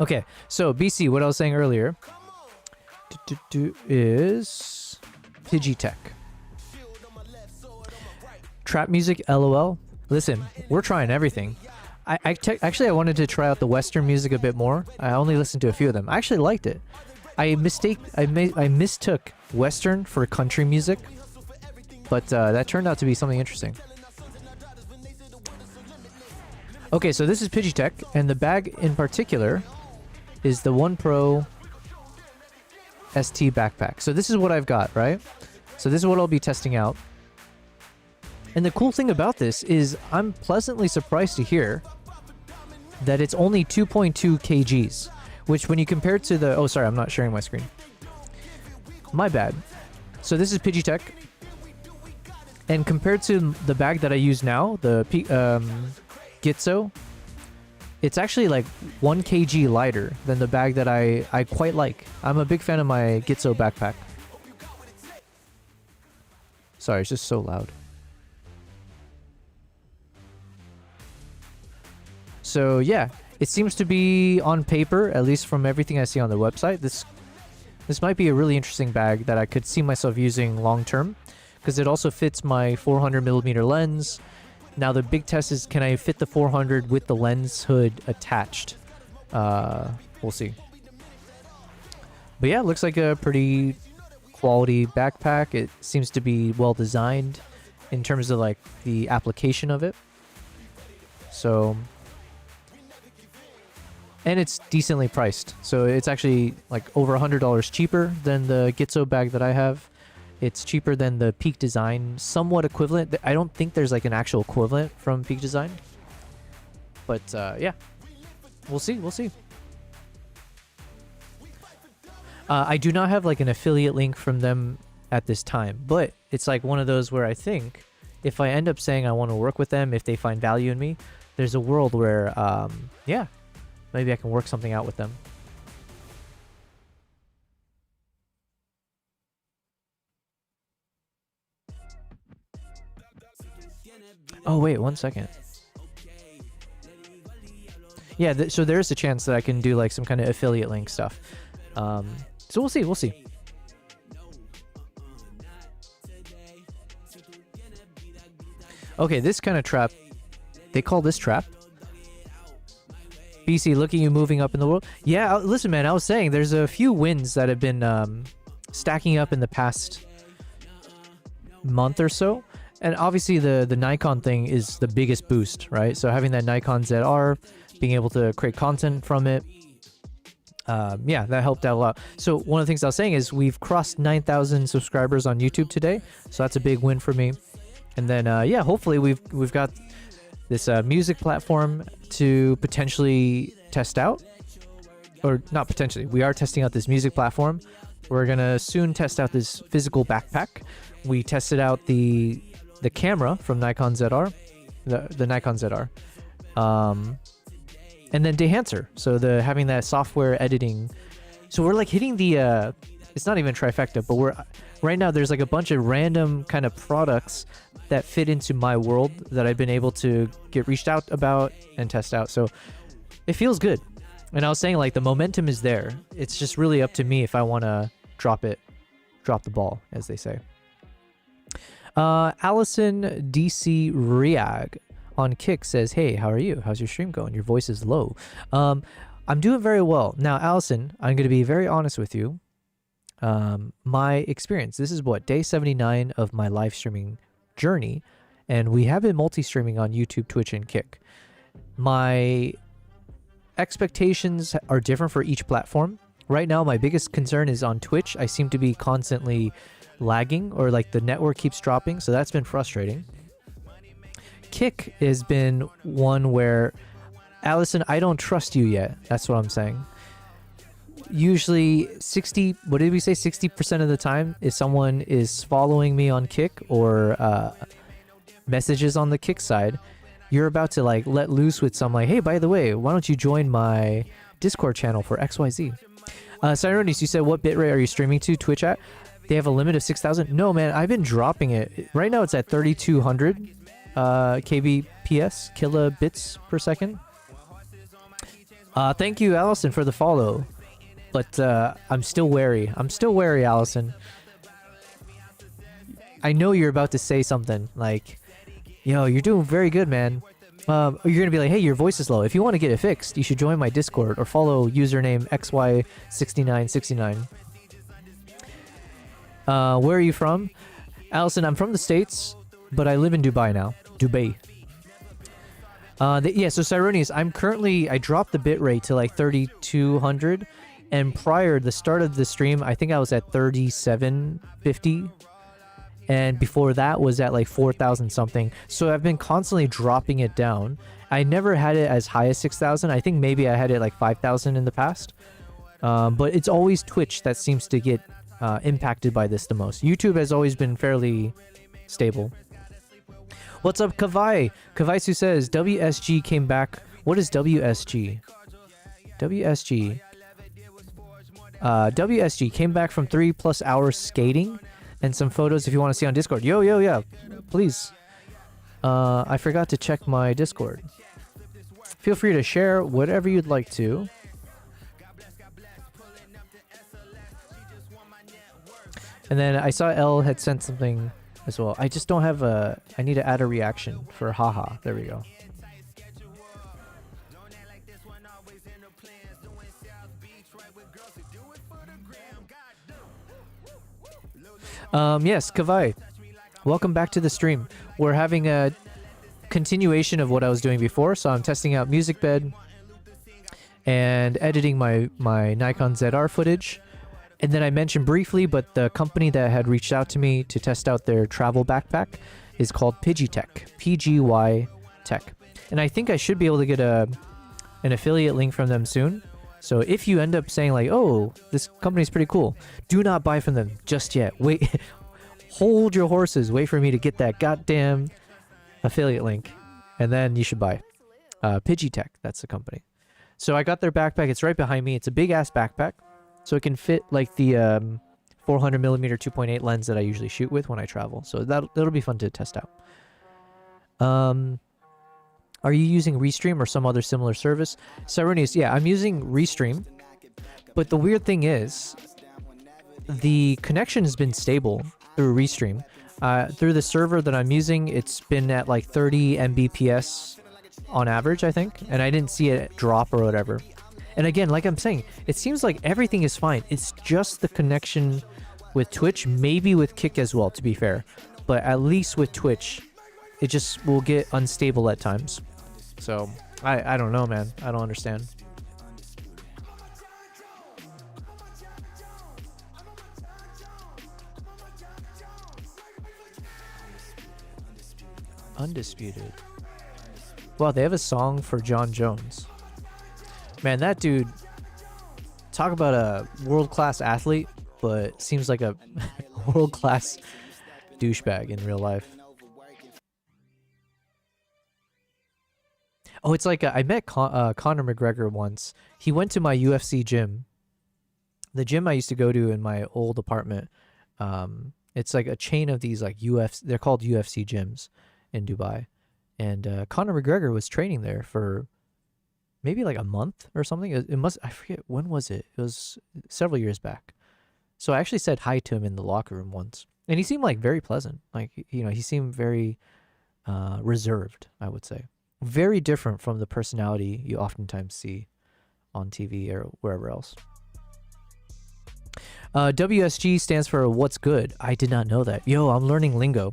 Okay, so BC, what I was saying earlier is Pidgey Trap music, LOL. Listen, we're trying everything. Actually, I wanted to try out the Western music a bit more. I only listened to a few of them. I actually liked it. I mistook Western for country music, but that turned out to be something interesting. Okay, so this is Pidgey, and the bag in particular is the One Pro ST backpack. So this is what I've got, right? So this is what I'll be testing out. And the cool thing about this is I'm pleasantly surprised to hear that it's only 2.2 kgs, which when you compare it to the... Oh, sorry, I'm not sharing my screen. My bad. So this is Pidgey, and compared to the bag that I use now, the Gitzo, it's actually like 1 kg lighter than the bag that I quite like. I'm a big fan of my Gitzo backpack. Sorry, it's just so loud. So yeah, it seems to be on paper, at least from everything I see on the website. This might be a really interesting bag that I could see myself using long term, because it also fits my 400mm lens. Now the big test is, can I fit the 400 with the lens hood attached? We'll see. But yeah, it looks like a pretty quality backpack. It seems to be well designed in terms of like the application of it. So, and it's decently priced. So it's actually like over $100 cheaper than the Gitzo bag that I have. It's cheaper than the Peak Design, somewhat equivalent. I don't think there's like an actual equivalent from Peak Design. But yeah, we'll see. We'll see. I do not have like an affiliate link from them at this time, but it's like one of those where I think if I end up saying I want to work with them, if they find value in me, there's a world where, yeah, maybe I can work something out with them. Oh, wait, 1 second. Yeah, so there's a chance that I can do like some kind of affiliate link stuff. So we'll see, we'll see. Okay, this kind of trap, they call this trap. BC, look at you moving up in the world. Yeah, listen, man, I was saying there's a few wins that have been stacking up in the past month or so. And obviously the Nikon thing is the biggest boost, right? So having that Nikon ZR, being able to create content from it, yeah, that helped out a lot. So one of the things I was saying is we've crossed 9,000 subscribers on YouTube today, so that's a big win for me. And then yeah, hopefully we've got this music platform to potentially test out, or not potentially. We are testing out this music platform. We're gonna soon test out this physical backpack. We tested out the camera from Nikon ZR, the Nikon ZR, and then Dehancer. So having that software editing. So we're like hitting the it's not even trifecta, but right now there's like a bunch of random kind of products that fit into my world that I've been able to get reached out about and test out. So it feels good. And I was saying like the momentum is there. It's just really up to me if I want to drop the ball, as they say. Allison DC Riag on Kick says, hey, how are you? How's your stream going? Your voice is low. I'm doing very well. Now, Allison, I'm going to be very honest with you. My experience, this is what, day 79 of my live streaming journey, and we have been multi-streaming on YouTube, Twitch, and Kick. My expectations are different for each platform. Right now, my biggest concern is on Twitch. I seem to be constantly lagging, or like the network keeps dropping, so that's been frustrating. Kick has been one where, Allison, I don't trust you yet. That's what I'm saying. Usually 60% of the time, if someone is following me on Kick or messages on the Kick side, you're about to like let loose with some like, hey, by the way, why don't you join my Discord channel for XYZ. Cyronis, you said what bitrate are you streaming to Twitch at? They have a limit of 6,000. No, man, I've been dropping it. Right now it's at 3,200 kbps, kilobits per second. Thank you, Allison, for the follow. But I'm still wary. I'm still wary, Allison. I know you're about to say something like, yo, you're doing very good, man. You're going to be like, hey, your voice is low. If you want to get it fixed, you should join my Discord or follow username XY6969. Where are you from? Allison, I'm from the States, but I live in Dubai now. Dubai. Yeah, so Cyronius, I dropped the bitrate to like 3,200, and prior, the start of the stream, I think I was at 3,750, and before that was at like 4,000 something. So I've been constantly dropping it down. I never had it as high as 6,000. I think maybe I had it like 5,000 in the past, but it's always Twitch that seems to get impacted by this the most. YouTube has always been fairly stable. What's up, Kavai? Kavaisu says, WSG came back. What is WSG? WSG. WSG came back from 3+ hours skating and some photos if you want to see on Discord. Yo, yeah. Please. I forgot to check my Discord. Feel free to share whatever you'd like to. And then I saw Elle had sent something as well. I just don't have a... I need to add a reaction for haha. There we go. Yes, Kavai. Welcome back to the stream. We're having a continuation of what I was doing before. So I'm testing out Musicbed and editing my Nikon ZR footage. And then I mentioned briefly, but the company that had reached out to me to test out their travel backpack is called Pidgey Tech, PGY Tech. And I think I should be able to get an affiliate link from them soon. So if you end up saying like, oh, this company's pretty cool, do not buy from them just yet. Wait, hold your horses. Wait for me to get that goddamn affiliate link. And then you should buy. Pidgey Tech, that's the company. So I got their backpack. It's right behind me. It's a big ass backpack. So it can fit like the 400mm 2.8 lens that I usually shoot with when I travel. So that'll be fun to test out. Are you using Restream or some other similar service? Cyronius, yeah, I'm using Restream. But the weird thing is, the connection has been stable through Restream. Through the server that I'm using, it's been at like 30 Mbps on average, I think. And I didn't see it drop or whatever. And again, like I'm saying, it seems like everything is fine. It's just the connection with Twitch, maybe with Kick as well, to be fair. But at least with Twitch, it just will get unstable at times. So, I don't know, man. I don't understand. Undisputed. Wow, they have a song for John Jones. Man, that dude, talk about a world-class athlete, but seems like a world-class douchebag in real life. Oh, it's like I met Conor McGregor once. He went to my UFC gym. The gym I used to go to in my old apartment. It's like a chain of these like UFC. They're called UFC gyms in Dubai. And Conor McGregor was training there for maybe like a month or something. I forget, when was it? It was several years back. So I actually said hi to him in the locker room once. And he seemed like very pleasant. Like, you know, he seemed very reserved, I would say. Very different from the personality you oftentimes see on TV or wherever else. WSG stands for what's good. I did not know that. Yo, I'm learning lingo.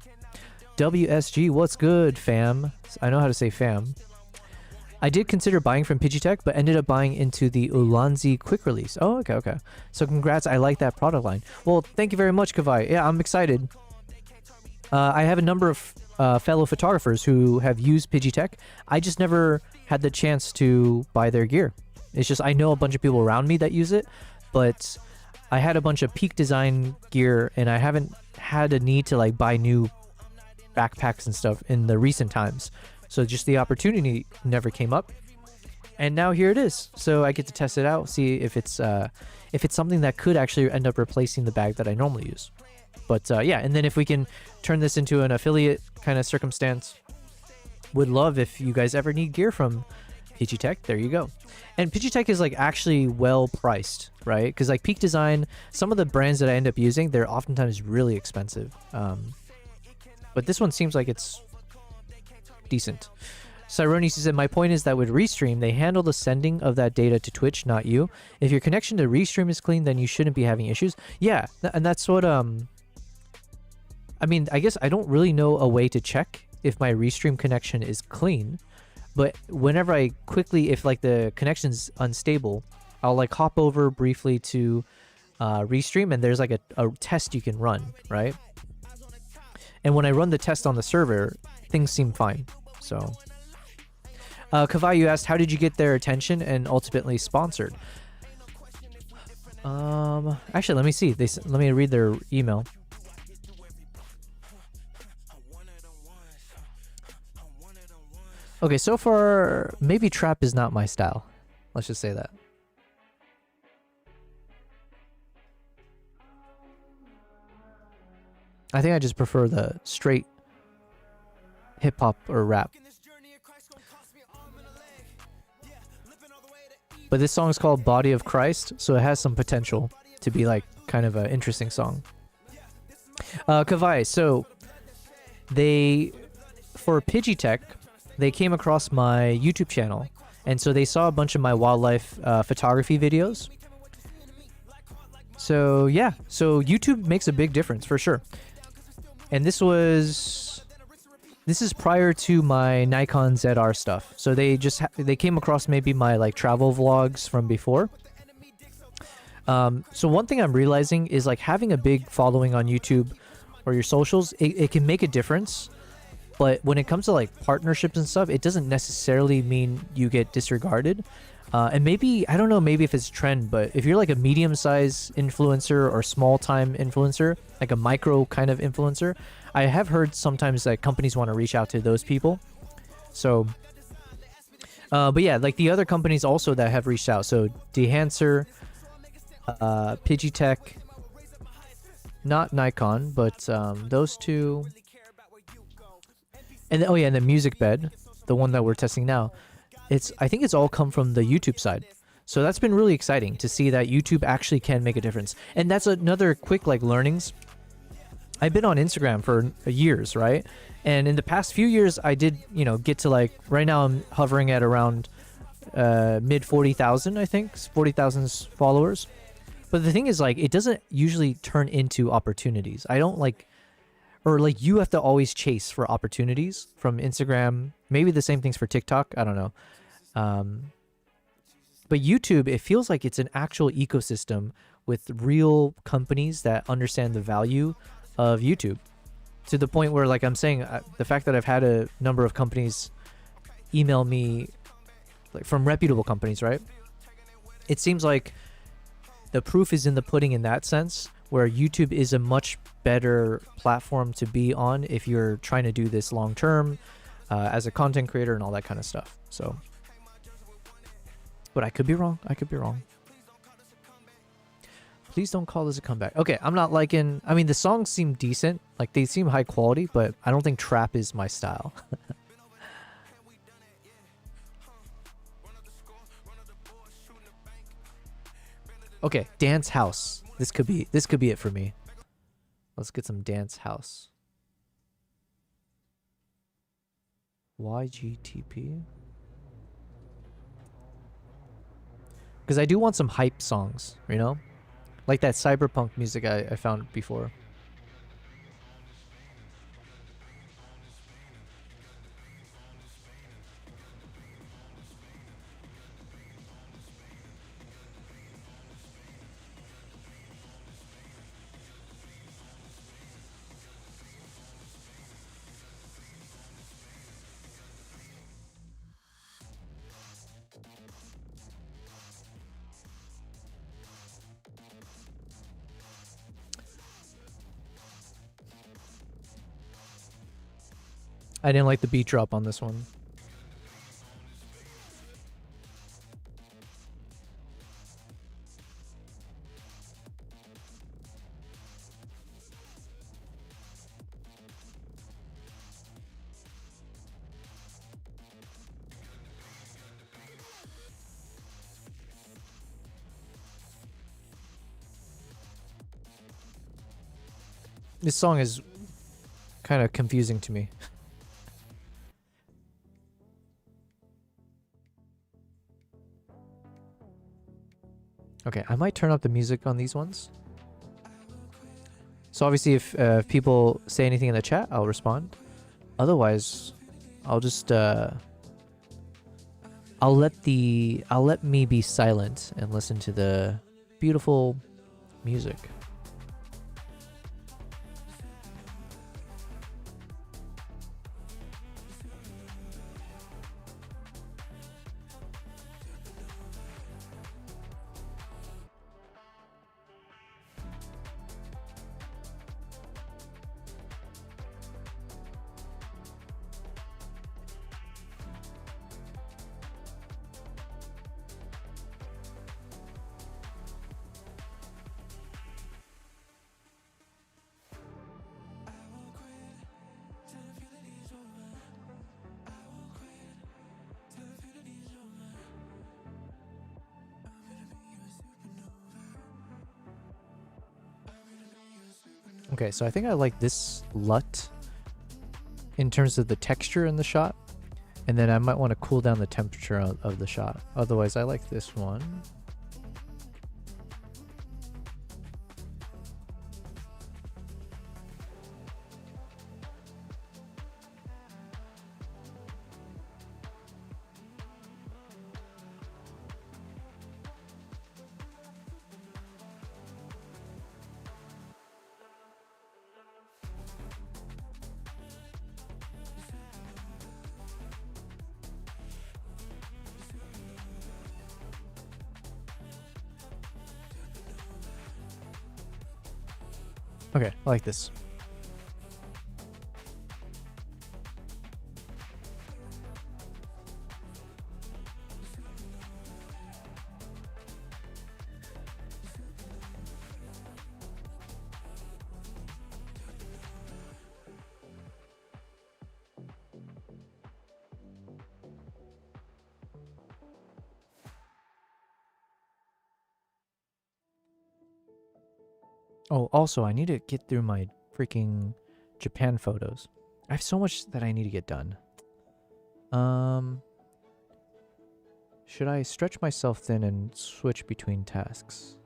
WSG, what's good, fam? I know how to say fam. I did consider buying from Pidgey Tech, but ended up buying into the Ulanzi quick release. Oh, okay. So congrats, I like that product line. Well, thank you very much, Kavai. Yeah, I'm excited. I have a number of fellow photographers who have used Pidgey Tech. I just never had the chance to buy their gear. It's just I know a bunch of people around me that use it, but I had a bunch of Peak Design gear, and I haven't had a need to like buy new backpacks and stuff in the recent times. So just the opportunity never came up. And now here it is. So I get to test it out, see if it's something that could actually end up replacing the bag that I normally use. But yeah, and then if we can turn this into an affiliate kind of circumstance, would love if you guys ever need gear from Pidgeotech. There you go. And Pidgeotech is like actually well priced, right? Because like Peak Design, some of the brands that I end up using, they're oftentimes really expensive. But this one seems like it's decent. Cyronius said, my point is that with Restream, they handle the sending of that data to Twitch, not you. If your connection to Restream is clean, then you shouldn't be having issues. Yeah, and that's what, I mean, I guess I don't really know a way to check if my Restream connection is clean. But whenever I quickly, if like the connection's unstable, I'll like hop over briefly to Restream, and there's like a test you can run, right? And when I run the test on the server, things seem fine. So, Kavayu asked, how did you get their attention and ultimately sponsored? Actually, let me see. Let me read their email. Okay, so far, maybe trap is not my style. Let's just say that. I think I just prefer the straight hip-hop or rap. But this song is called Body of Christ, so it has some potential to be like kind of an interesting song. Kavai, so for Pidgeotech, they came across my YouTube channel, and so they saw a bunch of my wildlife photography videos. So yeah, so YouTube makes a big difference for sure. And this is prior to my Nikon ZR stuff. So they came across maybe my like travel vlogs from before. So one thing I'm realizing is like having a big following on YouTube or your socials, it can make a difference. But when it comes to like partnerships and stuff, it doesn't necessarily mean you get disregarded. And maybe, I don't know, maybe if it's a trend, but if you're like a medium-sized influencer or small-time influencer, like a micro kind of influencer, I have heard sometimes that companies want to reach out to those people. So, but yeah, like the other companies also that have reached out. So Dehancer, Pidgeotech, not Nikon, but those two. And oh yeah, and the Musicbed, the one that we're testing now, I think it's all come from the YouTube side. So that's been really exciting to see that YouTube actually can make a difference. And that's another quick like learnings. I've been on Instagram for years, right? And in the past few years, I did, get to like, right now I'm hovering at around mid 40,000, I think, 40,000 followers. But the thing is like, it doesn't usually turn into opportunities. I don't like, or like you have to always chase for opportunities from Instagram. Maybe the same things for TikTok. I don't know. But YouTube, it feels like it's an actual ecosystem with real companies that understand the value of YouTube, to the point where, like I'm saying, the fact that I've had a number of companies email me, like from reputable companies, right? It seems like the proof is in the pudding in that sense, where YouTube is a much better platform to be on if you're trying to do this long term as a content creator and all that kind of stuff. So, but I could be wrong. I could be wrong. Please don't call this a comeback. Okay, I'm not liking... I mean, the songs seem decent. Like, they seem high quality, but I don't think trap is my style. Okay, Dance House. This could be it for me. Let's get some Dance House. YGTP? Because I do want some hype songs, you know? Like that cyberpunk music I found before. I didn't like the beat drop on this one. This song is kind of confusing to me. Okay, I might turn up the music on these ones. So obviously if people say anything in the chat, I'll respond. Otherwise, I'll just I'll let me be silent and listen to the beautiful music. Okay, so I think I like this LUT in terms of the texture in the shot, and then I might want to cool down the temperature of the shot. Otherwise, I like this one. Okay, I like this. Oh, also, I need to get through my freaking Japan photos. I have so much that I need to get done. Should I stretch myself thin and switch between tasks?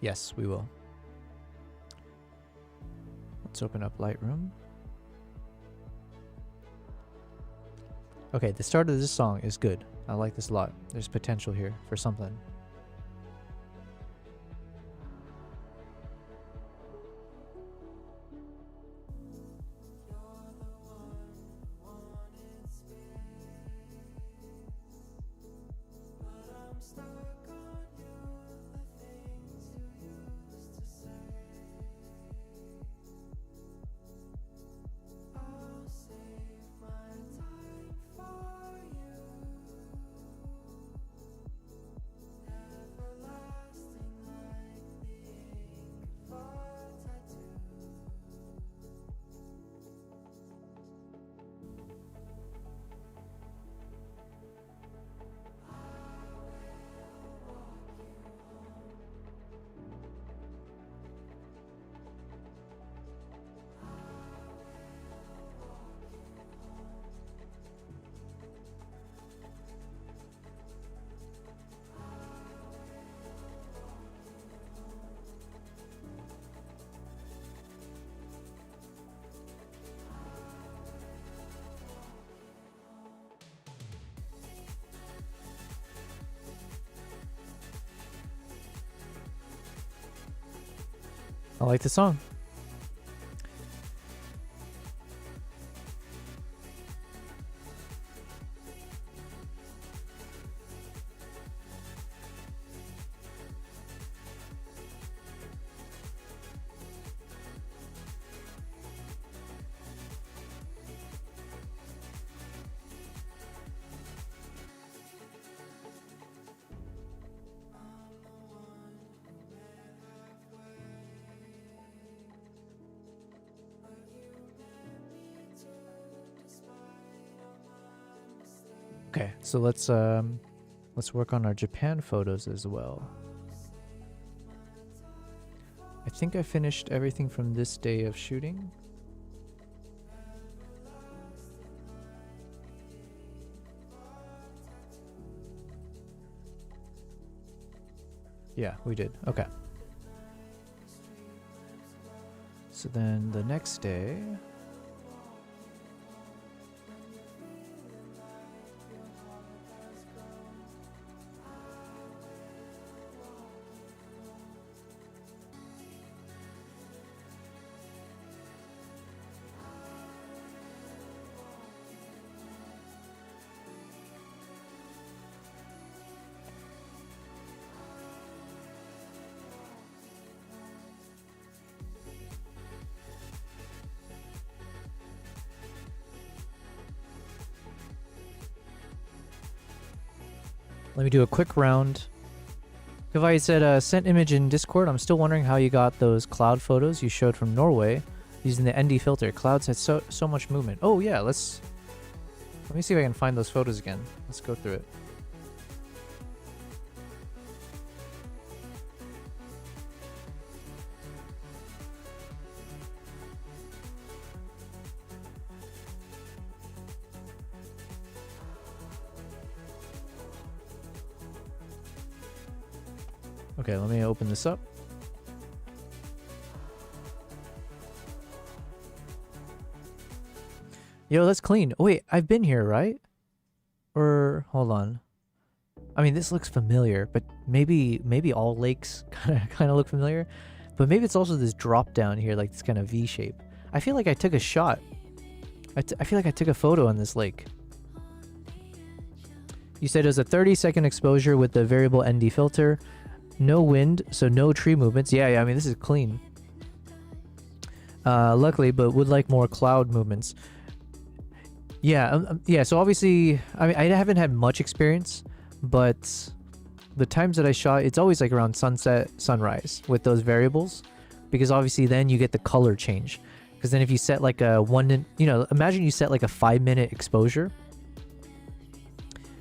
Yes, we will. Let's open up Lightroom. Okay, the start of this song is good. I like this a lot. There's potential here for something. I like the song. Okay, so let's Let's work on our Japan photos as well. I think I finished everything from this day of shooting. Yeah, we did. Okay. So then the next day... Let me do a quick round. Kavai said, sent image in Discord. I'm still wondering how you got those cloud photos you showed from Norway using the ND filter. Clouds had so much movement. Oh yeah, let me see if I can find those photos again. Let's go through it. Okay, let me open this up. Yo, that's clean. Oh wait, I've been here, right? Or hold on. I mean, this looks familiar, but maybe all lakes kind of look familiar. But maybe it's also this drop down here, like this kind of V shape. I feel like I took a shot. I feel like I took a photo on this lake. You said it was a 30-second exposure with the variable ND filter. No wind, so no tree movements. Yeah, I mean, this is clean. Luckily, but would like more cloud movements. Yeah, yeah, so obviously, I mean, I haven't had much experience, but the times that I shot, it's always like around sunset, sunrise with those variables, because obviously then you get the color change. Because then if you set like a imagine you set like a 5-minute exposure,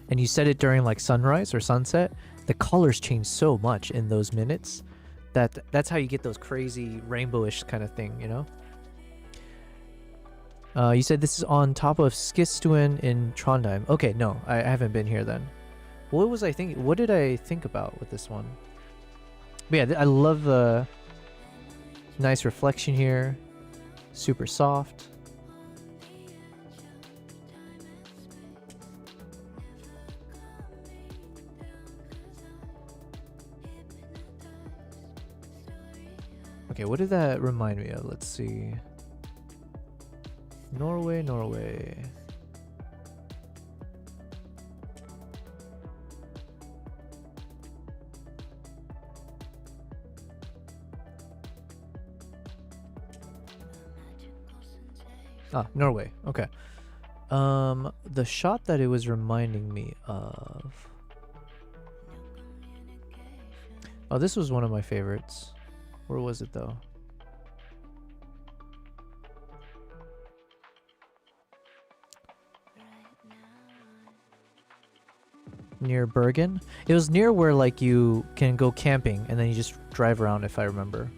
and you set it during like sunrise or sunset, the colors change so much in those minutes that's how you get those crazy rainbowish kind of thing, you know? You said this is on top of Skistuen in Trondheim. Okay, no, I haven't been here then. What was I thinking? What did I think about with this one? But yeah, I love the nice reflection here. Super soft. Okay, what did that remind me of? Let's see. Norway. Ah, Norway. Okay. The shot that it was reminding me of... Oh, this was one of my favorites. Where was it though? Near Bergen. It was near where like you can go camping and then you just drive around, if I remember.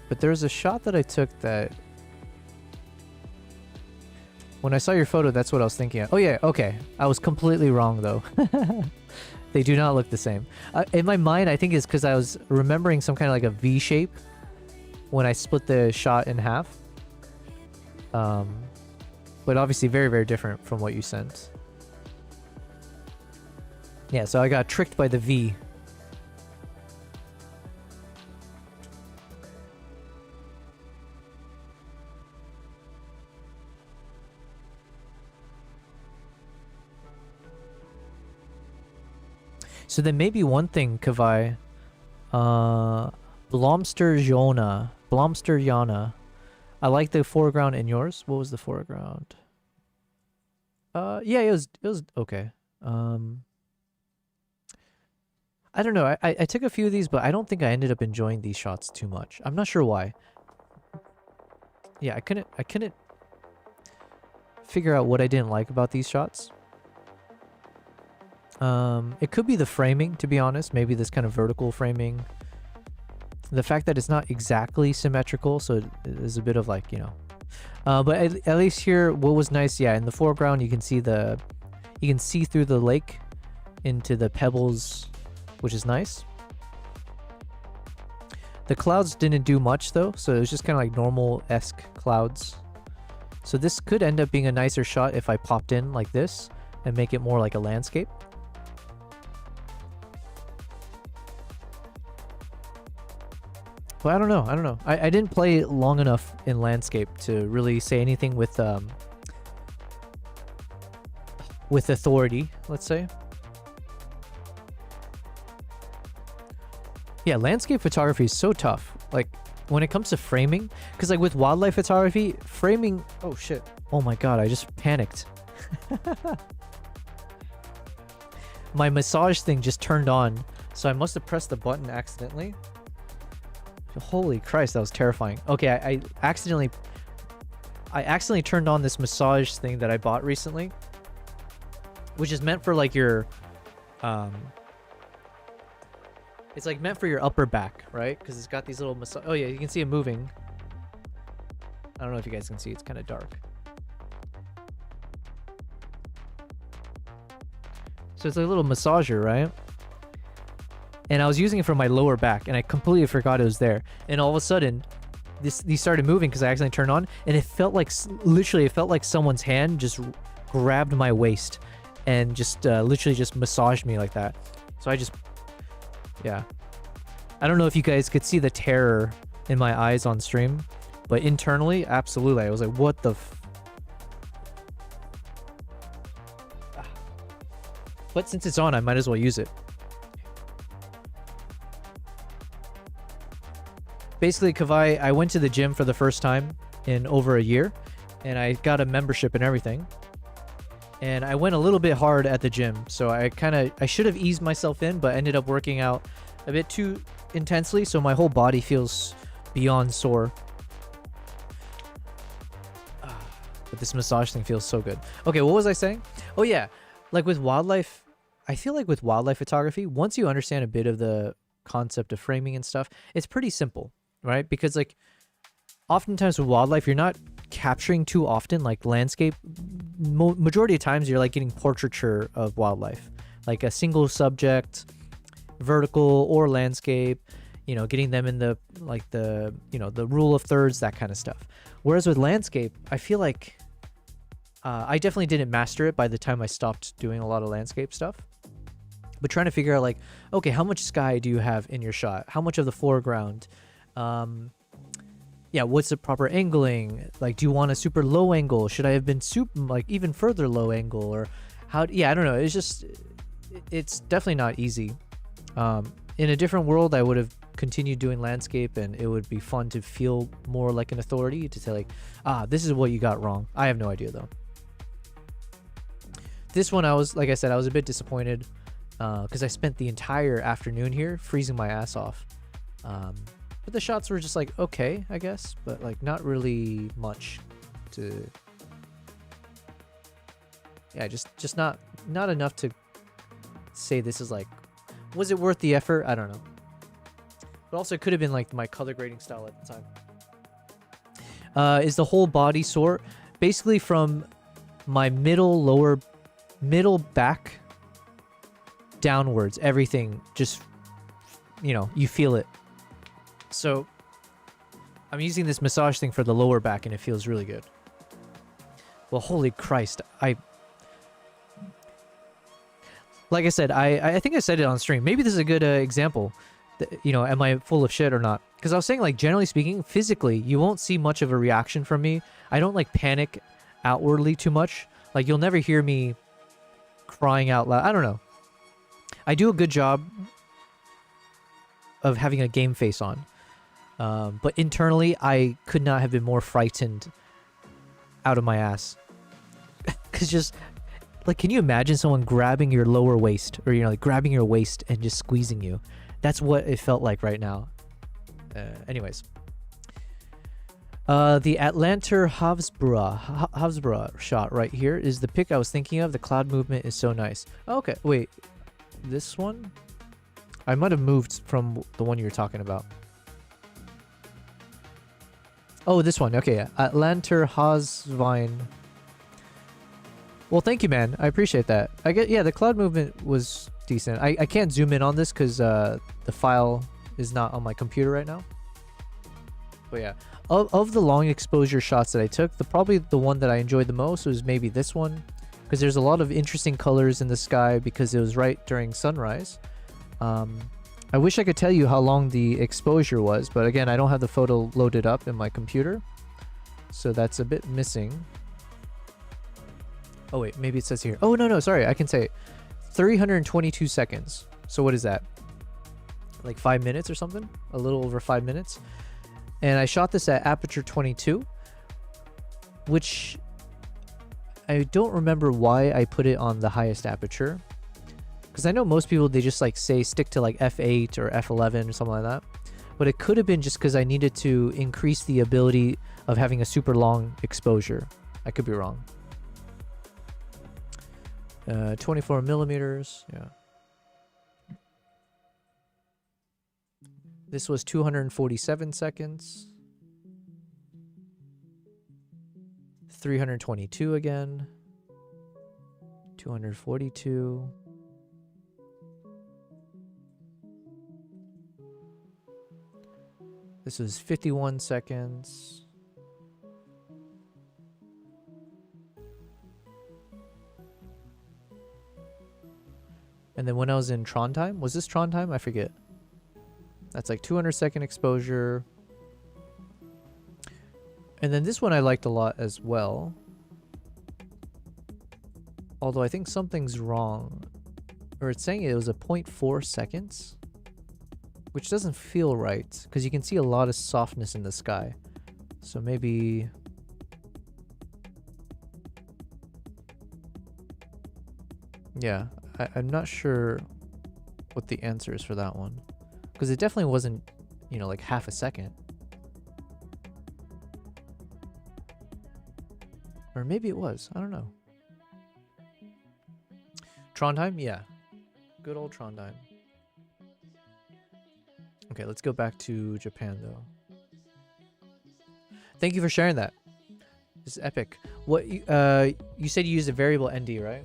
But there's a shot that I took that when I saw your photo, that's what I was thinking of. Oh yeah, okay. I was completely wrong though. They do not look the same. In my mind, I think it's because I was remembering some kind of like a V shape when I split the shot in half. But obviously very, very different from what you sent. Yeah, so I got tricked by the V. So then maybe one thing, Kavai, Blomsterjana. I like the foreground in yours. What was the foreground? Yeah, it was okay. I don't know. I took a few of these, but I don't think I ended up enjoying these shots too much. I'm not sure why. Yeah, I couldn't figure out what I didn't like about these shots. It could be the framing, to be honest. Maybe this kind of vertical framing. The fact that it's not exactly symmetrical, so it is a bit of like, you know. But at least here, what was nice, yeah, in the foreground, you can see through the lake into the pebbles, which is nice. The clouds didn't do much though, so it was just kind of like normal-esque clouds. So this could end up being a nicer shot if I popped in like this and make it more like a landscape. But I don't know. I didn't play long enough in landscape to really say anything with authority, let's say. Yeah, landscape photography is so tough. Like, when it comes to framing, because like with wildlife photography, framing... Oh, shit. Oh my god, I just panicked. My massage thing just turned on, so I must have pressed the button accidentally. Holy Christ, that was terrifying. Okay, I accidentally turned on this massage thing that I bought recently, which is meant for like your... It's like meant for your upper back, right? Because it's got these little massage... Oh yeah, you can see it moving. I don't know if you guys can see. It's kind of dark. So it's like a little massager, right? And I was using it for my lower back, and I completely forgot it was there. And all of a sudden, these started moving because I accidentally turned on, and it felt like... Literally, it felt like someone's hand just grabbed my waist and just literally just massaged me like that. So I just... Yeah. I don't know if you guys could see the terror in my eyes on stream, but internally, absolutely. I was like, what the But since it's on, I might as well use it. Basically, Kavai, I went to the gym for the first time in over a year, and I got a membership and everything. And I went a little bit hard at the gym, so I should have eased myself in, but ended up working out a bit too intensely, so my whole body feels beyond sore. But this massage thing feels so good. Okay, what was I saying? Oh yeah, like with wildlife, I feel like with wildlife photography, once you understand a bit of the concept of framing and stuff, it's pretty simple, right? Because like oftentimes with wildlife, you're not capturing too often, like landscape. Majority of times you're like getting portraiture of wildlife, like a single subject, vertical or landscape, you know, getting them in the like the, you know, the rule of thirds, that kind of stuff. Whereas with landscape, I feel like I definitely didn't master it by the time I stopped doing a lot of landscape stuff. But trying to figure out like, okay, how much sky do you have in your shot? How much of the foreground? Yeah, what's the proper angling? Like, do you want a super low angle? Should I have been super, like, even further low angle? Or how, yeah, I don't know. It's just, it's definitely not easy. In a different world, I would have continued doing landscape, and it would be fun to feel more like an authority to say like, this is what you got wrong. I have no idea though. This one, I was, like I said, I was a bit disappointed because I spent the entire afternoon here freezing my ass off. But the shots were just like, okay, I guess, but like not really much to, yeah, just not enough to say this is like, was it worth the effort? I don't know. But also it could have been like my color grading style at the time. Is the whole body sore? Basically from my middle back downwards, everything just, you know, you feel it. So I'm using this massage thing for the lower back, and it feels really good. Well, holy Christ. Like I said, I think I said it on stream. Maybe this is a good example. You know, am I full of shit or not? Because I was saying, like, generally speaking, physically, you won't see much of a reaction from me. I don't, like, panic outwardly too much. Like, you'll never hear me crying out loud. I don't know. I do a good job of having a game face on. But internally, I could not have been more frightened out of my ass. Because just, like, can you imagine someone grabbing your lower waist, or, you know, like grabbing your waist and just squeezing you? That's what it felt like right now. Anyways. The Atlanter Havsbra shot right here is the pic I was thinking of. The cloud movement is so nice. Okay, wait. This one? I might have moved from the one you were talking about. Oh, this one. Okay, yeah. Atlanter Hasvine. Well, thank you, man. I appreciate that. Yeah, the cloud movement was decent. I can't zoom in on this because the file is not on my computer right now. But yeah, of the long exposure shots that I took, probably the one that I enjoyed the most was maybe this one, because there's a lot of interesting colors in the sky because it was right during sunrise. I wish I could tell you how long the exposure was, but again, I don't have the photo loaded up in my computer, so that's a bit missing. Oh wait, maybe it says here. Oh no, sorry, I can say 322 seconds. So what is that? Like 5 minutes or something? A little over 5 minutes. And I shot this at aperture 22, which I don't remember why I put it on the highest aperture. Because I know most people, they just like say stick to like f8 or f11 or something like that. But it could have been just because I needed to increase the ability of having a super long exposure. I could be wrong. 24 millimeters, yeah. This was 247 seconds. 322 again. 242. This was 51 seconds. And then when I was in Trondheim, was this Trondheim? I forget. That's like 200-second exposure. And then this one I liked a lot as well. Although I think something's wrong. Or it's saying it was a 0.4 seconds. Which doesn't feel right. Because you can see a lot of softness in the sky. So maybe... yeah, I'm not sure what the answer is for that one. Because it definitely wasn't, you know, like half a second. Or maybe it was. I don't know. Trondheim? Yeah. Good old Trondheim. Okay, let's go back to Japan, though. Thank you for sharing that. This is epic. What you said you used a variable ND, right?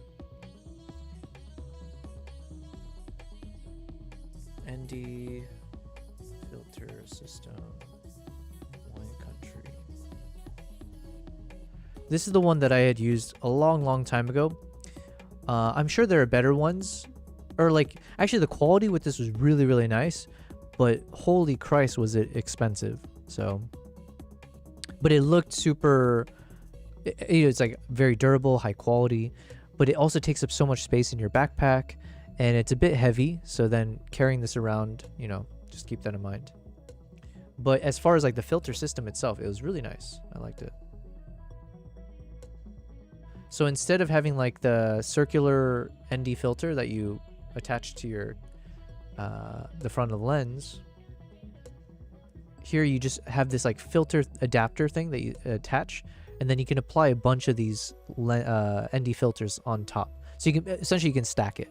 ND filter system, wine country. This is the one that I had used a long time ago. I'm sure there are better ones, or like actually the quality with this was really nice, but holy Christ was it expensive. So, but it looked super. It's like very durable, high quality, but it also takes up so much space in your backpack. And it's a bit heavy, so then carrying this around, you know, just keep that in mind. But as far as like the filter system itself, it was really nice. I liked it. So instead of having like the circular ND filter that you attach to your the front of the lens, here you just have this like filter adapter thing that you attach, and then you can apply a bunch of these ND filters on top. So you can essentially you can stack it.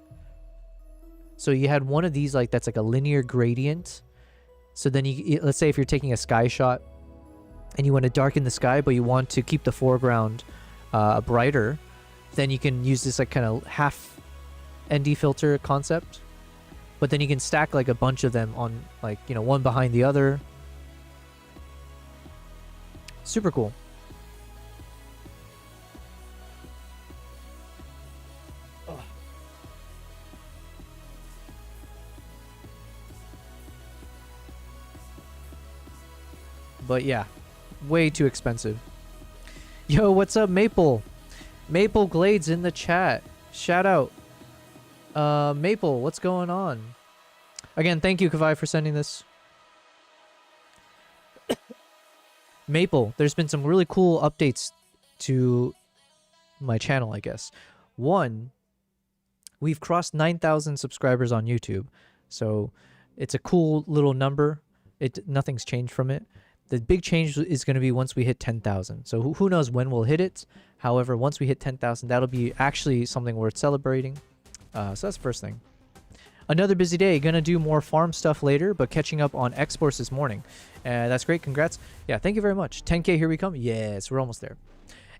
So you had one of these like that's like a linear gradient. So then you let's say if you're taking a sky shot and you want to darken the sky, but you want to keep the foreground brighter, then you can use this like kind of half ND filter concept. But then you can stack like a bunch of them on like, you know, one behind the other. Super cool. But yeah, way too expensive. Yo, what's up, Maple? Maple Glades in the chat. Shout out. Maple, what's going on? Again, thank you, Kavai, for sending this. Maple, there's been some really cool updates to my channel, I guess. One, we've crossed 9,000 subscribers on YouTube. So it's a cool little number. Nothing's changed from it. The big change is going to be once we hit 10,000. So who knows when we'll hit it. However, once we hit 10,000, that'll be actually something worth celebrating. So that's the first thing. Another busy day. Gonna do more farm stuff later, but catching up on exports this morning. That's great. Congrats. Yeah, thank you very much. 10K, here we come. Yes, we're almost there.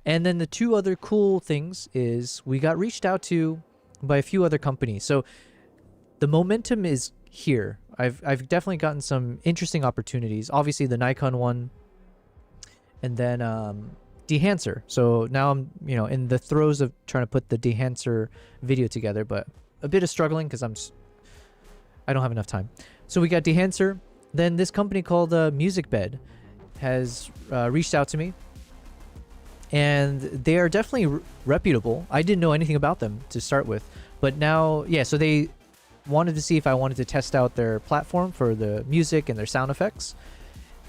And then the two other cool things is we got reached out to by a few other companies. So the momentum is here. I've definitely gotten some interesting opportunities. Obviously the Nikon one, and then Dehancer. So now I'm, in the throes of trying to put the Dehancer video together, but a bit of struggling because I don't have enough time. So we got Dehancer. Then this company called Musicbed has reached out to me, and they are definitely reputable. I didn't know anything about them to start with, but now, yeah, so they wanted to see if I wanted to test out their platform for the music and their sound effects,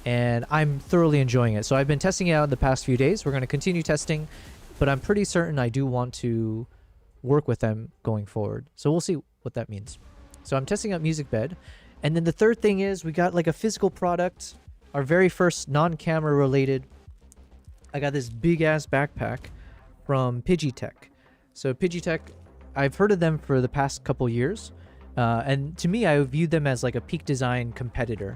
and I'm thoroughly enjoying it. So I've been testing it out in the past few days. We're going to continue testing, but I'm pretty certain I do want to work with them going forward. So we'll see what that means. So I'm testing out Musicbed. And then the third thing is we got like a physical product, our very first non-camera related. I got this big ass backpack from Pidgeytech. So Pidgeytech, I've heard of them for the past couple years. And to me, I viewed them as like a Peak Design competitor.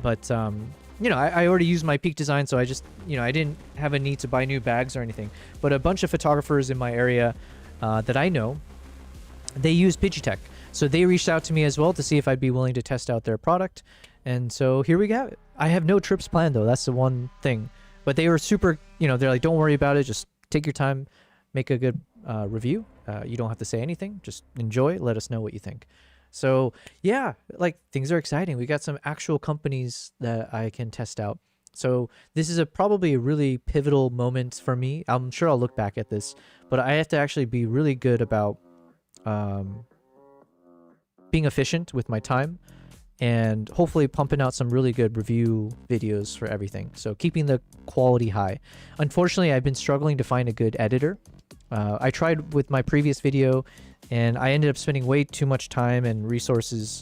But, I already used my Peak Design, so I just, I didn't have a need to buy new bags or anything. But a bunch of photographers in my area that I know, they use Pidgeytech. So they reached out to me as well to see if I'd be willing to test out their product. And so here we go. I have no trips planned, though. That's the one thing. But they were super, they're like, don't worry about it. Just take your time, make a good review. You don't have to say anything. Just enjoy. Let us know what you think. So yeah, like things are exciting. We got some actual companies that I can test out. So this is probably a really pivotal moment for me. I'm sure I'll look back at this, but I have to actually be really good about being efficient with my time and hopefully pumping out some really good review videos for everything. So keeping the quality high. Unfortunately, I've been struggling to find a good editor. I tried with my previous video and I ended up spending way too much time and resources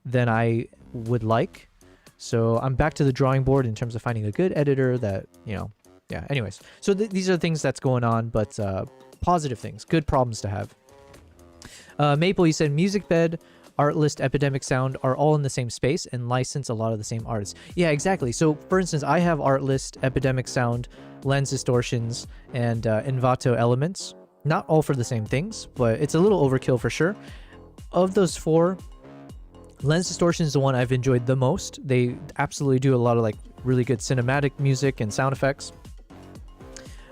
than I would like. So I'm back to the drawing board in terms of finding a good editor that, yeah, anyways. So these are things that's going on, but positive things, good problems to have. Maple, you said Musicbed, Artlist, Epidemic Sound are all in the same space and license a lot of the same artists. Yeah, exactly. So for instance, I have Artlist, Epidemic Sound, Lens Distortions, and Envato Elements. Not all for the same things, but it's a little overkill for sure. Of those four, Lens Distortion is the one I've enjoyed the most. They absolutely do a lot of like really good cinematic music and sound effects.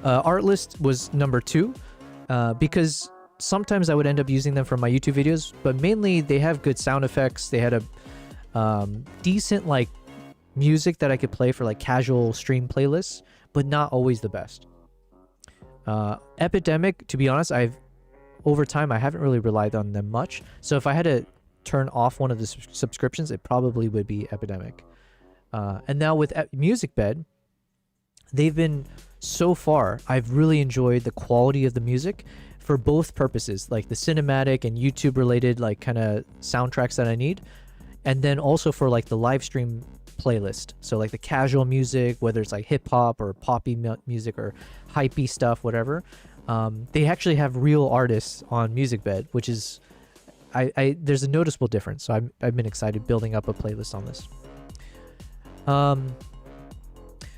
Artlist was number 2 because sometimes I would end up using them for my YouTube videos, but mainly they have good sound effects. They had a decent like music that I could play for like casual stream playlists, but not always the best. Epidemic, to be honest, over time I haven't really relied on them much. So if I had to turn off one of the subscriptions, it probably would be Epidemic. And now with Musicbed, they've been so far, I've really enjoyed the quality of the music for both purposes, like the cinematic and YouTube related like kind of soundtracks that I need, and then also for like the live stream playlist. So like the casual music, whether it's like hip hop or poppy music or hypey stuff, whatever. They actually have real artists on Musicbed, which is there's a noticeable difference. So I've been excited building up a playlist on this.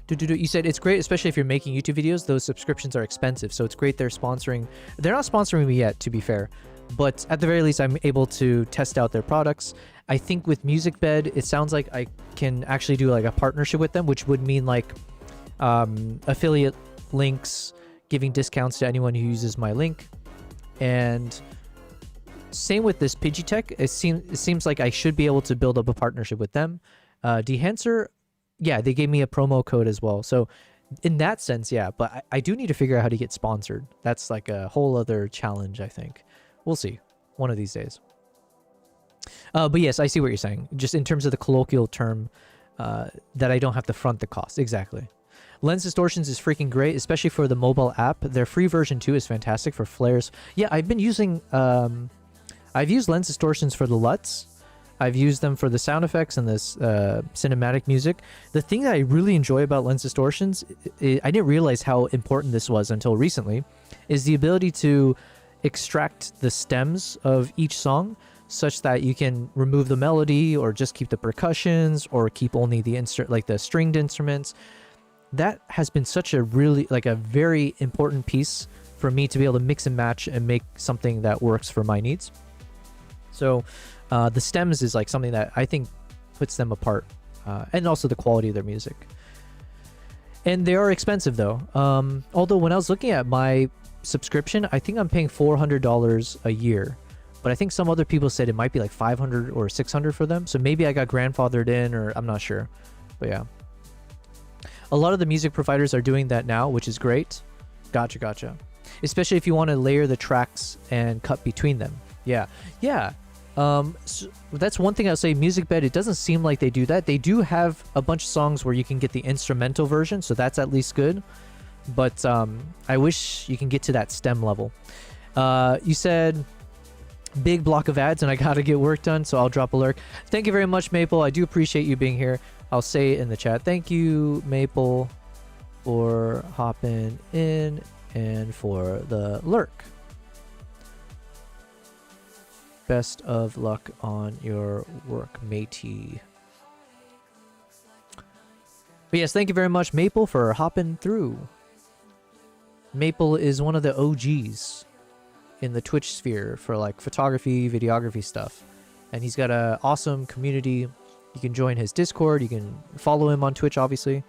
You said it's great, especially if you're making YouTube videos. Those subscriptions are expensive, so it's great they're sponsoring. They're not sponsoring me yet, to be fair, but at the very least, I'm able to test out their products. I think with Musicbed, it sounds like I can actually do like a partnership with them, which would mean like affiliate links, giving discounts to anyone who uses my link, and same with this Pidgeytech. It seems like I should be able to build up a partnership with them. Dehancer, yeah, they gave me a promo code as well. So in that sense, yeah, but I do need to figure out how to get sponsored. That's like a whole other challenge, I think. We'll see one of these days. But yes, I see what you're saying. Just in terms of the colloquial term, that I don't have to front the cost. Exactly. Lens Distortions is freaking great, especially for the mobile app. Their free version too is fantastic for flares. Yeah, I've been using, I've used Lens Distortions for the LUTs. I've used them for the sound effects and this cinematic music. The thing that I really enjoy about lens distortions, I didn't realize how important this was until recently, is the ability to extract the stems of each song such that you can remove the melody or just keep the percussions or keep only the the stringed instruments. That has been such a really a very important piece for me to be able to mix and match and make something that works for my needs. So the stems is like something that I think puts them apart, and also the quality of their music. And they are expensive though. Although when I was looking at my subscription, I think I'm paying $400 a year. But I think some other people said it might be like $500 or $600 for them. So maybe I got grandfathered in, or I'm not sure. But yeah. A lot of the music providers are doing that now, which is great. Gotcha. Especially if you want to layer the tracks and cut between them. Yeah. So that's one thing I'll say. Musicbed, it doesn't seem like they do that. They do have a bunch of songs where you can get the instrumental version, so that's at least good. But I wish you can get to that stem level. You said big block of ads and I gotta get work done, so I'll drop a lurk. Thank you very much, Maple. I do appreciate you being here. I'll say it in the chat. Thank you, Maple, for hopping in and for the lurk. Best of luck on your work, matey. But yes, thank you very much, Maple, for hopping through. Maple is one of the OGs in the Twitch sphere for like photography, videography stuff. And he's got an awesome community. You can join his Discord. You can follow him on Twitch, obviously.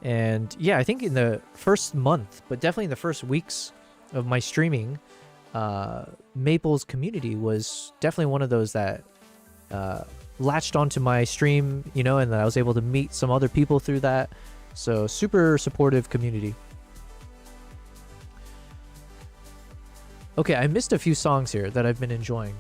And yeah, I think in the first month, but definitely in the first weeks of my streaming, Maple's community was definitely one of those that latched onto my stream, you know, and then I was able to meet some other people through that. So super supportive community. Okay, I missed a few songs here that I've been enjoying.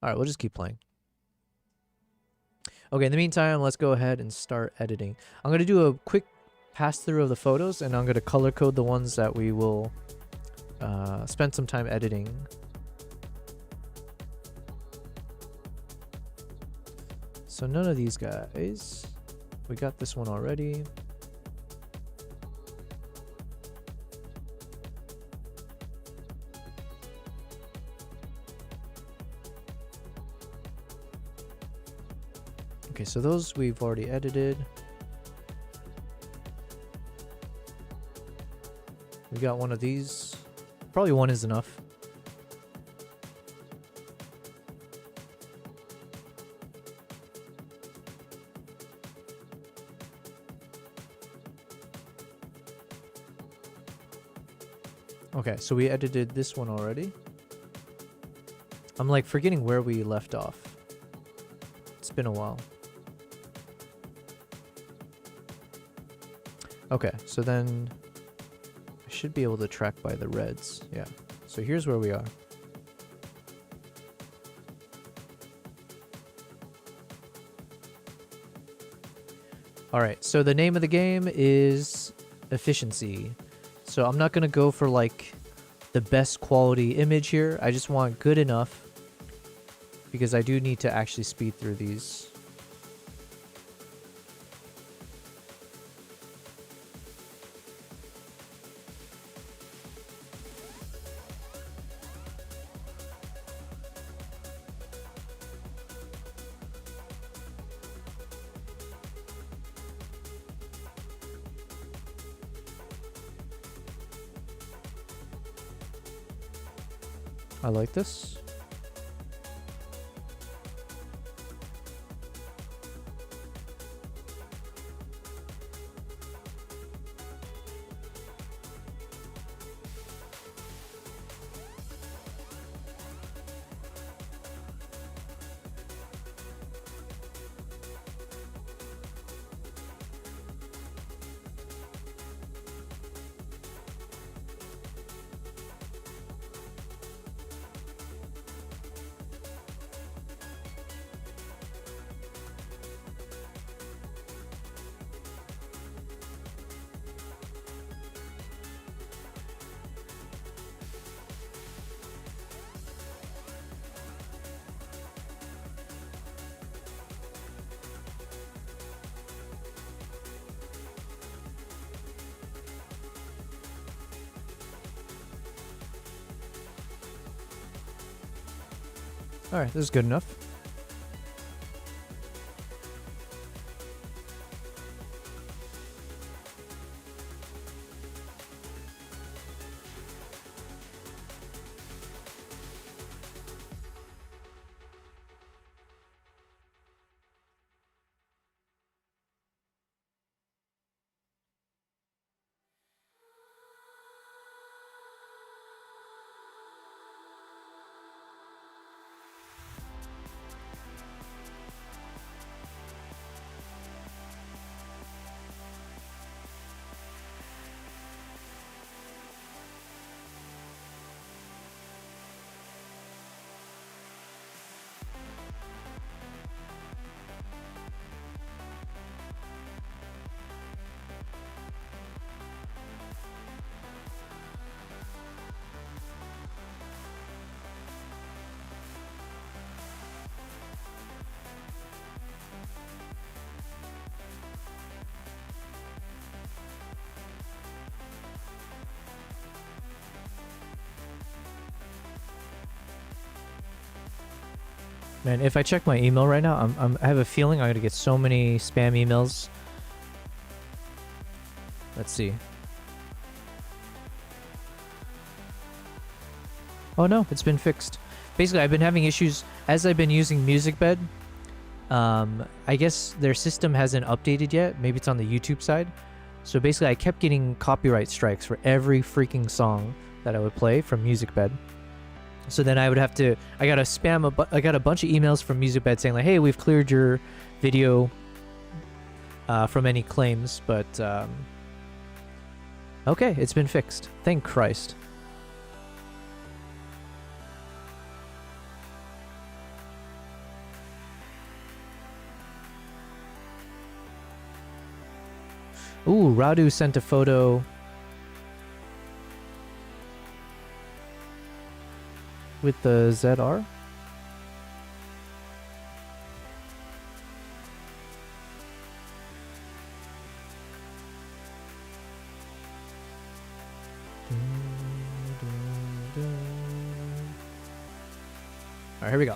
All right, we'll just keep playing. Okay, in the meantime, let's go ahead and start editing. I'm going to do a quick pass through of the photos, and I'm going to color code the ones that we will spend some time editing. So none of these guys. We got this one already. Okay, so those we've already edited. We got one of these. Probably one is enough. Okay, so we edited this one already. I'm like forgetting where we left off. It's been a while. Okay, so then I should be able to track by the reds. Yeah, so here's where we are. All right, so the name of the game is Efficiency. So I'm not going to go for like the best quality image here. I just want good enough because I do need to actually speed through these. I like this. All right, this is good enough. Man, if I check my email right now, I have a feeling I'm gonna get so many spam emails. Let's see. Oh no, it's been fixed. Basically, I've been having issues as I've been using Musicbed. I guess their system hasn't updated yet. Maybe it's on the YouTube side. So basically, I kept getting copyright strikes for every freaking song that I would play from Musicbed. So then I would have to, I got a bunch of emails from Musicbed saying like, hey, we've cleared your video from any claims, but okay, it's been fixed. Thank Christ. Ooh, Radu sent a photo with the ZR. All right, here we go.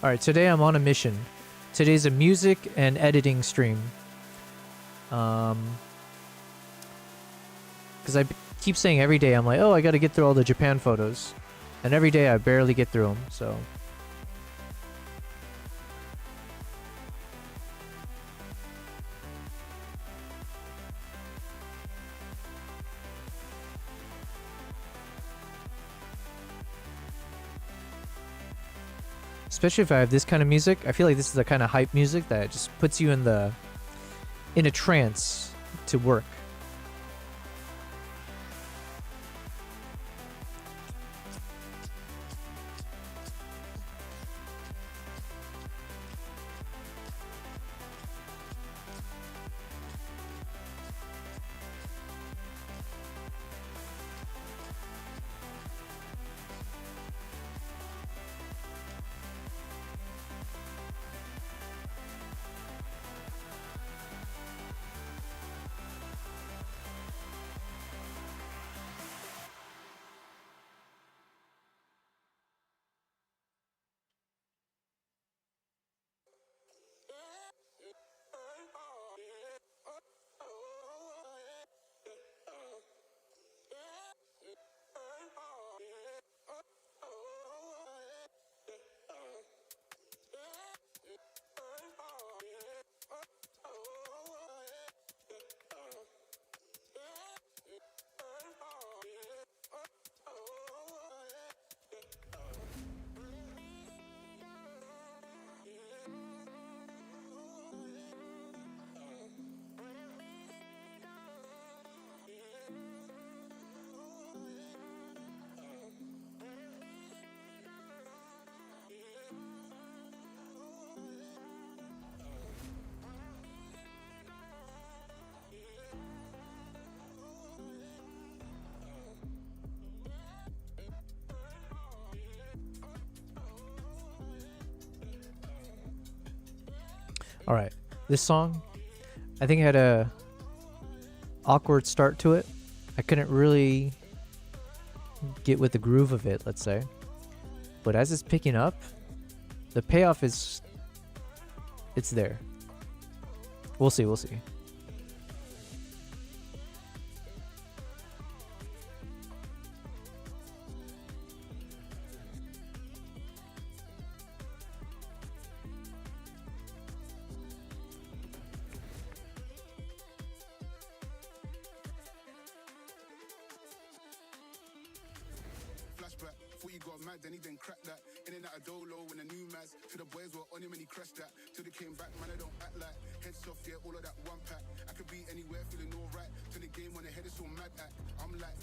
All right, today I'm on a mission. Today's a music and editing stream. Because I keep saying every day, I'm like, oh, I got to get through all the Japan photos. And every day I barely get through them, so. Especially if I have this kind of music, I feel like this is the kind of hype music that just puts you in a trance to work. All right, this song, I think it had a awkward start to it. I couldn't really get with the groove of it, let's say. But as it's picking up, the payoff is, it's there. We'll see, we'll see. Then he then cracked that. In and out of dolo when the new mass. To the boys were on him and he crashed that. Till they came back, man, I don't act like. Head soft, yeah, all of that one pack. I could be anywhere feeling alright. Till the game on the head is so mad at. I'm like,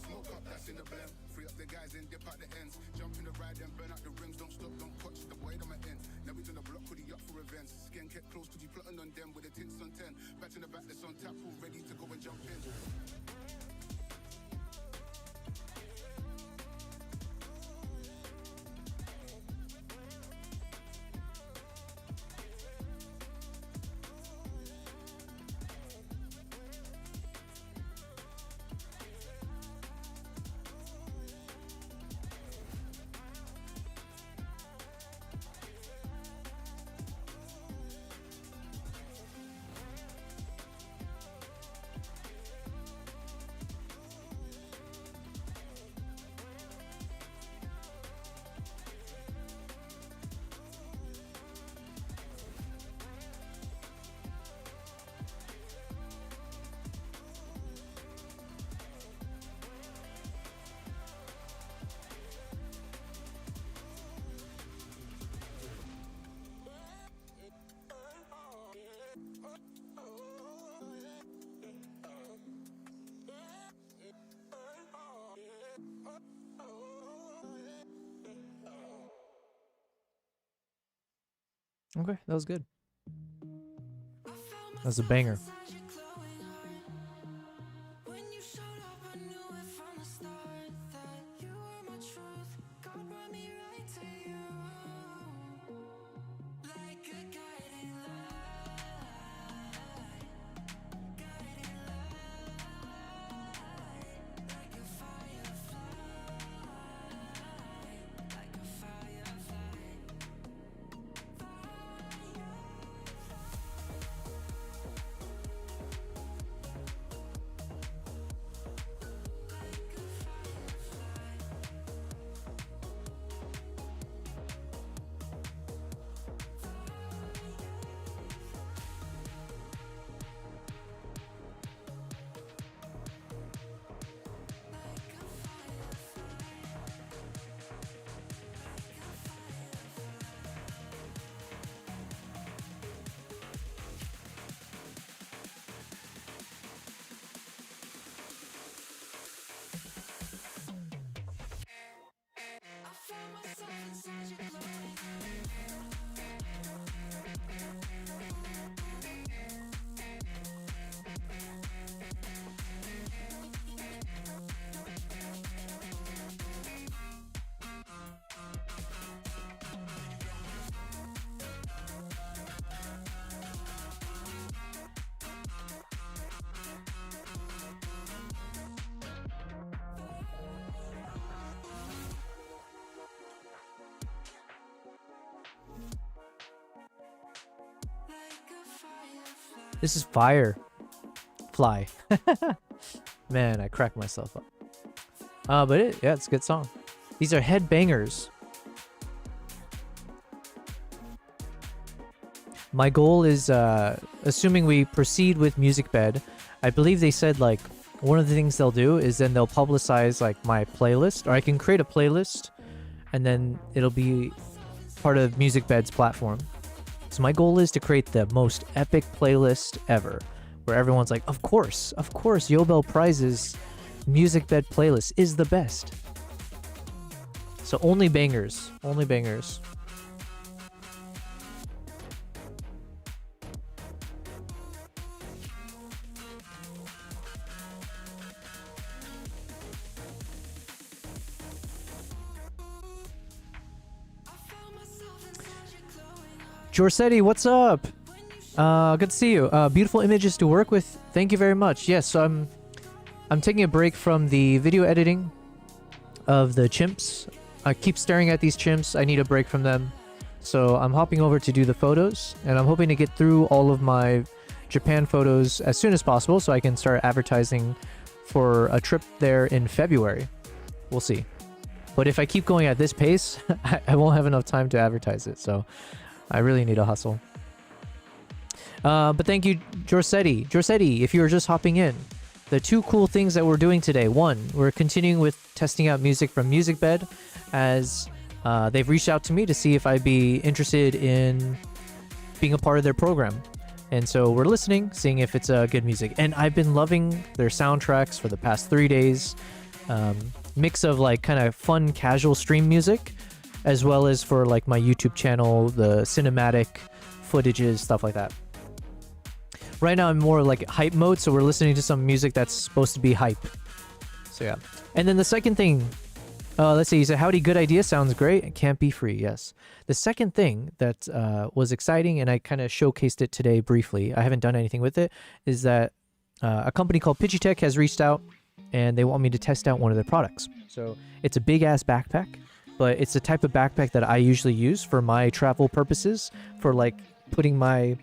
smoke up, that's in the blem. Free up the guys and dip out the ends. Jump in the ride and burn out the rims. Don't stop, don't touch the boy on my end. Now he's on the block with the up for events. Skin kept close cause he plotting on them with the tints on 10. Back in the back, that's on tap, all ready to go and jump in. Okay, that was good. That was a banger. This is fire. Fly. Man, I cracked myself up. But yeah, it's a good song. These are head bangers. My goal is, assuming we proceed with Musicbed, I believe they said like one of the things they'll do is then they'll publicize like my playlist, or I can create a playlist and then it'll be part of Musicbed's platform. So my goal is to create the most epic playlist ever, where everyone's like, of course, Yobel Prizes Musicbed playlist is the best. So only bangers, only bangers. Jorsetti, what's up? Good to see you. Beautiful images to work with Thank you very much. Yes, so I'm taking a break from the video editing of the chimps. I keep staring at these chimps. I need a break from them. So I'm hopping over to do the photos, and I'm hoping to get through all of my Japan photos as soon as possible so I can start advertising for a trip there in February. We'll see. But if I keep going at this pace, I won't have enough time to advertise it. So I really need to hustle. But thank you, Jorsetti. Jorsetti, if you were just hopping in, the two cool things that we're doing today. One, we're continuing with testing out music from Musicbed, as they've reached out to me to see if I'd be interested in being a part of their program. And so we're listening, seeing if it's good music. And I've been loving their soundtracks for the past 3 days. Mix of like kind of fun, casual stream music, as well as for like my YouTube channel, the cinematic footages, stuff like that. Right now I'm more like hype mode, so we're listening to some music that's supposed to be hype. So yeah. And then the second thing, let's see, he said, howdy, good idea, sounds great. It can't be free, yes. The second thing that was exciting, and I kind of showcased it today briefly, I haven't done anything with it, is that a company called Pidgeotech has reached out, and they want me to test out one of their products. So it's a big-ass backpack, but it's the type of backpack that I usually use for my travel purposes, for like putting my,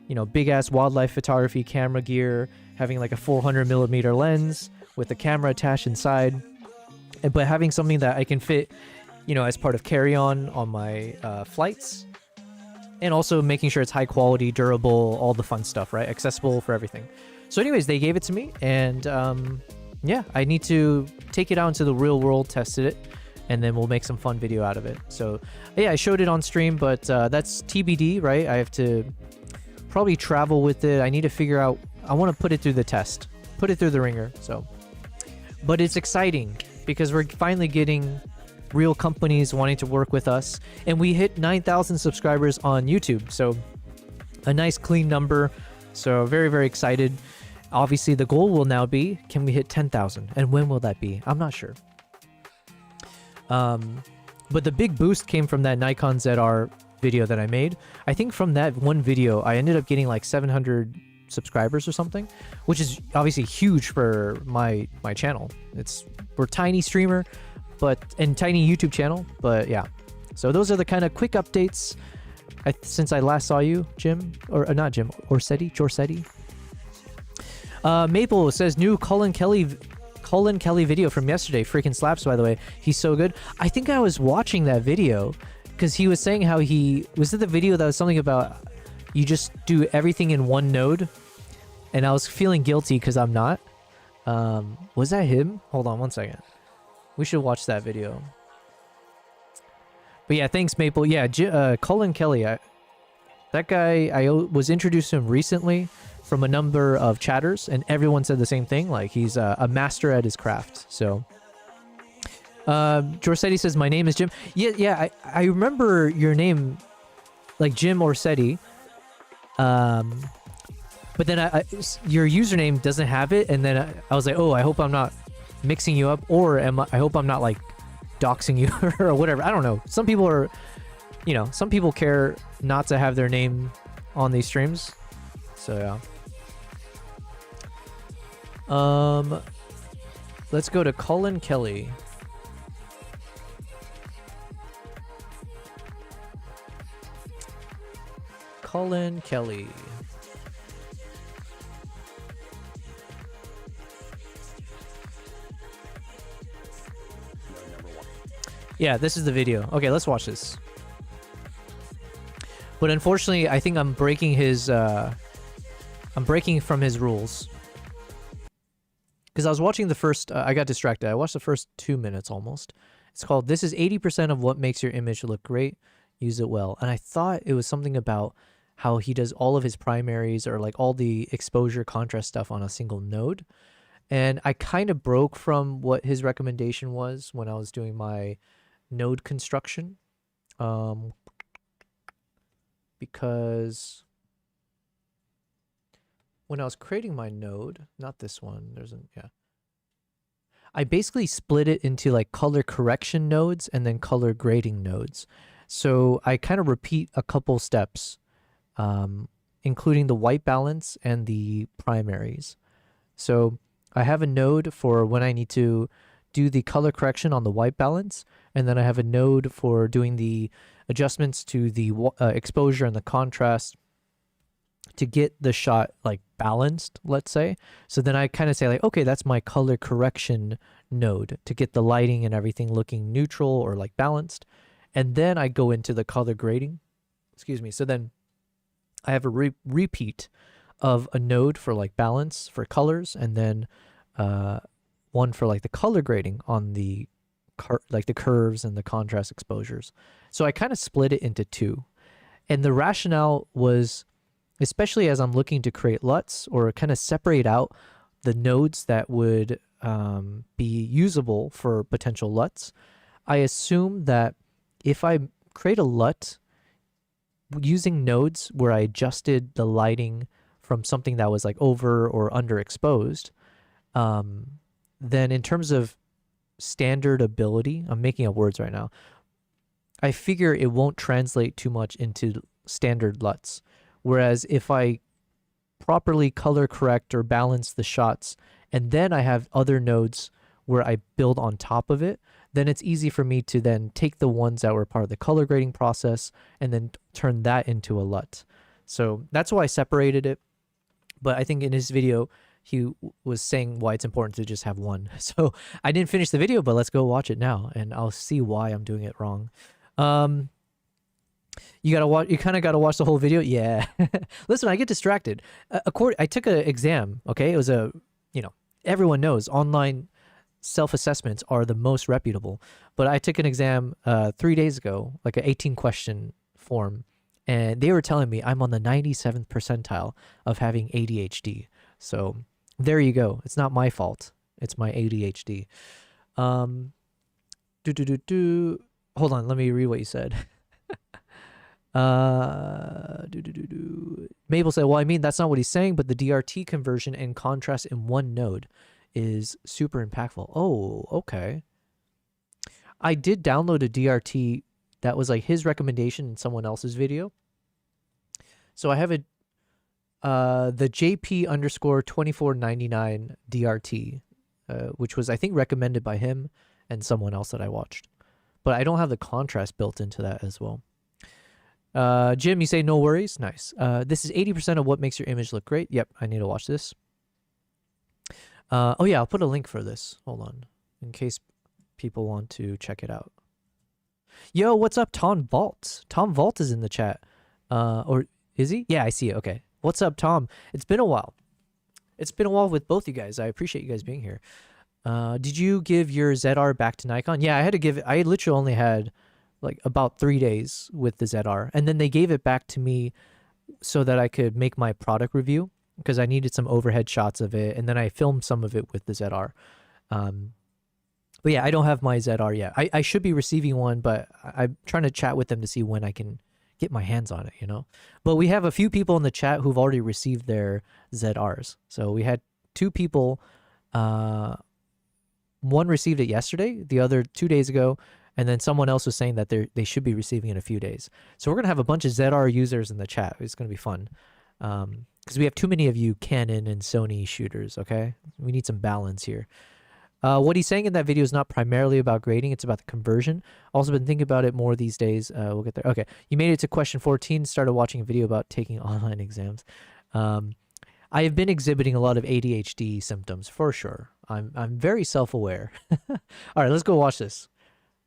you know, big-ass wildlife photography camera gear, having like a 400mm lens with a camera attached inside, but having something that I can fit, you know, as part of carry-on my flights, and also making sure it's high quality, durable, all the fun stuff, right? Accessible for everything. So anyways, they gave it to me, and yeah, I need to take it out into the real world, test it, and then we'll make some fun video out of it. So yeah, I showed it on stream, but that's TBD, right? I have to probably travel with it. I need to figure out, I want to put it through the test, put it through the ringer. So, but it's exciting because we're finally getting real companies wanting to work with us, and we hit 9,000 subscribers on YouTube. So a nice clean number. So very, very excited. Obviously the goal will now be, can we hit 10,000? And when will that be? I'm not sure. But the big boost came from that Nikon ZR video that I made. I think from that one video, I ended up getting like 700 subscribers or something, which is obviously huge for my channel. We're tiny streamer, and tiny YouTube channel, but yeah. So those are the kind of quick updates since I last saw you, Jim, or not Jim, Jorsetti. Maple says new Colin Kelly video from yesterday. Freaking slaps, by the way. He's so good. I think I was watching that video because he was saying how was it the video that was something about you just do everything in one node, and I was feeling guilty because I'm not. Was that him? Hold on one second. We should watch that video. But yeah, thanks, Maple. Yeah, Colin Kelly. That guy, I was introduced to him recently from a number of chatters, and everyone said the same thing. Like, he's a master at his craft. So, Jorsetti says, my name is Jim. Yeah, I remember your name, like Jim Orsetti. But then your username doesn't have it, and then I was like, oh, I hope I'm not mixing you up, or I hope I'm not like doxing you or whatever. I don't know. Some people are, you know, some people care not to have their name on these streams. So yeah. Let's go to Colin Kelly. Colin Kelly. Yeah, this is the video. Okay, let's watch this. But unfortunately, I think I'm breaking from his rules. Because I was watching the first, I got distracted. I watched the first 2 minutes almost. It's called, this is 80% of what makes your image look great. Use it well. And I thought it was something about how he does all of his primaries, or like all the exposure contrast stuff on a single node. And I kind of broke from what his recommendation was when I was doing my node construction. Because when I was creating my node, not this one, I basically split it into like color correction nodes and then color grading nodes. So I kind of repeat a couple steps including the white balance and the primaries. So I have a node for when I need to do the color correction on the white balance, and then I have a node for doing the adjustments to the exposure and the contrast to get the shot like balanced, let's say. So then I kind of say like, okay, that's my color correction node to get the lighting and everything looking neutral or like balanced. And then I go into the color grading. Excuse me. So then I have a repeat of a node for like balance for colors, and then one for like the color grading on the like the curves and the contrast exposures. So I kind of split it into two. And the rationale was, especially as I'm looking to create LUTs or kind of separate out the nodes that would be usable for potential LUTs, I assume that if I create a LUT using nodes where I adjusted the lighting from something that was like over or underexposed, then in terms of standard ability, I'm making up words right now, I figure it won't translate too much into standard LUTs. Whereas if I properly color correct or balance the shots, and then I have other nodes where I build on top of it, then it's easy for me to then take the ones that were part of the color grading process and then turn that into a LUT. So that's why I separated it. But I think in his video, he was saying why it's important to just have one. So I didn't finish the video, but let's go watch it now, and I'll see why I'm doing it wrong. You gotta watch. You kind of gotta watch the whole video. Yeah. Listen, I get distracted. I took an exam. Okay, it was everyone knows online self-assessments are the most reputable. But I took an exam 3 days ago, like an 18-question form, and they were telling me I'm on the 97th percentile of having ADHD. So there you go. It's not my fault. It's my ADHD. Hold on. Let me read what you said. Mabel said, well, I mean, that's not what he's saying, but the DRT conversion and contrast in one node is super impactful. Oh, okay. I did download a DRT that was like his recommendation in someone else's video. So I have the JP_2499 DRT, which was, I think, recommended by him and someone else that I watched. But I don't have the contrast built into that as well. Jim, you say no worries. Nice. This is 80% of what makes your image look great. Yep, I need to watch this. Oh yeah, I'll put a link for this. Hold on, in case people want to check it out. Yo, what's up, Tom Vault? Tom Vault is in the chat. Or is he? Yeah, I see it. Okay. What's up, Tom? It's been a while. It's been a while with both you guys. I appreciate you guys being here. Did you give your ZR back to Nikon? Yeah, I had to give it. I literally only had like about 3 days with the ZR, and then they gave it back to me so that I could make my product review because I needed some overhead shots of it, and then I filmed some of it with the ZR. But yeah, I don't have my ZR yet. I should be receiving one, but I'm trying to chat with them to see when I can get my hands on it, you know? But we have a few people in the chat who've already received their ZRs. So we had 2 people. One received it yesterday, the other 2 days ago, and then someone else was saying that they should be receiving it in a few days. So we're going to have a bunch of ZR users in the chat. It's going to be fun. Because we have too many of you Canon and Sony shooters, okay? We need some balance here. What he's saying in that video is not primarily about grading. It's about the conversion. Also been thinking about it more these days. We'll get there. Okay. You made it to question 14, started watching a video about taking online exams. I have been exhibiting a lot of ADHD symptoms for sure. I'm very self-aware. All right, let's go watch this.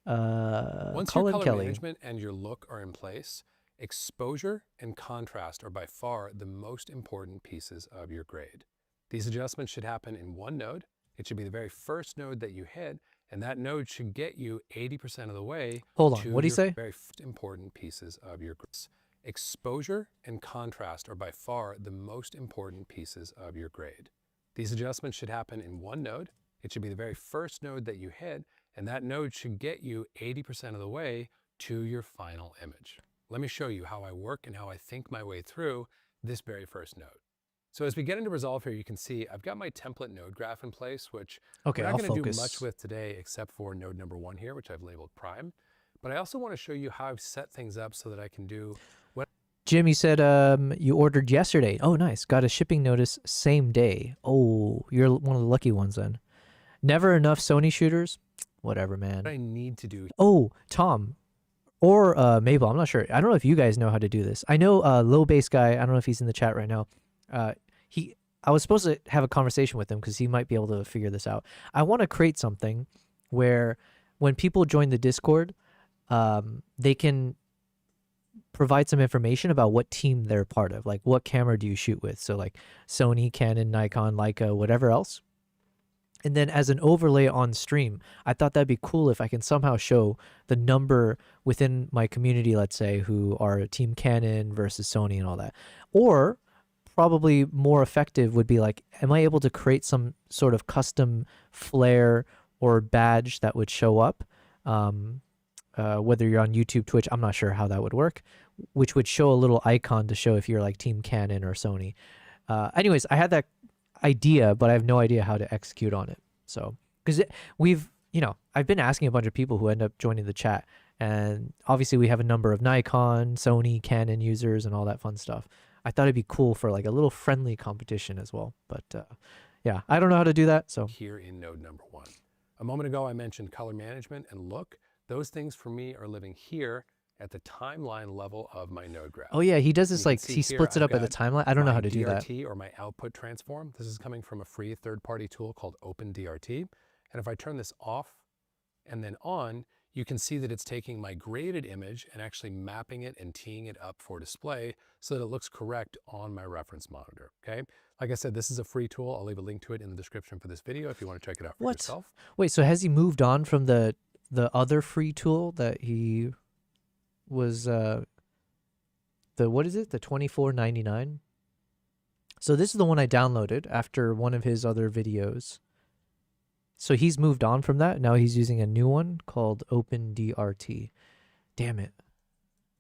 Once your color management and your look are in place, exposure and contrast are by far the most important pieces of your grade. These adjustments should happen in one node. It should be the very first node that you hit, and that node should get you 80% of the way. Hold on, what do you say? Very important pieces of your grade. Exposure and contrast are by far the most important pieces of your grade. These adjustments should happen in one node. It should be the very first node that you hit, and that node should get you 80% of the way to your final image. Let me show you how I work and how I think my way through this very first node. So as we get into Resolve here, you can see I've got my template node graph in place, which we're not going to do much with today except for node number 1 here, which I've labeled prime. But I also want to show you how I've set things up so that I can do what. Jim, you said you ordered yesterday. Oh, nice. Got a shipping notice same day. Oh, you're one of the lucky ones then. Never enough Sony shooters. Whatever, man. What I need to do. Oh, Tom or Mabel, I'm not sure. I don't know if you guys know how to do this. I know low bass guy. I don't know if he's in the chat right now. I was supposed to have a conversation with him because he might be able to figure this out. I want to create something where when people join the Discord, they can provide some information about what team they're part of. Like, what camera do you shoot with? So like Sony, Canon, Nikon, Leica, whatever else. And then as an overlay on stream, I thought that'd be cool if I can somehow show the number within my community, let's say, who are Team Canon versus Sony and all that. Or probably more effective would be like, am I able to create some sort of custom flare or badge that would show up? Whether you're on YouTube, Twitch, I'm not sure how that would work, which would show a little icon to show if you're like Team Canon or Sony. Anyways, I had that idea, but I have no idea how to execute on it. So, because I've been asking a bunch of people who end up joining the chat, and obviously we have a number of Nikon, Sony, Canon users and all that fun stuff. I thought it'd be cool for like a little friendly competition as well. But yeah, I don't know how to do that. So here in node number 1. A moment ago, I mentioned color management and look. Those things for me are living here at the timeline level of my node graph. Oh yeah, he does this like he splits it up at the timeline. I don't know how to do that. DRT or my output transform. This is coming from a free third-party tool called OpenDRT. And if I turn this off and then on, you can see that it's taking my graded image and actually mapping it and teeing it up for display so that it looks correct on my reference monitor, okay? Like I said, this is a free tool. I'll leave a link to it in the description for this video if you want to check it out for yourself. Wait, so has he moved on from the other free tool that he was what is it? The $24.99? So this is the one I downloaded after one of his other videos. So he's moved on from that. Now he's using a new one called OpenDRT. Damn it.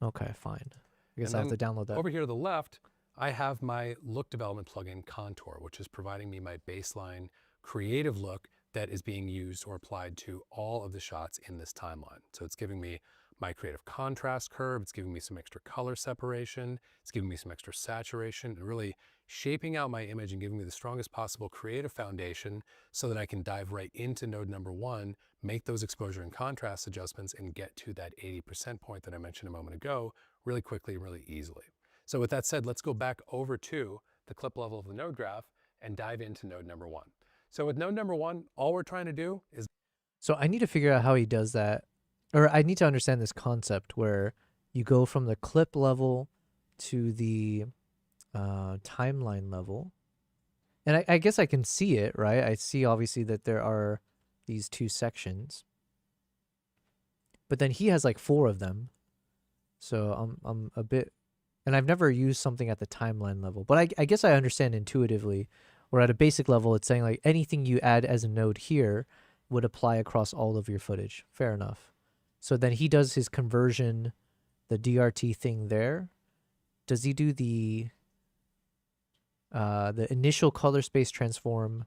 Okay, fine. I guess I have to download that. Over here to the left, I have my look development plugin Contour, which is providing me my baseline creative look that is being used or applied to all of the shots in this timeline. So it's giving me my creative contrast curve, it's giving me some extra color separation, it's giving me some extra saturation, and really shaping out my image and giving me the strongest possible creative foundation so that I can dive right into node number 1, make those exposure and contrast adjustments, and get to that 80% point that I mentioned a moment ago really quickly and really easily. So with that said, let's go back over to the clip level of the node graph and dive into node number 1. So with node number 1, all we're trying to do is... So I need to figure out how he does that. Or I need to understand this concept where you go from the clip level to the timeline level. And I guess I can see it, right? I see obviously that there are these two sections. But then he has like 4 of them. So I'm a bit... And I've never used something at the timeline level. But I guess I understand intuitively, or at a basic level, it's saying like anything you add as a node here would apply across all of your footage. Fair enough. So then he does his conversion, the DRT thing there. Does he do the initial color space transform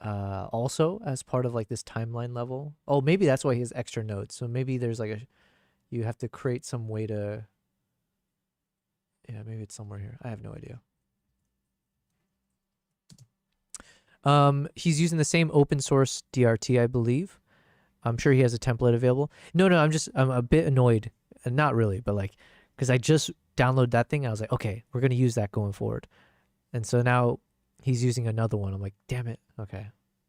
also as part of like this timeline level? Oh, maybe that's why he has extra nodes. So maybe there's like you have to create some way to, yeah, maybe it's somewhere here. I have no idea. He's using the same open source DRT, I believe. I'm sure he has a template available. No, I'm a bit annoyed. Not really, but like, because I just downloaded that thing. I was like, okay, we're going to use that going forward. And so now he's using another one. I'm like, damn it. Okay.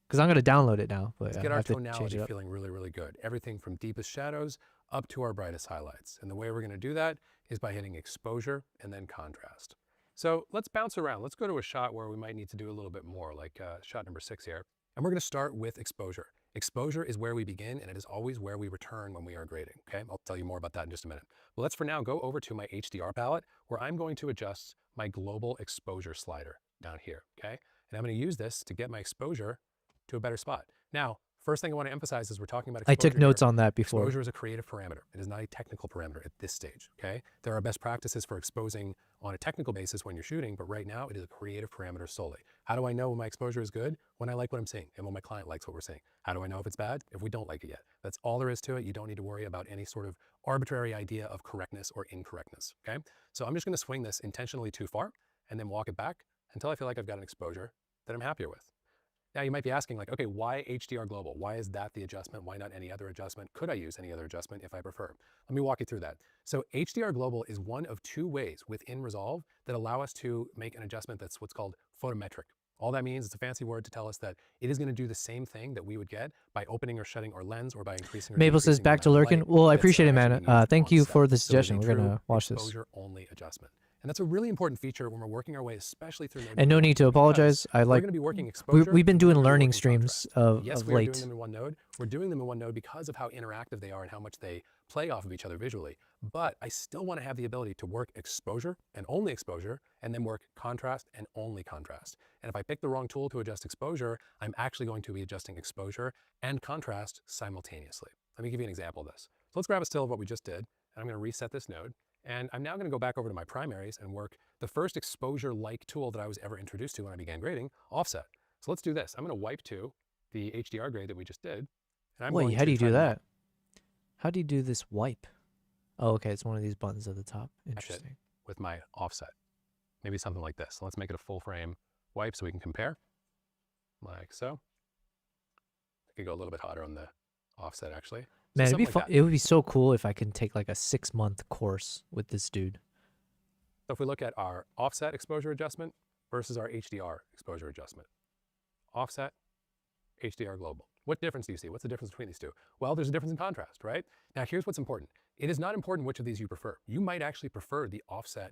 Because I'm going to download it now. But let's get our tonality feeling really, really good. Everything from deepest shadows up to our brightest highlights. And the way we're going to do that is by hitting exposure and then contrast. So let's bounce around. Let's go to a shot where we might need to do a little bit more, like shot number 6 here. And we're going to start with exposure. Exposure is where we begin, and it is always where we return when we are grading, okay? I'll tell you more about that in just a minute. But let's for now go over to my HDR palette, where I'm going to adjust my global exposure slider down here, okay? And I'm going to use this to get my exposure to a better spot. Now, First thing I want to emphasize is we're talking about I exposure took notes here. on that before. Exposure is a creative parameter. It is not a technical parameter at this stage, okay? There are best practices for exposing on a technical basis when you're shooting, but right now it is a creative parameter solely. How do I know when my exposure is good? When I like what I'm seeing and when my client likes what we're seeing. How do I know if it's bad? If we don't like it yet. That's all there is to it. You don't need to worry about any sort of arbitrary idea of correctness or incorrectness, okay? So I'm just gonna swing this intentionally too far and then walk it back until I feel like I've got an exposure that I'm happier with. Now you might be asking like, okay, why HDR global? Why is that the adjustment? Why not any other adjustment? Could I use any other adjustment if I prefer? Let me walk you through that. So HDR global is one of two ways within Resolve that allow us to make an adjustment that's what's called photometric. All that means, it's a fancy word to tell us that it is going to do the same thing that we would get by opening or shutting our lens or by increasing or Maple says decreasing the back to amount of lurking. light Well, I that's appreciate it, actually man. being used Thank on you set. for the So it is a suggestion. We're gonna true watch this. exposure only adjustment. And that's a really important feature when we're working our way, especially through And no need to apologize. I we're like. going to be working exposure. We've been and doing we're gonna be learning working streams contrast. Yes, of we are doing late. them in one node. We're doing them in one node because of how interactive they are and how much they play off of each other visually. But I still want to have the ability to work exposure and only exposure, and then work contrast and only contrast. And if I pick the wrong tool to adjust exposure, I'm actually going to be adjusting exposure and contrast simultaneously. Let me give you an example of this. So let's grab a still of what we just did, and I'm going to reset this node. And I'm now going to go back over to my primaries and work the first exposure-like tool that I was ever introduced to when I began grading, offset. So let's do this. I'm going to wipe to the HDR grade that we just did. And I'm Wait, going how do you try do to that? How do you do this wipe? Oh, okay, it's one of these buttons at the top. match it Interesting. with my offset. Maybe something like this. So let's make it a full frame wipe so we can compare, like so. I could go a little bit hotter on the offset, actually. So Man, it'd be something fun. like It would be so cool if I can take like a 6-month course with this dude. So if we look at our offset exposure adjustment versus our HDR exposure adjustment. Offset, HDR global. What difference do you see? What's the difference between these two? Well, there's a difference in contrast, right? Now, here's what's important. It is not important which of these you prefer. You might actually prefer the offset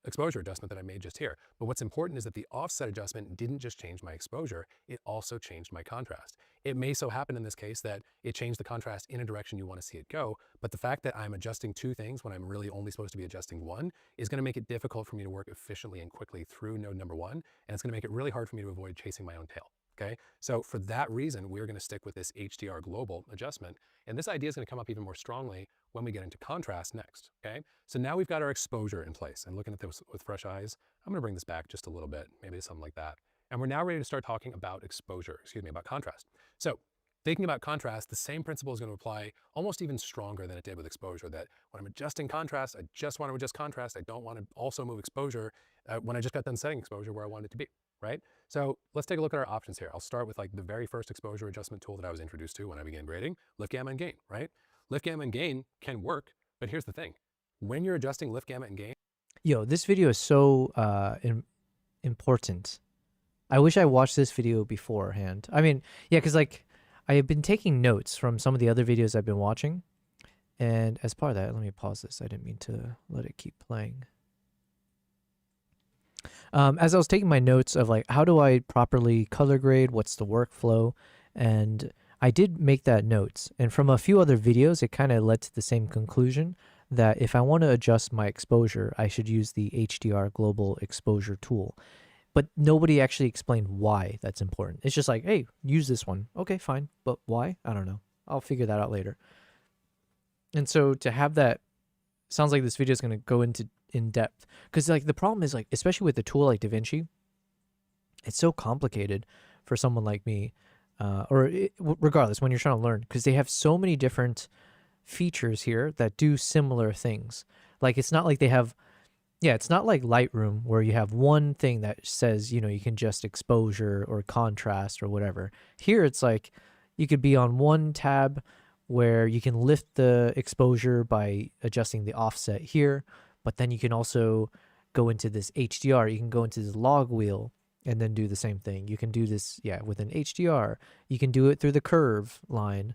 exposure adjustment that I made just here. But what's important is that the offset adjustment didn't just change my exposure, it also changed my contrast. It may so happen in this case that it changed the contrast in a direction you want to see it go, but the fact that I'm adjusting two things when I'm really only supposed to be adjusting one is going to make it difficult for me to work efficiently and quickly through node number one, and it's going to make it really hard for me to avoid chasing my own tail. Okay, so for that reason, we're going to stick with this HDR global adjustment. And this idea is going to come up even more strongly when we get into contrast next. Okay, so now we've got our exposure in place, and looking at this with fresh eyes, I'm going to bring this back just a little bit, maybe something like that. And we're now ready to start talking about about contrast. So thinking about contrast, the same principle is going to apply almost even stronger than it did with exposure, that when I'm adjusting contrast, I just want to adjust contrast. I don't want to also move exposure when I just got done setting exposure where I want it to be. Right? So let's take a look at our options here. I'll start with like the very first exposure adjustment tool that I was introduced to when I began grading, lift gamma and gain, right? Lift gamma and gain can work, but here's the thing. When you're adjusting lift gamma and gain. Yo, this video is so important. I wish I watched this video beforehand. I mean, yeah, because like I have been taking notes from some of the other videos I've been watching. And as part of that, let me pause this. I didn't mean to let it keep playing. As I was taking my notes of like, how do I properly color grade? What's the workflow? And I did make that notes. And from a few other videos, it kind of led to the same conclusion that if I want to adjust my exposure, I should use the HDR global exposure tool. But nobody actually explained why that's important. It's just like, hey, use this one. Okay, fine. But why? I don't know. I'll figure that out later. And so to have that, sounds like this video is going to go into in depth, because like the problem is like, especially with a tool like DaVinci, it's so complicated for someone like me, regardless when you're trying to learn, because they have so many different features here that do similar things. Like it's not like they have, yeah, it's not like Lightroom where you have one thing that says, you know, you can just exposure or contrast or whatever. Here it's like you could be on one tab where you can lift the exposure by adjusting the offset here, but then you can also go into this HDR. You can go into this log wheel and then do the same thing. You can do this, yeah, with an HDR. You can do it through the curve line.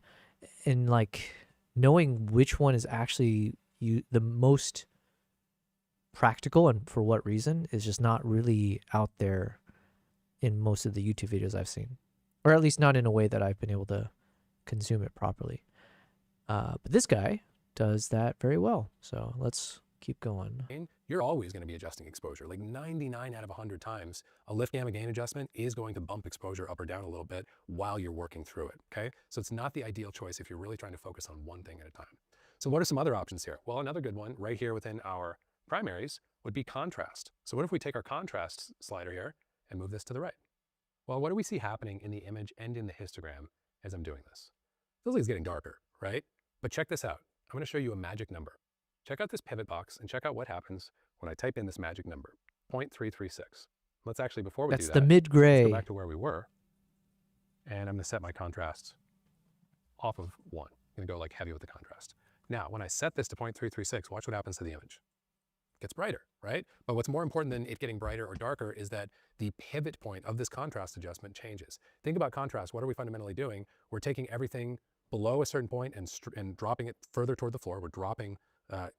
And like knowing which one is actually the most practical and for what reason is just not really out there in most of the YouTube videos I've seen. Or at least not in a way that I've been able to consume it properly. But this guy does that very well. So let's Keep going. You're always going to be adjusting exposure. Like 99 out of 100 times, a lift gamma gain adjustment is going to bump exposure up or down a little bit while you're working through it, okay? So it's not the ideal choice if you're really trying to focus on one thing at a time. So what are some other options here? Well, another good one right here within our primaries would be contrast. So what if we take our contrast slider here and move this to the right? Well, what do we see happening in the image and in the histogram as I'm doing this? Feels like it's getting darker, right? But check this out. I'm going to show you a magic number. Check out this pivot box and check out what happens when I type in this magic number, 0.336. Let's actually, before we do that, That's the mid-gray. let's go back to where we were. And I'm going to set my contrast off of 1. I'm going to go like heavy with the contrast. Now, when I set this to 0.336, watch what happens to the image. It gets brighter, right? But what's more important than it getting brighter or darker is that the pivot point of this contrast adjustment changes. Think about contrast. What are we fundamentally doing? We're taking everything below a certain point and dropping it further toward the floor. We're dropping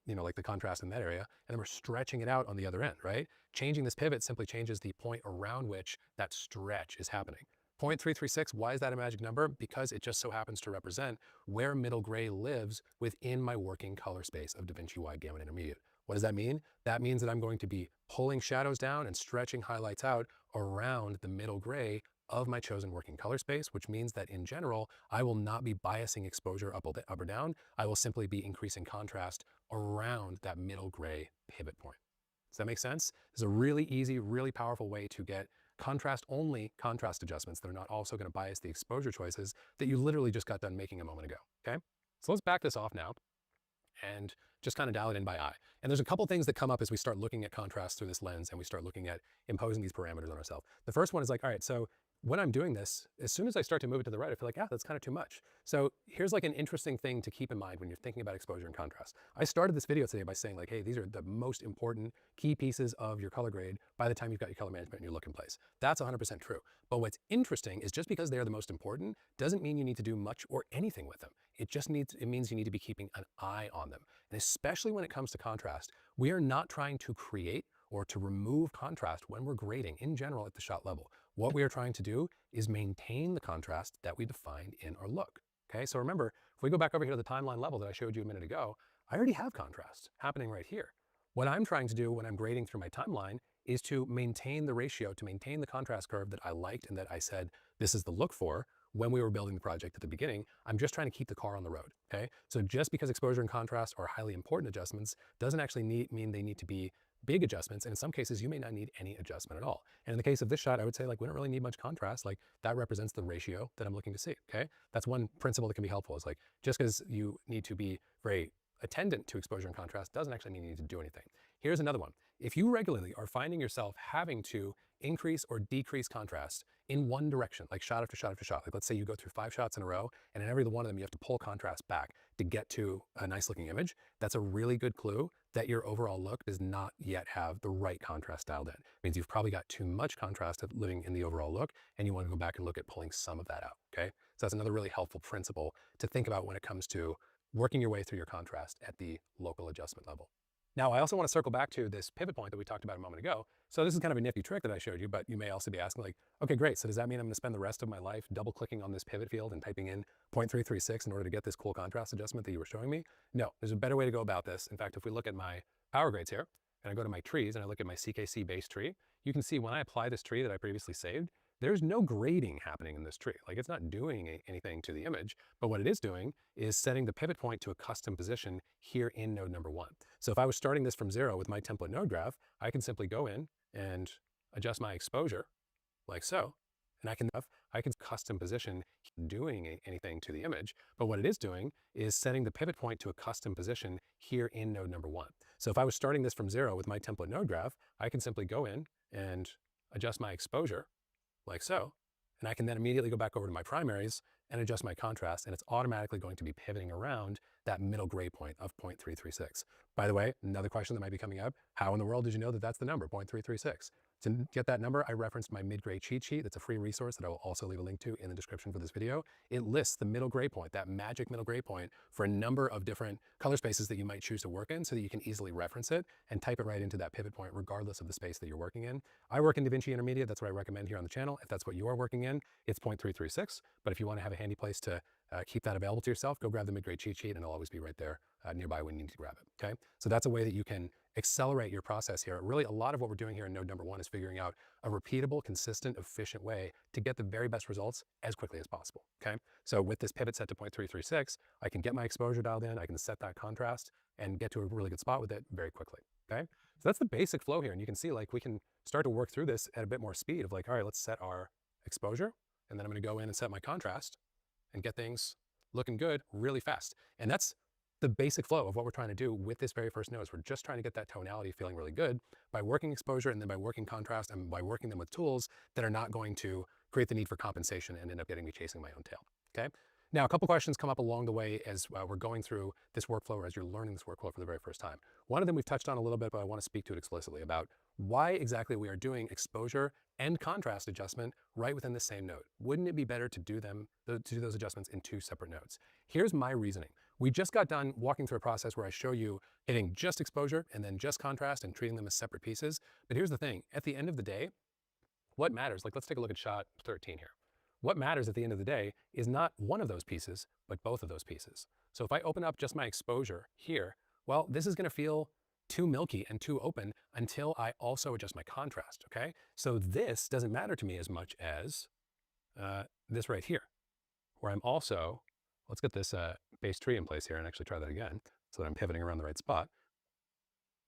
like the contrast in that area, and then we're stretching it out on the other end, right? Changing this pivot simply changes the point around which that stretch is happening. 0.336, why is that a magic number? Because it just so happens to represent where middle gray lives within my working color space of DaVinci Wide Gamut Intermediate. What does that mean? That means that I'm going to be pulling shadows down and stretching highlights out around the middle gray of my chosen working color space, which means that in general, I will not be biasing exposure up or down. I will simply be increasing contrast around that middle gray pivot point. Does that make sense? It's a really easy, really powerful way to get contrast-only contrast adjustments that are not also going to bias the exposure choices that you literally just got done making a moment ago, okay? So let's back this off now and just kind of dial it in by eye. And there's a couple things that come up as we start looking at contrast through this lens and we start looking at imposing these parameters on ourselves. The first one is like, all right, so when I'm doing this, as soon as I start to move it to the right, I feel like, that's kind of too much. So here's like an interesting thing to keep in mind when you're thinking about exposure and contrast. I started this video today by saying like, hey, these are the most important key pieces of your color grade by the time you've got your color management and your look in place. That's 100% true. But what's interesting is just because they're the most important doesn't mean you need to do much or anything with them. It means you need to be keeping an eye on them. And especially when it comes to contrast, we are not trying to create or to remove contrast when we're grading in general at the shot level. What we are trying to do is maintain the contrast that we defined in our look. Okay, so remember, if we go back over here to the timeline level that I showed you a minute ago, I already have contrast happening right here. What I'm trying to do when I'm grading through my timeline is to maintain the ratio, to maintain the contrast curve that I liked and that I said this is the look for when we were building the project at the beginning. I'm just trying to keep the car on the road, okay? So just because exposure and contrast are highly important adjustments doesn't actually mean they need to be big adjustments. And in some cases, you may not need any adjustment at all. And in the case of this shot, I would say like, we don't really need much contrast. Like that represents the ratio that I'm looking to see, okay? That's one principle that can be helpful is like, just because you need to be very attendant to exposure and contrast doesn't actually mean you need to do anything. Here's another one. If you regularly are finding yourself having to increase or decrease contrast in one direction, like shot after shot after shot, like let's say you go through 5 shots in a row and in every one of them you have to pull contrast back to get to a nice looking image, that's a really good clue that your overall look does not yet have the right contrast dialed in. It means you've probably got too much contrast living in the overall look and you want to go back and look at pulling some of that out, okay? So that's another really helpful principle to think about when it comes to working your way through your contrast at the local adjustment level. Now, I also want to circle back to this pivot point that we talked about a moment ago. So this is kind of a nifty trick that I showed you, but you may also be asking like, okay, great. So does that mean I'm going to spend the rest of my life double clicking on this pivot field and typing in 0.336 in order to get this cool contrast adjustment that you were showing me? No, there's a better way to go about this. In fact, if we look at my power grades here and I go to my trees and I look at my CKC base tree, you can see when I apply this tree that I previously saved, there's no grading happening in this tree. Like it's not doing anything to the image, but what it is doing is setting the pivot point to a custom position here in node number 1. So if I was starting this from 0 with my template node graph, I can simply go in and adjust my exposure like so, and I can custom position doing anything to the image, but what it is doing is setting the pivot point to a custom position here in node number 1. So if I was starting this from 0 with my template node graph, I can simply go in and adjust my exposure like so, and I can then immediately go back over to my primaries and adjust my contrast, and it's automatically going to be pivoting around that middle gray point of 0.336. By the way, another question that might be coming up, how in the world did you know that that's the number, 0.336? To get that number, I referenced my mid-gray cheat sheet. That's a free resource that I will also leave a link to in the description for this video. It lists the middle gray point, that magic middle gray point, for a number of different color spaces that you might choose to work in so that you can easily reference it and type it right into that pivot point regardless of the space that you're working in. I work in DaVinci Intermediate. That's what I recommend here on the channel. If that's what you are working in, it's 0.336. But if you want to have a handy place to keep that available to yourself, go grab the mid-grade cheat sheet and it'll always be right there nearby when you need to grab it, okay? So that's a way that you can accelerate your process here. Really, a lot of what we're doing here in node number 1 is figuring out a repeatable, consistent, efficient way to get the very best results as quickly as possible, okay? So with this pivot set to 0.336, I can get my exposure dialed in, I can set that contrast, and get to a really good spot with it very quickly, okay? So that's the basic flow here, and you can see like we can start to work through this at a bit more speed of like, all right, let's set our exposure, and then I'm gonna go in and set my contrast and get things looking good really fast. And that's the basic flow of what we're trying to do with this very first node. Is we're just trying to get that tonality feeling really good by working exposure and then by working contrast and by working them with tools that are not going to create the need for compensation and end up getting me chasing my own tail, okay? Now, a couple questions come up along the way as we're going through this workflow or as you're learning this workflow for the very first time. One of them we've touched on a little bit, but I want to speak to it explicitly about why exactly we are doing exposure and contrast adjustment right within the same node. Wouldn't it be better to do those adjustments in 2 separate nodes? Here's my reasoning. We just got done walking through a process where I show you hitting just exposure and then just contrast and treating them as separate pieces. But here's the thing, at the end of the day, what matters, like let's take a look at shot 13 here. What matters at the end of the day is not one of those pieces, but both of those pieces. So if I open up just my exposure here, well, this is gonna feel too milky and too open until I also adjust my contrast, okay? So this doesn't matter to me as much as this right here, where I'm also, let's get this base tree in place here and actually try that again so that I'm pivoting around the right spot.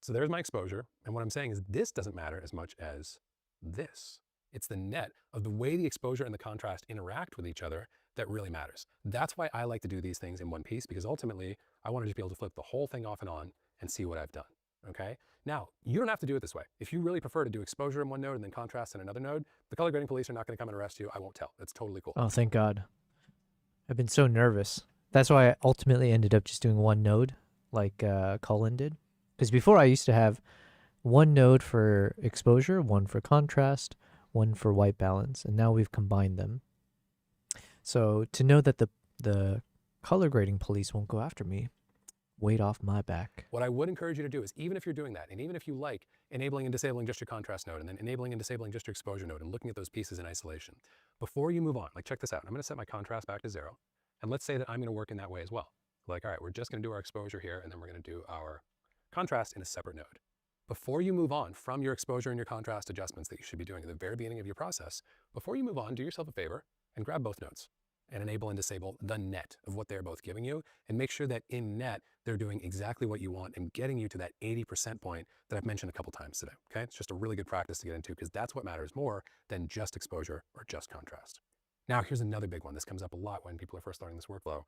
So there's my exposure. And what I'm saying is this doesn't matter as much as this. It's the net of the way the exposure and the contrast interact with each other that really matters. That's why I like to do these things in one piece, because ultimately I want to just be able to flip the whole thing off and on and see what I've done, okay? Now, you don't have to do it this way. If you really prefer to do exposure in one node and then contrast in another node, the color grading police are not going to come and arrest you. I won't tell. It's totally cool. Oh, thank God. I've been so nervous. That's why I ultimately ended up just doing one node, like Cullen did. Because before I used to have one node for exposure, one for contrast, one for white balance, and now we've combined them. So to know that the color grading police won't go after me, weight off my back. What I would encourage you to do is, even if you're doing that, and even if you like enabling and disabling just your contrast node, and then enabling and disabling just your exposure node, and looking at those pieces in isolation, before you move on, like check this out. I'm gonna set my contrast back to 0, and let's say that I'm gonna work in that way as well. Like, all right, we're just gonna do our exposure here, and then we're gonna do our contrast in a separate node. Before you move on from your exposure and your contrast adjustments that you should be doing at the very beginning of your process, before you move on, do yourself a favor and grab both nodes and enable and disable the net of what they're both giving you, and make sure that in net, they're doing exactly what you want and getting you to that 80% point that I've mentioned a couple times today, okay? It's just a really good practice to get into, because that's what matters more than just exposure or just contrast. Now, here's another big one. This comes up a lot when people are first learning this workflow.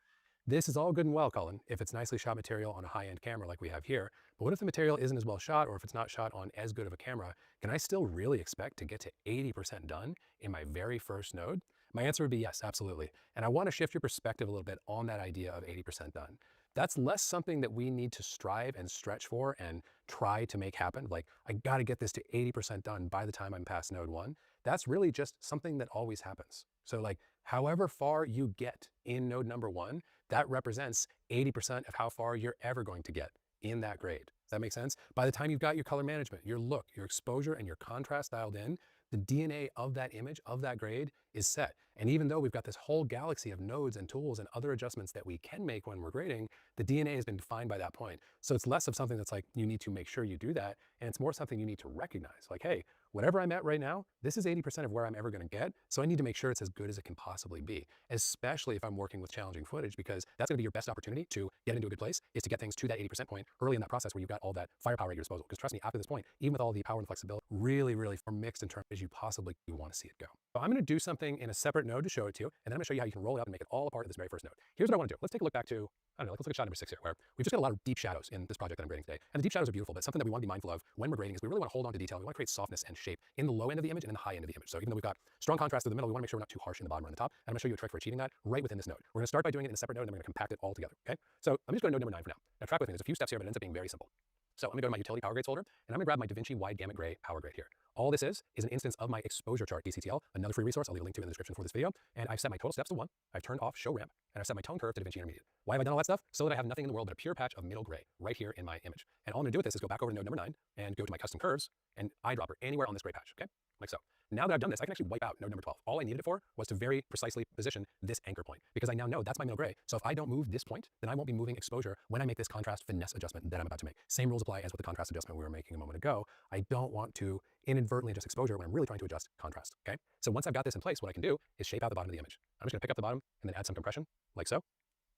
This is all good and well, Cullen, if it's nicely shot material on a high-end camera like we have here, but what if the material isn't as well shot, or if it's not shot on as good of a camera? Can I still really expect to get to 80% done in my very first node? My answer would be yes, absolutely. And I want to shift your perspective a little bit on that idea of 80% done. That's less something that we need to strive and stretch for and try to make happen. Like, I got to get this to 80% done by the time I'm past node 1. That's really just something that always happens. So like, however far you get in node number 1, that represents 80% of how far you're ever going to get in that grade. Does that make sense? By the time you've got your color management, your look, your exposure, and your contrast dialed in, the DNA of that image, of that grade, is set. And even though we've got this whole galaxy of nodes and tools and other adjustments that we can make when we're grading, the DNA has been defined by that point. So it's less of something that's like, you need to make sure you do that, and it's more something you need to recognize. Like, hey, whatever I'm at right now, this is 80% of where I'm ever gonna get, so I need to make sure it's as good as it can possibly be, especially if I'm working with challenging footage, because that's gonna be your best opportunity to get into a good place, is to get things to that 80% point early in that process where you've got all that firepower at your disposal. Because trust me, after this point, even with all the power and flexibility, really, really mixed in terms as you possibly wanna see it go. So I'm gonna do something in a separate node to show it to you, and then I'm gonna show you how you can roll it up and make it all a part of this very first node. Here's what I wanna do. Let's take a look back to, I don't know, let's look at shot number 6 here, where we've just got a lot of deep shadows in this project that I'm grading today. And the deep shadows are beautiful, but something that we want to be mindful of when we're grading is we really want to hold on to detail. We want to create softness and shape in the low end of the image and in the high end of the image. So even though we've got strong contrast through the middle, we want to make sure we're not too harsh in the bottom or in the top. And I'm gonna show you a trick for achieving that right within this node. We're gonna start by doing it in a separate node, and then we're gonna compact it all together, okay? So I'm just going to node number 9 for now. Now track with me, there's a few steps here, but it ends up being very simple. So I'm gonna go to my utility power grades folder, and I'm gonna grab my DaVinci wide gamut gray power grade here. All this is an instance of my exposure chart DCTL, another free resource I'll leave a link to in the description for this video. And I've set my total steps to 1, I've turned off show ramp, and I've set my tone curve to DaVinci intermediate. Why have I done all that stuff? So that I have nothing in the world but a pure patch of middle gray right here in my image. And all I'm gonna do with this is go back over to node number 9 and go to my custom curves and eyedropper anywhere on this gray patch, okay? like so. Now that I've done this, I can actually wipe out node number 12. All I needed it for was to very precisely position this anchor point, because I now know that's my middle gray. So if I don't move this point, then I won't be moving exposure when I make this contrast finesse adjustment that I'm about to make. Same rules apply as with the contrast adjustment we were making a moment ago. I don't want to inadvertently adjust exposure when I'm really trying to adjust contrast, okay? So once I've got this in place, what I can do is shape out the bottom of the image. I'm just gonna pick up the bottom and then add some compression, like so,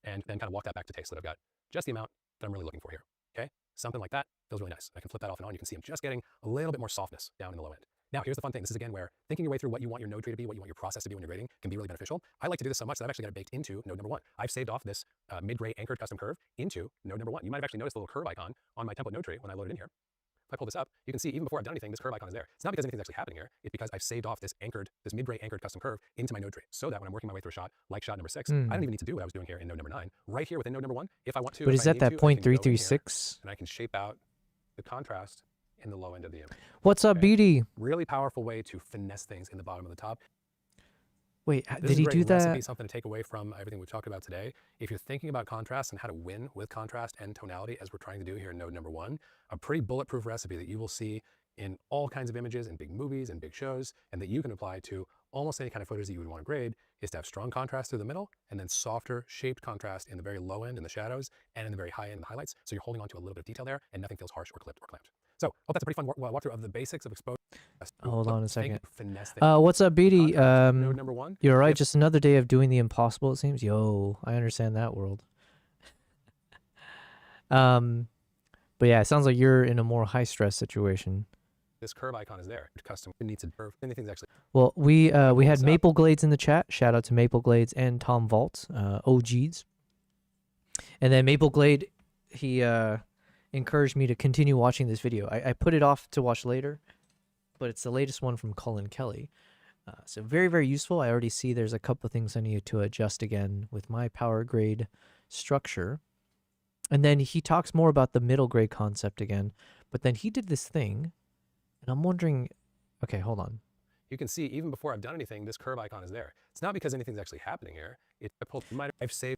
and then kind of walk that back to taste so that I've got just the amount that I'm really looking for here, okay? Something like that feels really nice. I can flip that off and on. You can see I'm just getting a little bit more softness down in the low end. Now, here's the fun thing. This is, again, where thinking your way through what you want your node tree to be, what you want your process to be when you're grading can be really beneficial. I like to do this so much that I've actually got it baked into node number 1. I've saved off this mid-gray anchored custom curve into node number 1. You might have actually noticed the little curve icon on my template node tree when I load it in here. If I pull this up, you can see even before I've done anything, this curve icon is there. It's not because anything's actually happening here. It's because I've saved off this mid-gray anchored custom curve into my node tree, so that when I'm working my way through a shot, like shot number 6, I don't even need to do what I was doing here in node number 9. Right here within node number 1, if I want to. But is that that 0.336? And I can shape out the contrast in the low end of the image. What's up, BD? Really powerful way to finesse things in the bottom of the top. Wait, This did he do that? Recipe, something to take away from everything we've talked about today. If you're thinking about contrast and how to win with contrast and tonality, as we're trying to do here in node number 1, a pretty bulletproof recipe that you will see in all kinds of images, in big movies and big shows, and that you can apply to almost any kind of footage that you would want to grade, is to have strong contrast through the middle and then softer shaped contrast in the very low end in the shadows and in the very high end in the highlights. So you're holding on to a little bit of detail there and nothing feels harsh or clipped or clamped. So hope that's a pretty fun walkthrough of the basics of exposure. Hold on a second. Finesse What's up, BD? Node number 1. You're right. Just another day of doing the impossible, it seems. Yo, I understand that world. But yeah, it sounds like you're in a more high stress situation. This curve icon is there. Custom needs a curve. Anything's actually. Well, we had Maple Glades in the chat. Shout out to Maple Glades and Tom Vault, OGs. And then Maple Glade, he encouraged me to continue watching this video. I put it off to watch later, but it's the latest one from Colin Kelly. So very, very useful. I already see there's a couple of things I need to adjust again with my power grade structure. And then he talks more about the middle grade concept again. But then he did this thing, and I'm wondering, okay, hold on. You can see even before I've done anything, this curve icon is there. It's not because anything's actually happening here. I've saved.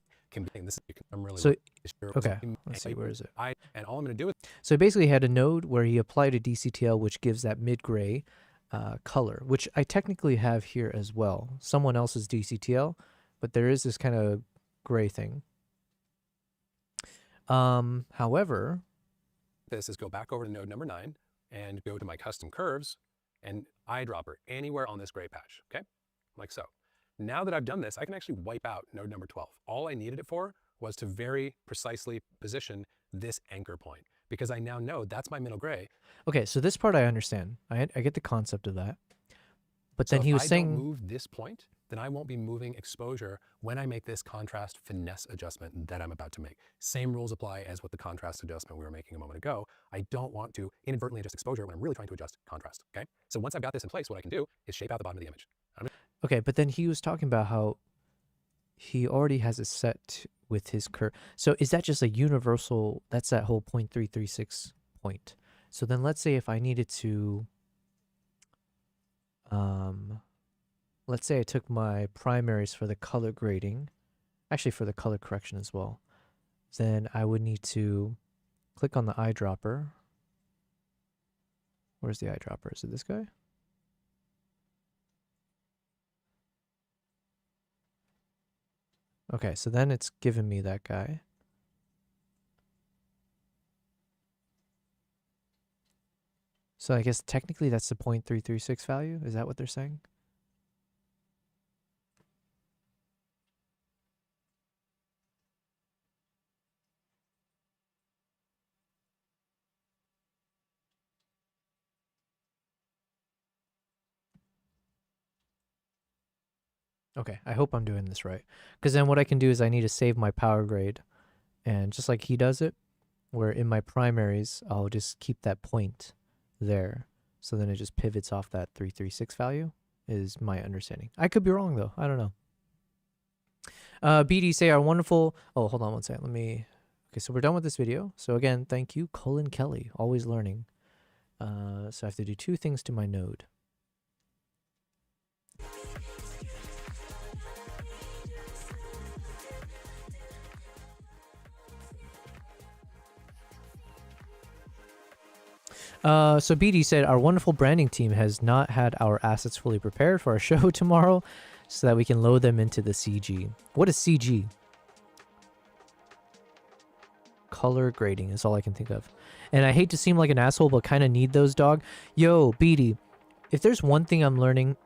I'm really so sure. Okay, let's see, where is it? And all I'm going to do is. So basically, he had a node where he applied a DCTL, which gives that mid-gray color, which I technically have here as well. Someone else's DCTL, but there is this kind of gray thing. However, this is go back over to node number 9 and go to my custom curves and eyedropper anywhere on this gray patch, okay? Like so. Now that I've done this, I can actually wipe out node number 12. All I needed it for was to very precisely position this anchor point, because I now know that's my middle gray. Okay, so this part I understand. I get the concept of that. But then he was saying, if I don't move this point, then I won't be moving exposure when I make this contrast finesse adjustment that I'm about to make. Same rules apply as with the contrast adjustment we were making a moment ago. I don't want to inadvertently adjust exposure when I'm really trying to adjust contrast, okay? So once I've got this in place, what I can do is shape out the bottom of the image. Okay, but then he was talking about how he already has it set with his curve. So is that just a universal, that's that whole 0.336 point. So then let's say if I needed to, let's say I took my primaries for the color grading, actually for the color correction as well, then I would need to click on the eyedropper. Where's the eyedropper? Is it this guy? Okay, so then it's given me that guy. So I guess technically that's the 0.336 value. Is that what they're saying? Okay, I hope I'm doing this right. Because then what I can do is I need to save my power grade. And just like he does it, where in my primaries, I'll just keep that point there. So then it just pivots off that 336 value, is my understanding. I could be wrong, though. I don't know. BD say our wonderful... Oh, hold on one second. Let me... Okay, so we're done with this video. So again, thank you, Colin Kelly. Always learning. So I have to do 2 things to my node. So BD said, our wonderful branding team has not had our assets fully prepared for our show tomorrow so that we can load them into the CG. What is CG? Color grading is all I can think of. And I hate to seem like an asshole, but kind of need those, dog. Yo, BD, if there's one thing I'm learning,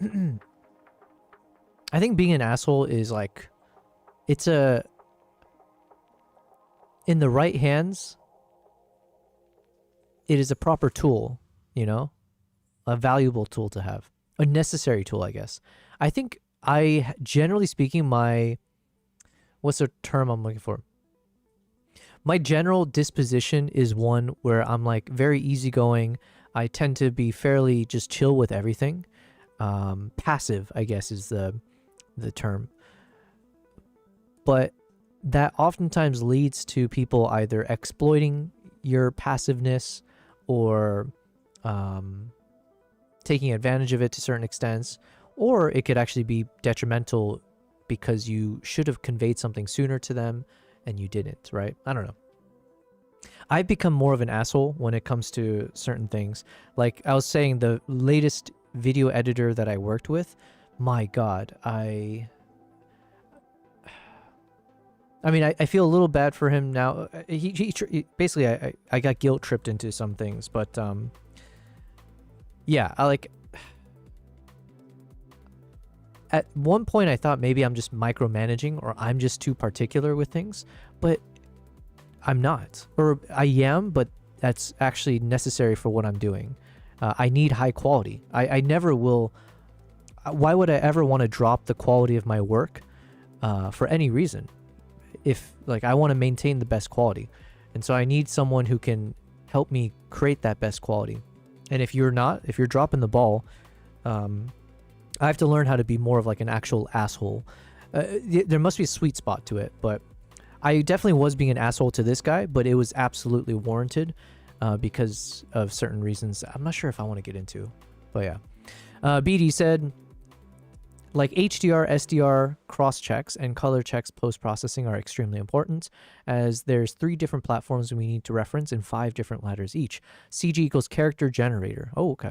I think being an asshole is like, it's in the right hands, it is a proper tool, you know, a valuable tool to have, a necessary tool, I guess. I think generally speaking, what's the term I'm looking for? My general disposition is one where I'm like very easygoing. I tend to be fairly just chill with everything. Passive, I guess, is the term. But that oftentimes leads to people either exploiting your passiveness or taking advantage of it to certain extents, or it could actually be detrimental because you should have conveyed something sooner to them and you didn't, right? I don't know. I've become more of an asshole when it comes to certain things. Like I was saying, the latest video editor that I worked with, my God, I mean, I feel a little bad for him now. He basically, I got guilt tripped into some things, but yeah, at one point I thought maybe I'm just micromanaging or I'm just too particular with things, but I'm not. Or I am, but that's actually necessary for what I'm doing. I need high quality. I never will. Why would I ever want to drop the quality of my work for any reason? If like I want to maintain the best quality, and so I need someone who can help me create that best quality. And if you're dropping the ball, I have to learn how to be more of like an actual asshole. There must be a sweet spot to it, but I definitely was being an asshole to this guy, but it was absolutely warranted because of certain reasons. I'm not sure if I want to get into, but yeah. BD said, like HDR, SDR cross checks and color checks post-processing are extremely important, as there's 3 different platforms we need to reference in 5 different letters each. CG equals character generator. Oh, okay.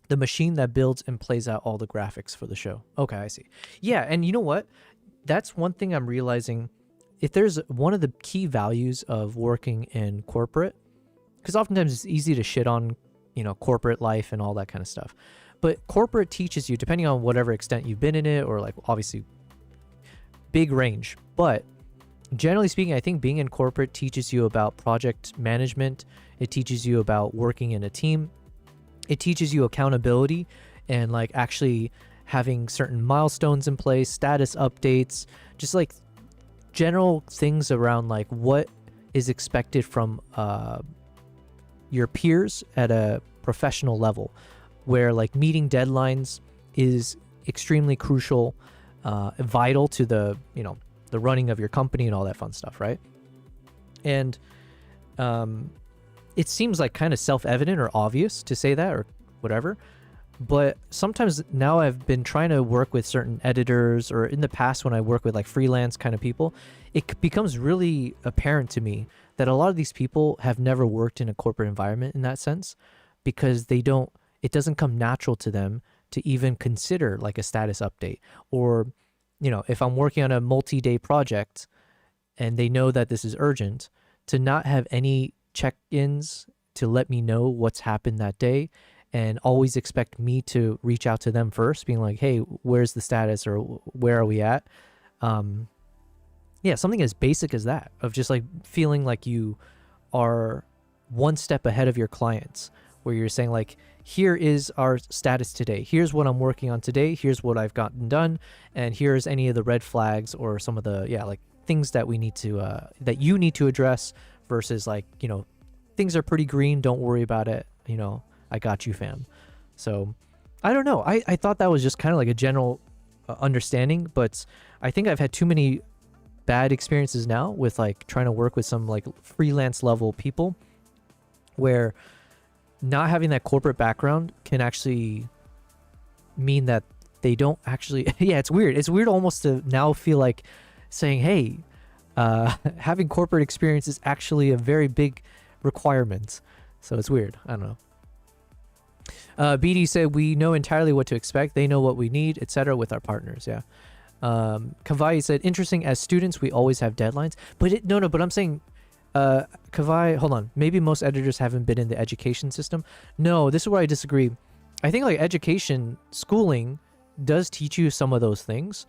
The machine that builds and plays out all the graphics for the show. Okay, I see. Yeah, and you know what? That's one thing I'm realizing. If there's one of the key values of working in corporate, because oftentimes it's easy to shit on, you know, corporate life and all that kind of stuff. But corporate teaches you, depending on whatever extent you've been in it, or like obviously big range. But generally speaking, I think being in corporate teaches you about project management. It teaches you about working in a team. It teaches you accountability and like actually having certain milestones in place, status updates, just like general things around like what is expected from your peers at a professional level, where like meeting deadlines is extremely crucial, vital to the, you know, the running of your company and all that fun stuff, right? And it seems like kind of self-evident or obvious to say that or whatever, but sometimes now I've been trying to work with certain editors, or in the past when I work with like freelance kind of people, it becomes really apparent to me that a lot of these people have never worked in a corporate environment in that sense, because it doesn't come natural to them to even consider like a status update. Or, you know, if I'm working on a multi-day project and they know that this is urgent, to not have any check-ins to let me know what's happened that day, and always expect me to reach out to them first, being like, hey, where's the status, or where are we at? Yeah, something as basic as that, of just like feeling like you are one step ahead of your clients, where you're saying like, here is our status today. Here's what I'm working on today. Here's what I've gotten done. And here's any of the red flags or some of the, like things that we need to, that you need to address, versus like, you know, things are pretty green. Don't worry about it. You know, I got you, fam. So I don't know. I thought that was just kind of like a general understanding, but I think I've had too many bad experiences now with like trying to work with some like freelance level people, where not having that corporate background can actually mean that they don't actually, yeah, it's weird. It's weird almost to now feel like saying, hey, having corporate experience is actually a very big requirement. So it's weird. I don't know. BD said, we know entirely what to expect. They know what we need, etc. with our partners. Yeah. Kavai said, interesting. As students, we always have deadlines. But but I'm saying, Kavai, hold on. Maybe most editors haven't been in the education system. No, this is where I disagree. I think like education, schooling does teach you some of those things.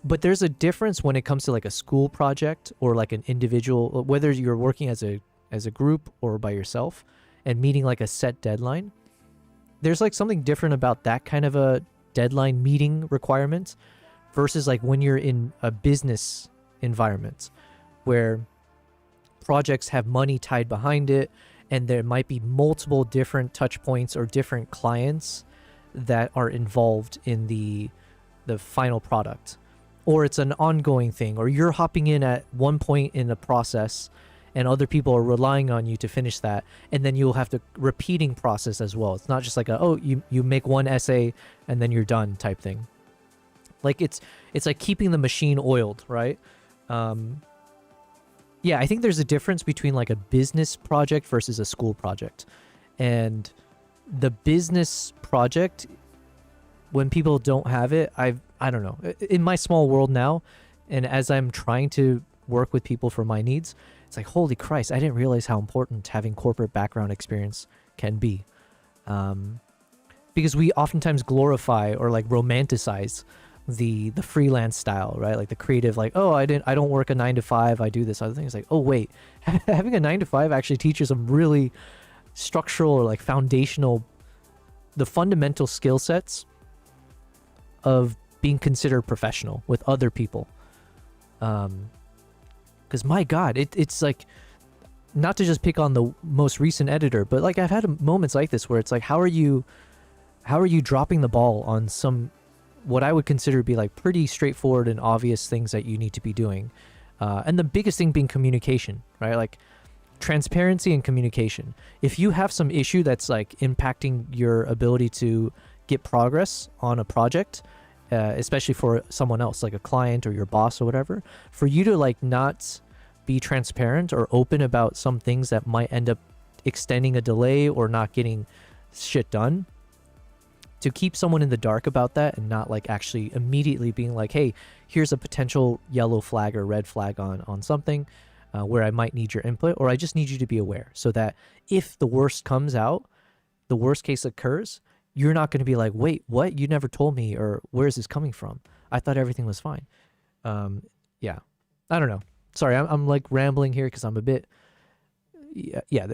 But there's a difference when it comes to like a school project or like an individual, whether you're working as a group or by yourself and meeting like a set deadline. There's like something different about that kind of a deadline meeting requirement versus like when you're in a business environment where projects have money tied behind it and there might be multiple different touch points or different clients that are involved in the final product. Or it's an ongoing thing, or you're hopping in at one point in the process and other people are relying on you to finish that, and then you'll have the repeating process as well. It's not just like you make one essay and then you're done type thing. Like it's like keeping the machine oiled, right? Yeah, I think there's a difference between like a business project versus a school project. And the business project, when people don't have it, I don't know. In my small world now, and as I'm trying to work with people for my needs, it's like, holy Christ, I didn't realize how important having corporate background experience can be. Because we oftentimes glorify or like romanticize the freelance style, right? Like the creative, like, oh, I don't work a 9 to 5, I do this other thing. It's like, oh wait, having a 9 to 5 actually teaches some really structural or like foundational, the fundamental skill sets of being considered professional with other people. Because my God, it's like, not to just pick on the most recent editor, but like I've had moments like this where it's like, how are you dropping the ball on some, what I would consider to be like pretty straightforward and obvious things that you need to be doing. And the biggest thing being communication, right? Like transparency and communication. If you have some issue that's like impacting your ability to get progress on a project, especially for someone else, like a client or your boss or whatever, for you to like not be transparent or open about some things that might end up extending a delay or not getting shit done, to keep someone in the dark about that and not like actually immediately being like, hey, here's a potential yellow flag or red flag on something where I might need your input, or I just need you to be aware so that if the worst comes out, the worst case occurs, you're not going to be like, wait, what? You never told me, or where is this coming from? I thought everything was fine. Yeah, I don't know. Sorry, I'm like rambling here because I'm a bit, yeah.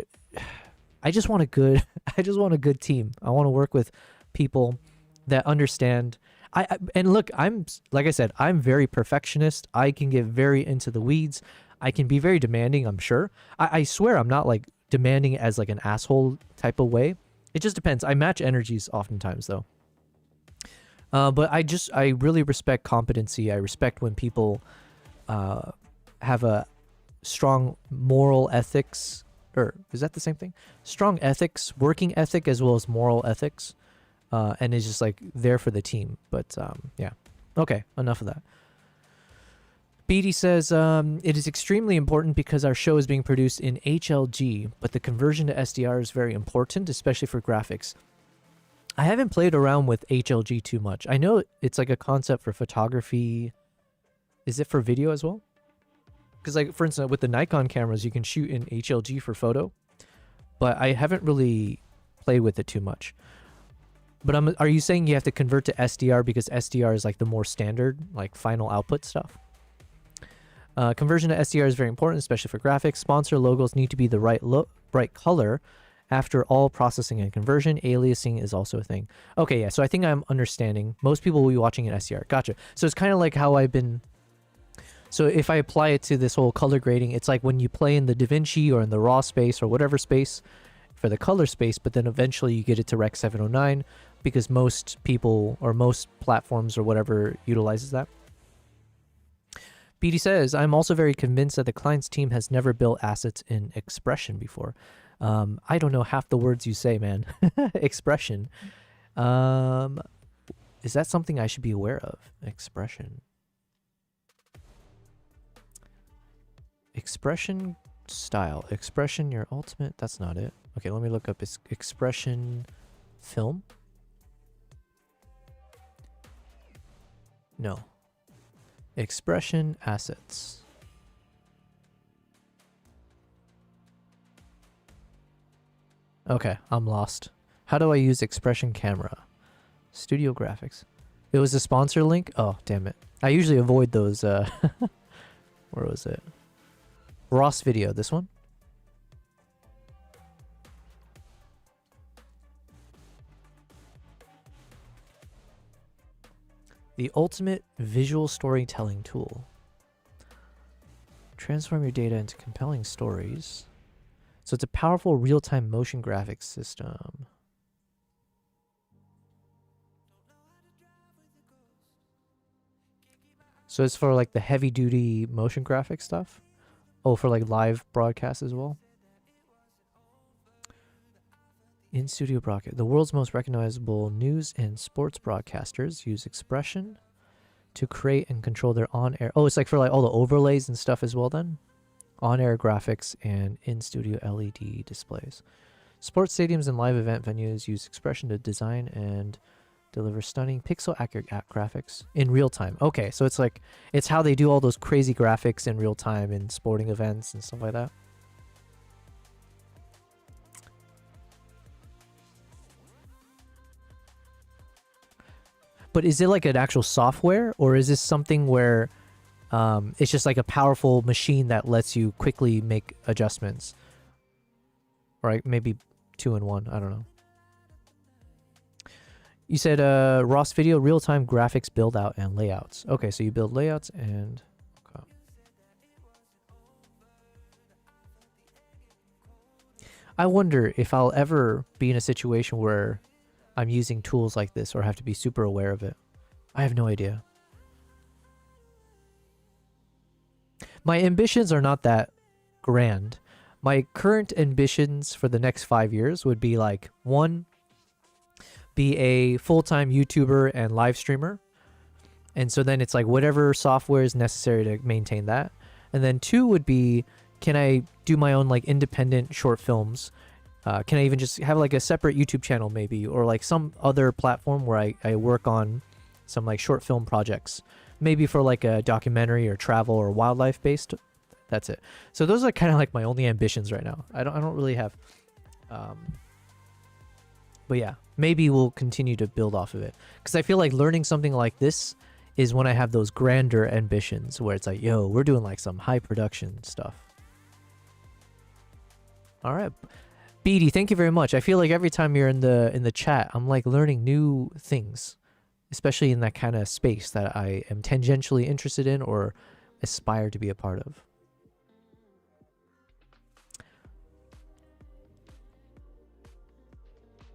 I just want a good team. I want to work with people that understand. And look, like I said, I'm very perfectionist. I can get very into the weeds. I can be very demanding, I'm sure. I swear I'm not like demanding as like an asshole type of way. It just depends. I match energies oftentimes though. But I really respect competency. I respect when people have a strong moral ethics, or is that the same thing? Strong ethics, working ethic, as well as moral ethics. And is just like there for the team. But yeah. Okay, enough of that. BD says, it is extremely important because our show is being produced in HLG, but the conversion to SDR is very important, especially for graphics. I haven't played around with HLG too much. I know it's like a concept for photography. Is it for video as well? Because like, for instance, with the Nikon cameras, you can shoot in HLG for photo, but I haven't really played with it too much. But are you saying you have to convert to SDR because SDR is like the more standard, like final output stuff? Conversion to SDR is very important, especially for graphics. Sponsor logos need to be the right color after all processing and conversion. Aliasing is also a thing. Okay, yeah, so I think I'm understanding. Most people will be watching in SDR. Gotcha. So it's kind of like how I've been... So if I apply it to this whole color grading, it's like when you play in the DaVinci or in the raw space or whatever space for the color space, but then eventually you get it to Rec 709 because most people or most platforms or whatever utilizes that. BD says, I'm also very convinced that the client's team has never built assets in Expression before. I don't know half the words you say, man. Expression. Is that something I should be aware of? Expression. Expression. style. Expression, your ultimate. That's not it. Okay, let me look up expression film. No. Expression assets. Okay, I'm lost. How do I use expression camera? Studio graphics. It was a sponsor link? Oh, damn it. I usually avoid those. Where was it? Ross Video, this one? The ultimate visual storytelling tool. Transform your data into compelling stories. So it's a powerful real-time motion graphics system. So it's for like the heavy-duty motion graphic stuff? Oh, for like live broadcasts as well? In-studio broadcast. The world's most recognizable news and sports broadcasters use expression to create and control their on-air... Oh, it's like for like all the overlays and stuff as well then? On-air graphics and in-studio LED displays. Sports stadiums and live event venues use expression to design and deliver stunning pixel-accurate graphics in real time. Okay, so it's like, it's how they do all those crazy graphics in real time in sporting events and stuff like that. But is it like an actual software, or is this something where it's just like a powerful machine that lets you quickly make adjustments? Or like maybe 2-in-1, I don't know. You said Ross Video, real-time graphics build out and layouts. Okay, so you build layouts and... Okay. I wonder if I'll ever be in a situation where I'm using tools like this or have to be super aware of it. I have no idea. My ambitions are not that grand. My current ambitions for the next 5 years would be like, 1, be a full-time YouTuber and live streamer. And so then it's like whatever software is necessary to maintain that. And then 2 would be, can I do my own like independent short films? Can I even just have like a separate YouTube channel maybe, or like some other platform where I work on some like short film projects, maybe for like a documentary or travel or wildlife based. That's it. So those are kind of like my only ambitions right now. I don't really have, but yeah, maybe we'll continue to build off of it, because I feel like learning something like this is when I have those grander ambitions where it's like, yo, we're doing like some high production stuff. All right. Beatty, thank you very much. I feel like every time you're in the chat, I'm like learning new things, especially in that kind of space that I am tangentially interested in or aspire to be a part of.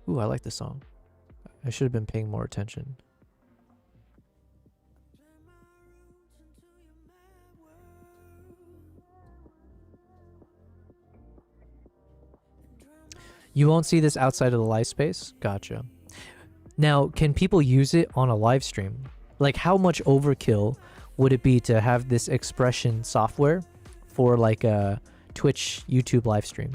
Ooh, I like this song. I should have been paying more attention. You won't see this outside of the live space? Gotcha. Now, can people use it on a live stream? Like, how much overkill would it be to have this expression software for like a Twitch, YouTube live stream?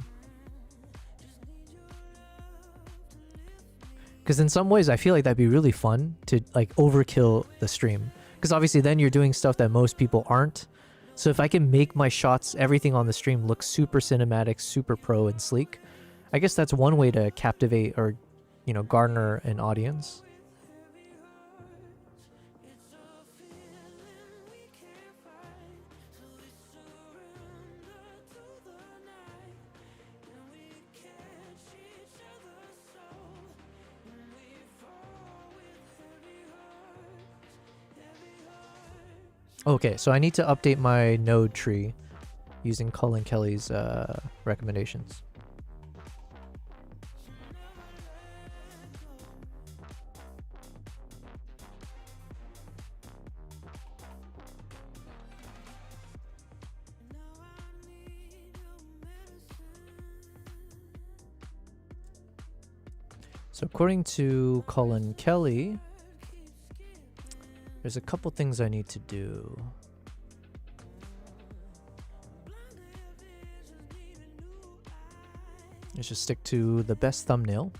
Because in some ways, I feel like that'd be really fun to like overkill the stream. Because obviously then you're doing stuff that most people aren't. So if I can make my shots, everything on the stream look super cinematic, super pro and sleek, I guess that's one way to captivate or, you know, garner an audience. Okay, so I need to update my node tree using Colin Kelly's recommendations. So according to Colin Kelly, there's a couple things I need to do. Let's just stick to the best thumbnail.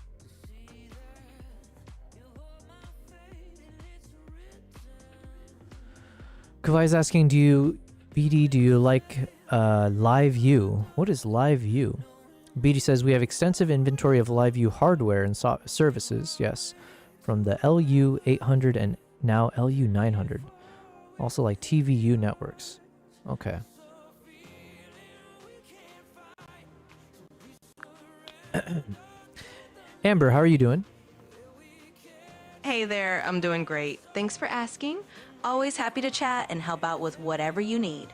Kawai is asking, BD, do you like live view? What is live view? BD says, we have extensive inventory of live view hardware and services, yes, from the LU800 and now LU900. Also like TVU networks. Okay. Amber, how are you doing? Hey there, I'm doing great. Thanks for asking. Always happy to chat and help out with whatever you need.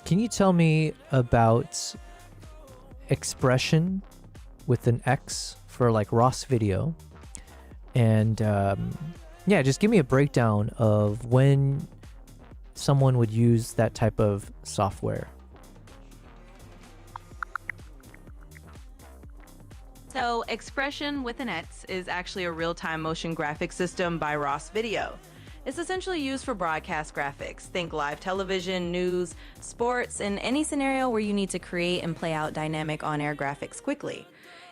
Can you tell me about expression with an X for like Ross Video? And yeah, just give me a breakdown of when someone would use that type of software. So, Expression with an X is actually a real-time motion graphics system by Ross Video. It's essentially used for broadcast graphics. Think live television, news, sports, and any scenario where you need to create and play out dynamic on-air graphics quickly.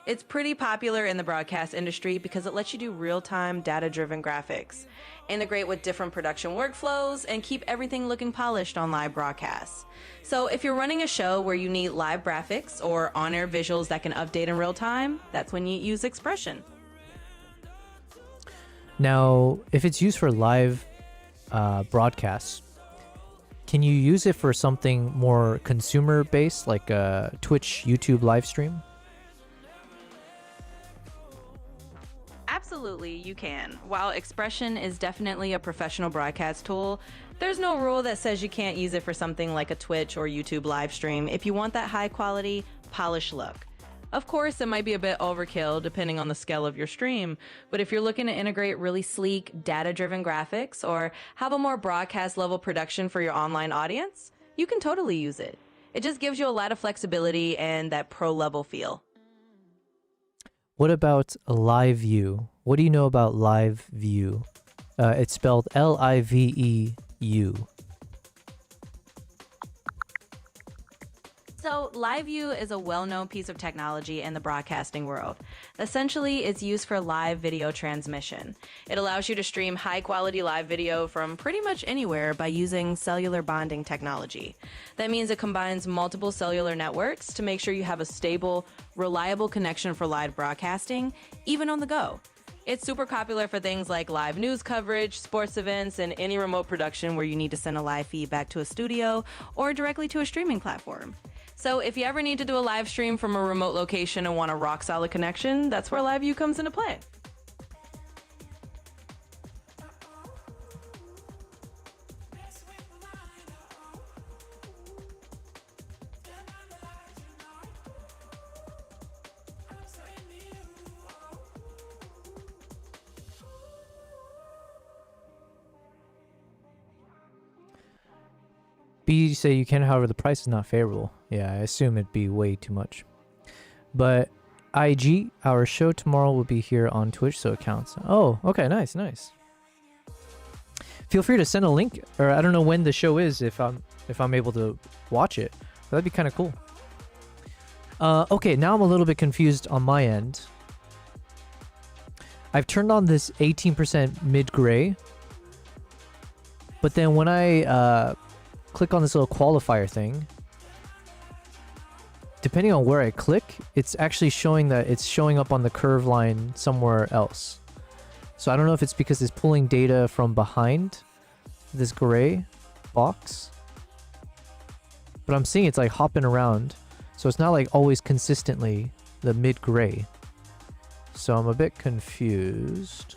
It's pretty popular in the broadcast industry because it lets you do real-time, data-driven graphics, integrate with different production workflows, and keep everything looking polished on live broadcasts. So if you're running a show where you need live graphics or on-air visuals that can update in real time, that's when you use Expression. Now, if it's used for live broadcasts, can you use it for something more consumer-based, like a Twitch, YouTube live stream? Absolutely, you can. While Expression is definitely a professional broadcast tool, there's no rule that says you can't use it for something like a Twitch or YouTube live stream if you want that high quality, polished look. Of course, it might be a bit overkill depending on the scale of your stream, but if you're looking to integrate really sleek, data-driven graphics or have a more broadcast level production for your online audience, you can totally use it. It just gives you a lot of flexibility and that pro level feel. What about live view? What do you know about live view? It's spelled LIVEU. So, LiveView is a well-known piece of technology in the broadcasting world. Essentially, it's used for live video transmission. It allows you to stream high-quality live video from pretty much anywhere by using cellular bonding technology. That means it combines multiple cellular networks to make sure you have a stable, reliable connection for live broadcasting, even on the go. It's super popular for things like live news coverage, sports events, and any remote production where you need to send a live feed back to a studio or directly to a streaming platform. So if you ever need to do a live stream from a remote location and want a rock solid connection, that's where LiveView comes into play. B say you can, however, the price is not favorable. Yeah, I assume it'd be way too much. But IG, our show tomorrow will be here on Twitch, so it counts. Oh, okay, nice, nice. Feel free to send a link, or I don't know when the show is, if I'm able to watch it. That'd be kind of cool. Okay, now I'm a little bit confused on my end. I've turned on this 18% mid-gray, but then when I click on this little qualifier thing, depending on where I click, it's actually showing that it's showing up on the curve line somewhere else. So I don't know if it's because it's pulling data from behind this gray box, but I'm seeing it's like hopping around. So it's not like always consistently the mid-gray. So I'm a bit confused.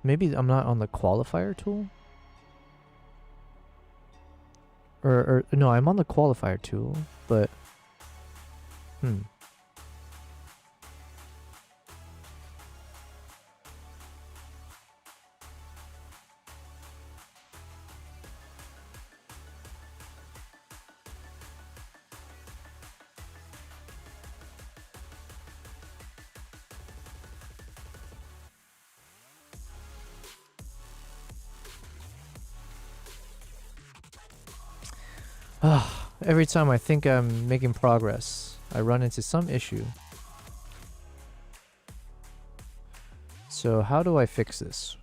Maybe I'm not on the qualifier tool? Or no, I'm on the qualifier tool, but... Every time I think I'm making progress, I run into some issue. So how do I fix this?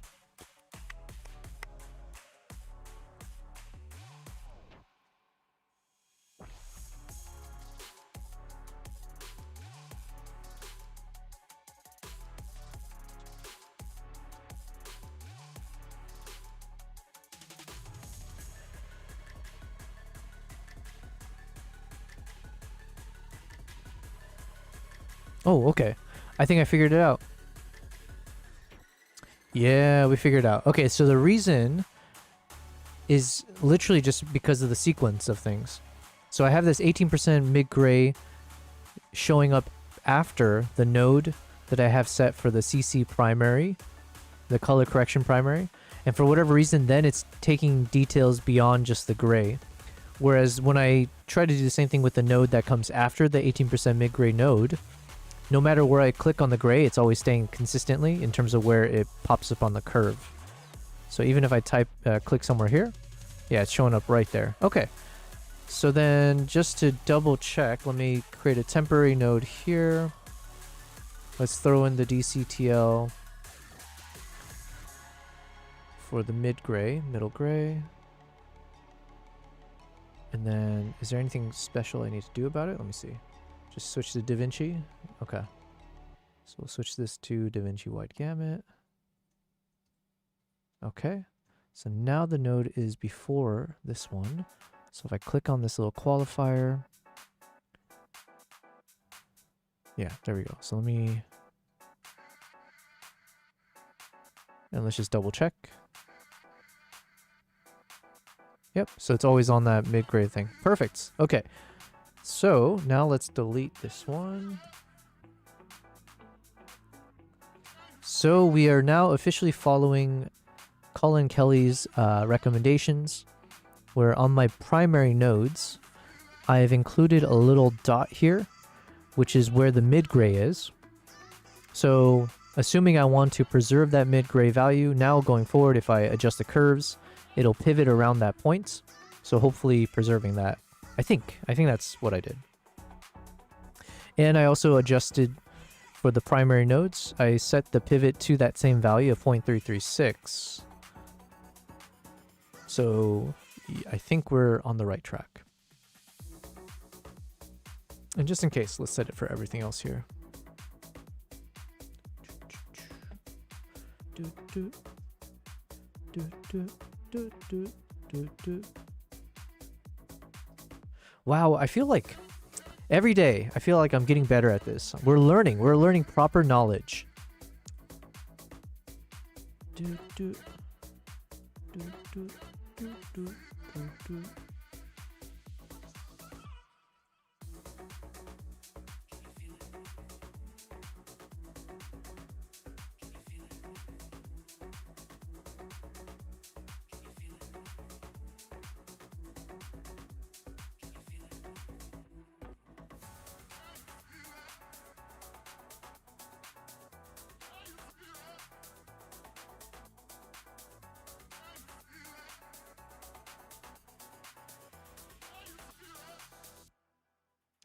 Oh, okay. I think I figured it out. Yeah, we figured it out. Okay, so the reason is literally just because of the sequence of things. So I have this 18% mid-gray showing up after the node that I have set for the CC primary, the color correction primary. And for whatever reason, then it's taking details beyond just the gray. Whereas when I try to do the same thing with the node that comes after the 18% mid-gray node, no matter where I click on the gray, it's always staying consistently in terms of where it pops up on the curve. So even if I click somewhere here, yeah, it's showing up right there. Okay. So then just to double check, let me create a temporary node here. Let's throw in the DCTL for the middle gray. And then, is there anything special I need to do about it? Let me see. Just switch to DaVinci. Okay. So we'll switch this to DaVinci Wide Gamut. Okay. So now the node is before this one. So if I click on this little qualifier. Yeah, there we go. So let me... And let's just double check. Yep, so it's always on that mid-gray thing. Perfect. Okay. So now let's delete this one. So we are now officially following Colin Kelly's recommendations, where on my primary nodes, I have included a little dot here, which is where the mid-gray is. So assuming I want to preserve that mid-gray value, now going forward, if I adjust the curves, it'll pivot around that point. So hopefully preserving that. I think that's what I did. And I also adjusted for the primary nodes. I set the pivot to that same value of 0.336. So I think we're on the right track. And just in case, let's set it for everything else here. Wow, I feel like every day, I feel like I'm getting better at this. We're learning proper knowledge.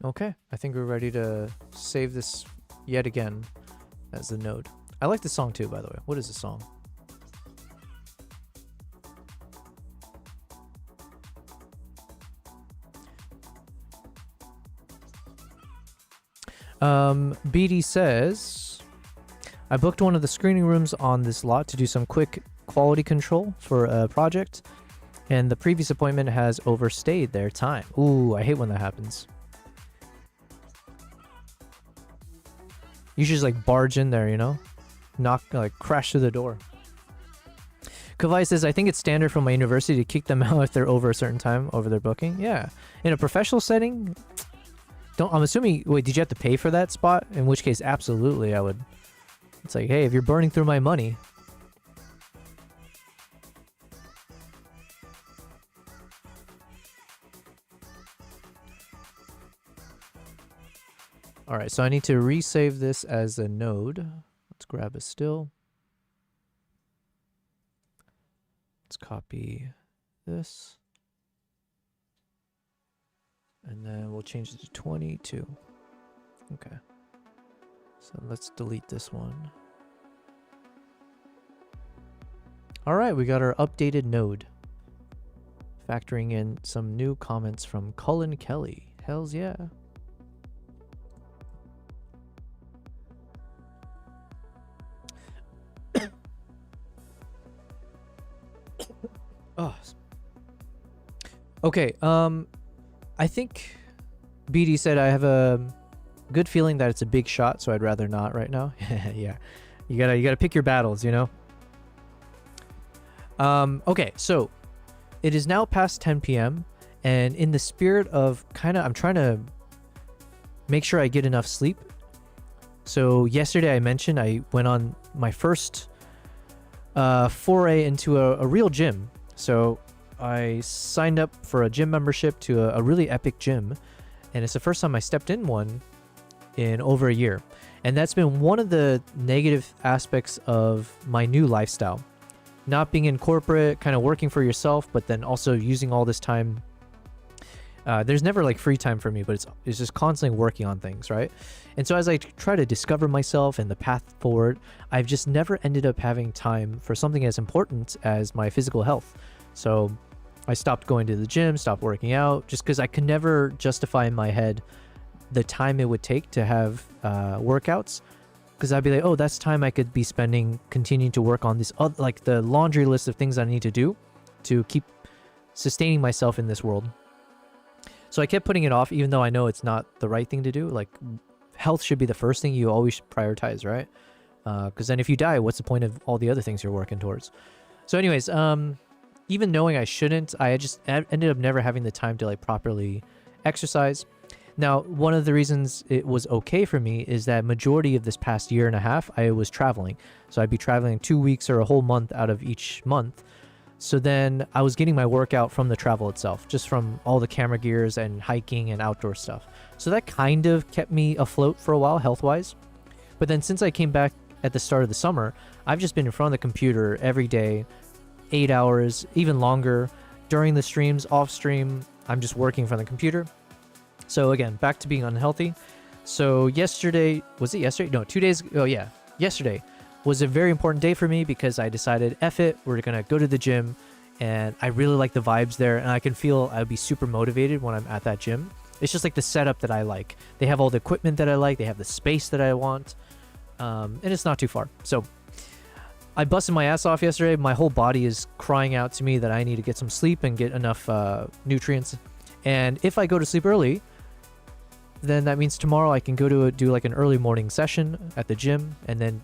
Okay, I think we're ready to save this yet again as the node. I like the song too, by the way. What is the song? BD says, I booked one of the screening rooms on this lot to do some quick quality control for a project, and the previous appointment has overstayed their time. Ooh, I hate when that happens. You should just like barge in there, you know? Crash through the door. Kavai says, I think it's standard for my university to kick them out if they're over a certain time over their booking. Yeah. In a professional setting, I'm assuming, wait, did you have to pay for that spot? In which case, absolutely, I would. It's like, hey, if you're burning through my money. All right, so I need to resave this as a node. Let's grab a still. Let's copy this. then we'll change it to 22. Okay. So let's delete this one. All right, we got our updated node. Factoring in some new comments from Cullen Kelly. Hells yeah. Oh. Okay, I think BD said I have a good feeling that it's a big shot, so I'd rather not right now. Yeah. You gotta pick your battles, you know? Okay, so it is now past 10 p.m. and in the spirit of I'm trying to make sure I get enough sleep. So yesterday I mentioned I went on my first foray into a real gym. So I signed up for a gym membership to a really epic gym, and it's the first time I stepped in one in over a year. And that's been one of the negative aspects of my new lifestyle. Not being in corporate, kind of working for yourself, but then also using all this time. There's never like free time for me, but it's just constantly working on things, right? And so as I try to discover myself and the path forward, I've just never ended up having time for something as important as my physical health. So I stopped going to the gym, stopped working out, just because I could never justify in my head the time it would take to have workouts. Because I'd be like, oh, that's time I could be spending continuing to work on this, like the laundry list of things I need to do to keep sustaining myself in this world. So I kept putting it off, even though I know it's not the right thing to do. Like, health should be the first thing you always prioritize, right? Because then if you die, what's the point of all the other things you're working towards? So anyways, even knowing I shouldn't, I just ended up never having the time to like properly exercise. Now, one of the reasons it was okay for me is that majority of this past year and a half, I was traveling. So I'd be traveling 2 weeks or a whole month out of each month. So then I was getting my workout from the travel itself, just from all the camera gears and hiking and outdoor stuff. So that kind of kept me afloat for a while, health-wise. But then since I came back at the start of the summer, I've just been in front of the computer every day, 8 hours, even longer. During the streams, off stream, I'm just working from the computer. So again, back to being unhealthy. So yesterday, was it yesterday? No, 2 days ago. Oh yeah, yesterday was a very important day for me because I decided, F it, we're going to go to the gym. And I really like the vibes there. And I can feel I would be super motivated when I'm at that gym. It's just like the setup that I like. They have all the equipment that I like. They have the space that I want. And it's not too far. So I busted my ass off yesterday. My whole body is crying out to me that I need to get some sleep and get enough nutrients. And if I go to sleep early, then that means tomorrow I can go to do like an early morning session at the gym and then,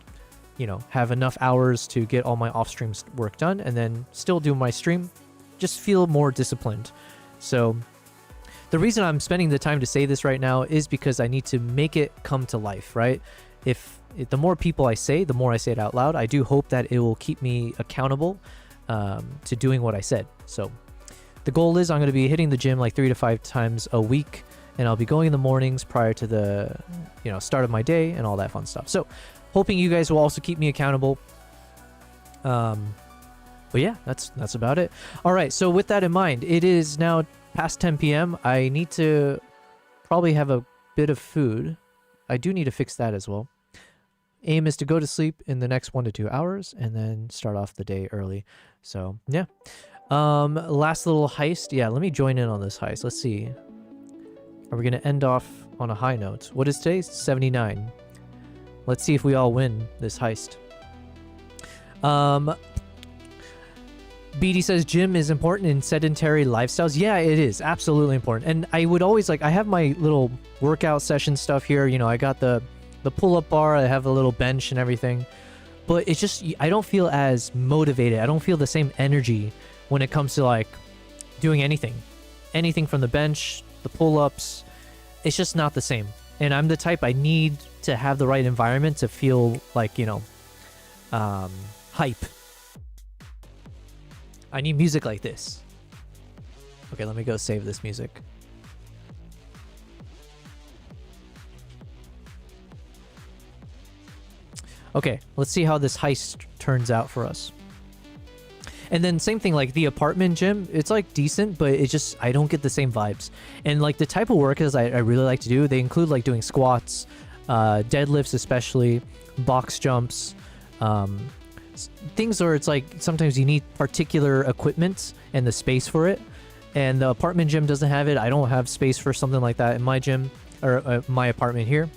you know, have enough hours to get all my off-stream work done and then still do my stream. Just feel more disciplined. So the reason I'm spending the time to say this right now is because I need to make it come to life, right? The more people I say, the more I say it out loud. I do hope that it will keep me accountable to doing what I said. So the goal is I'm going to be hitting the gym like 3 to 5 times a week. And I'll be going in the mornings prior to the, start of my day and all that fun stuff. So, hoping you guys will also keep me accountable. But yeah, that's about it. All right, so with that in mind, it is now past 10 p.m. I need to probably have a bit of food. I do need to fix that as well. Aim is to go to sleep in the next 1 to 2 hours and then start off the day early. So, yeah. Last little heist. Yeah, let me join in on this heist. Let's see. Are we going to end off on a high note? What is today? 79. Let's see if we all win this heist. BD says gym is important in sedentary lifestyles. Yeah, it is. Absolutely important. And I would always I have my little workout session stuff here. I got the pull-up bar. I have a little bench and everything. But it's just, I don't feel as motivated. I don't feel the same energy when it comes to doing anything. Anything from the bench, the pull-ups, it's just not the same. And I'm the type, I need to have the right environment to feel like, hype. I need music like this. Okay, let me go save this music. Okay, let's see how this heist turns out for us. And then same thing, like the apartment gym, it's like decent, but it just, I don't get the same vibes. And like the type of workouts I really like to do, they include like doing squats, deadlifts especially, box jumps, things where it's like sometimes you need particular equipment and the space for it. And the apartment gym doesn't have it. I don't have space for something like that in my gym or my apartment here.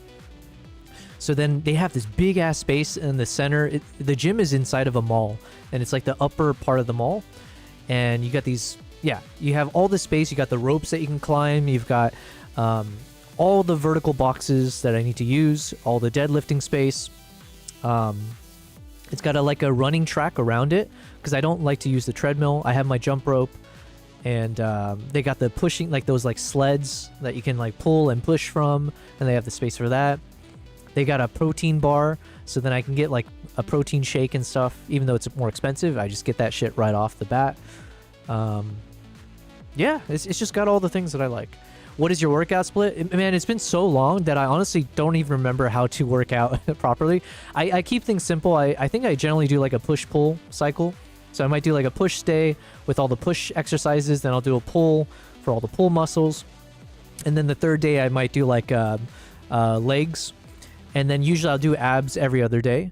So then they have this big ass space in the center. The gym is inside of a mall, and it's like the upper part of the mall. And you got these, yeah, you have all the space. You got the ropes that you can climb. You've got all the vertical boxes that I need to use, all the deadlifting space. It's got like a running track around it because I don't like to use the treadmill. I have my jump rope, and they got the pushing, like those like sleds that you can like pull and push from, and they have the space for that. They got a protein bar, so then I can get like a protein shake and stuff. Even though it's more expensive, I just get that shit right off the bat. Yeah, it's just got all the things that I like. What is your workout split? Man, it's been so long that I honestly don't even remember how to work out properly. I keep things simple. I think I generally do like a push-pull cycle. So I might do like a push day with all the push exercises. Then I'll do a pull for all the pull muscles. And then the third day I might do like legs. And then usually I'll do abs every other day.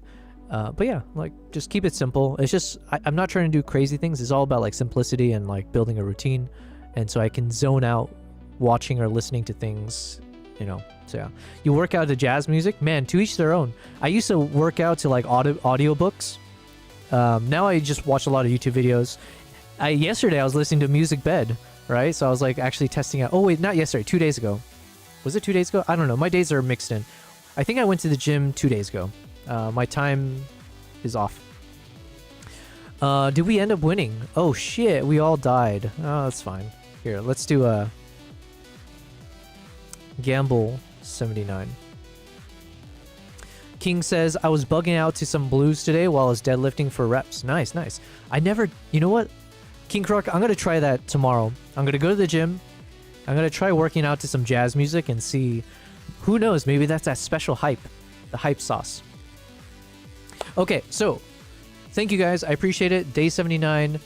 But yeah, like just keep it simple. It's just, I'm not trying to do crazy things. It's all about like simplicity and like building a routine. And so I can zone out watching or listening to things, you know. So yeah, you work out to jazz music, man, to each their own. I used to work out to like audiobooks. Now I just watch a lot of YouTube videos. Yesterday I was listening to Musicbed, right? So I was like actually testing out. Oh wait, not yesterday, 2 days ago. Was it 2 days ago? I don't know. My days are mixed in. I think I went to the gym 2 days ago. My time is off. Did we end up winning? Oh shit, we all died. Oh, that's fine. Here, let's do a Gamble 79. King says, I was bugging out to some blues today while I was deadlifting for reps. Nice, nice. I never, you know what? King Croc, I'm going to try that tomorrow. I'm going to go to the gym. I'm going to try working out to some jazz music and see, who knows, maybe that's that special hype, the hype sauce. Okay, so thank you guys. I appreciate it. Day 79.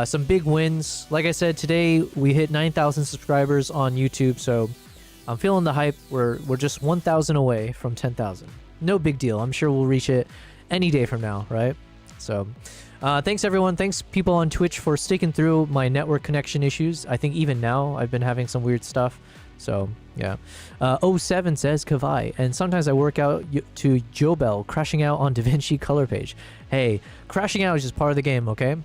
Some big wins. Like I said, today we hit 9,000 subscribers on YouTube, so I'm feeling the hype. We're just 1,000 away from 10,000. No big deal. I'm sure we'll reach it any day from now, right? So thanks everyone. Thanks people on Twitch for sticking through my network connection issues. I think even now I've been having some weird stuff. So yeah. 07 says Kavai, and sometimes I work out to Jobel crashing out on DaVinci Color Page. Hey, crashing out is just part of the game, okay?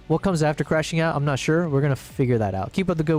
What comes after crashing out, I'm not sure. We're gonna figure that out. Keep up the good work.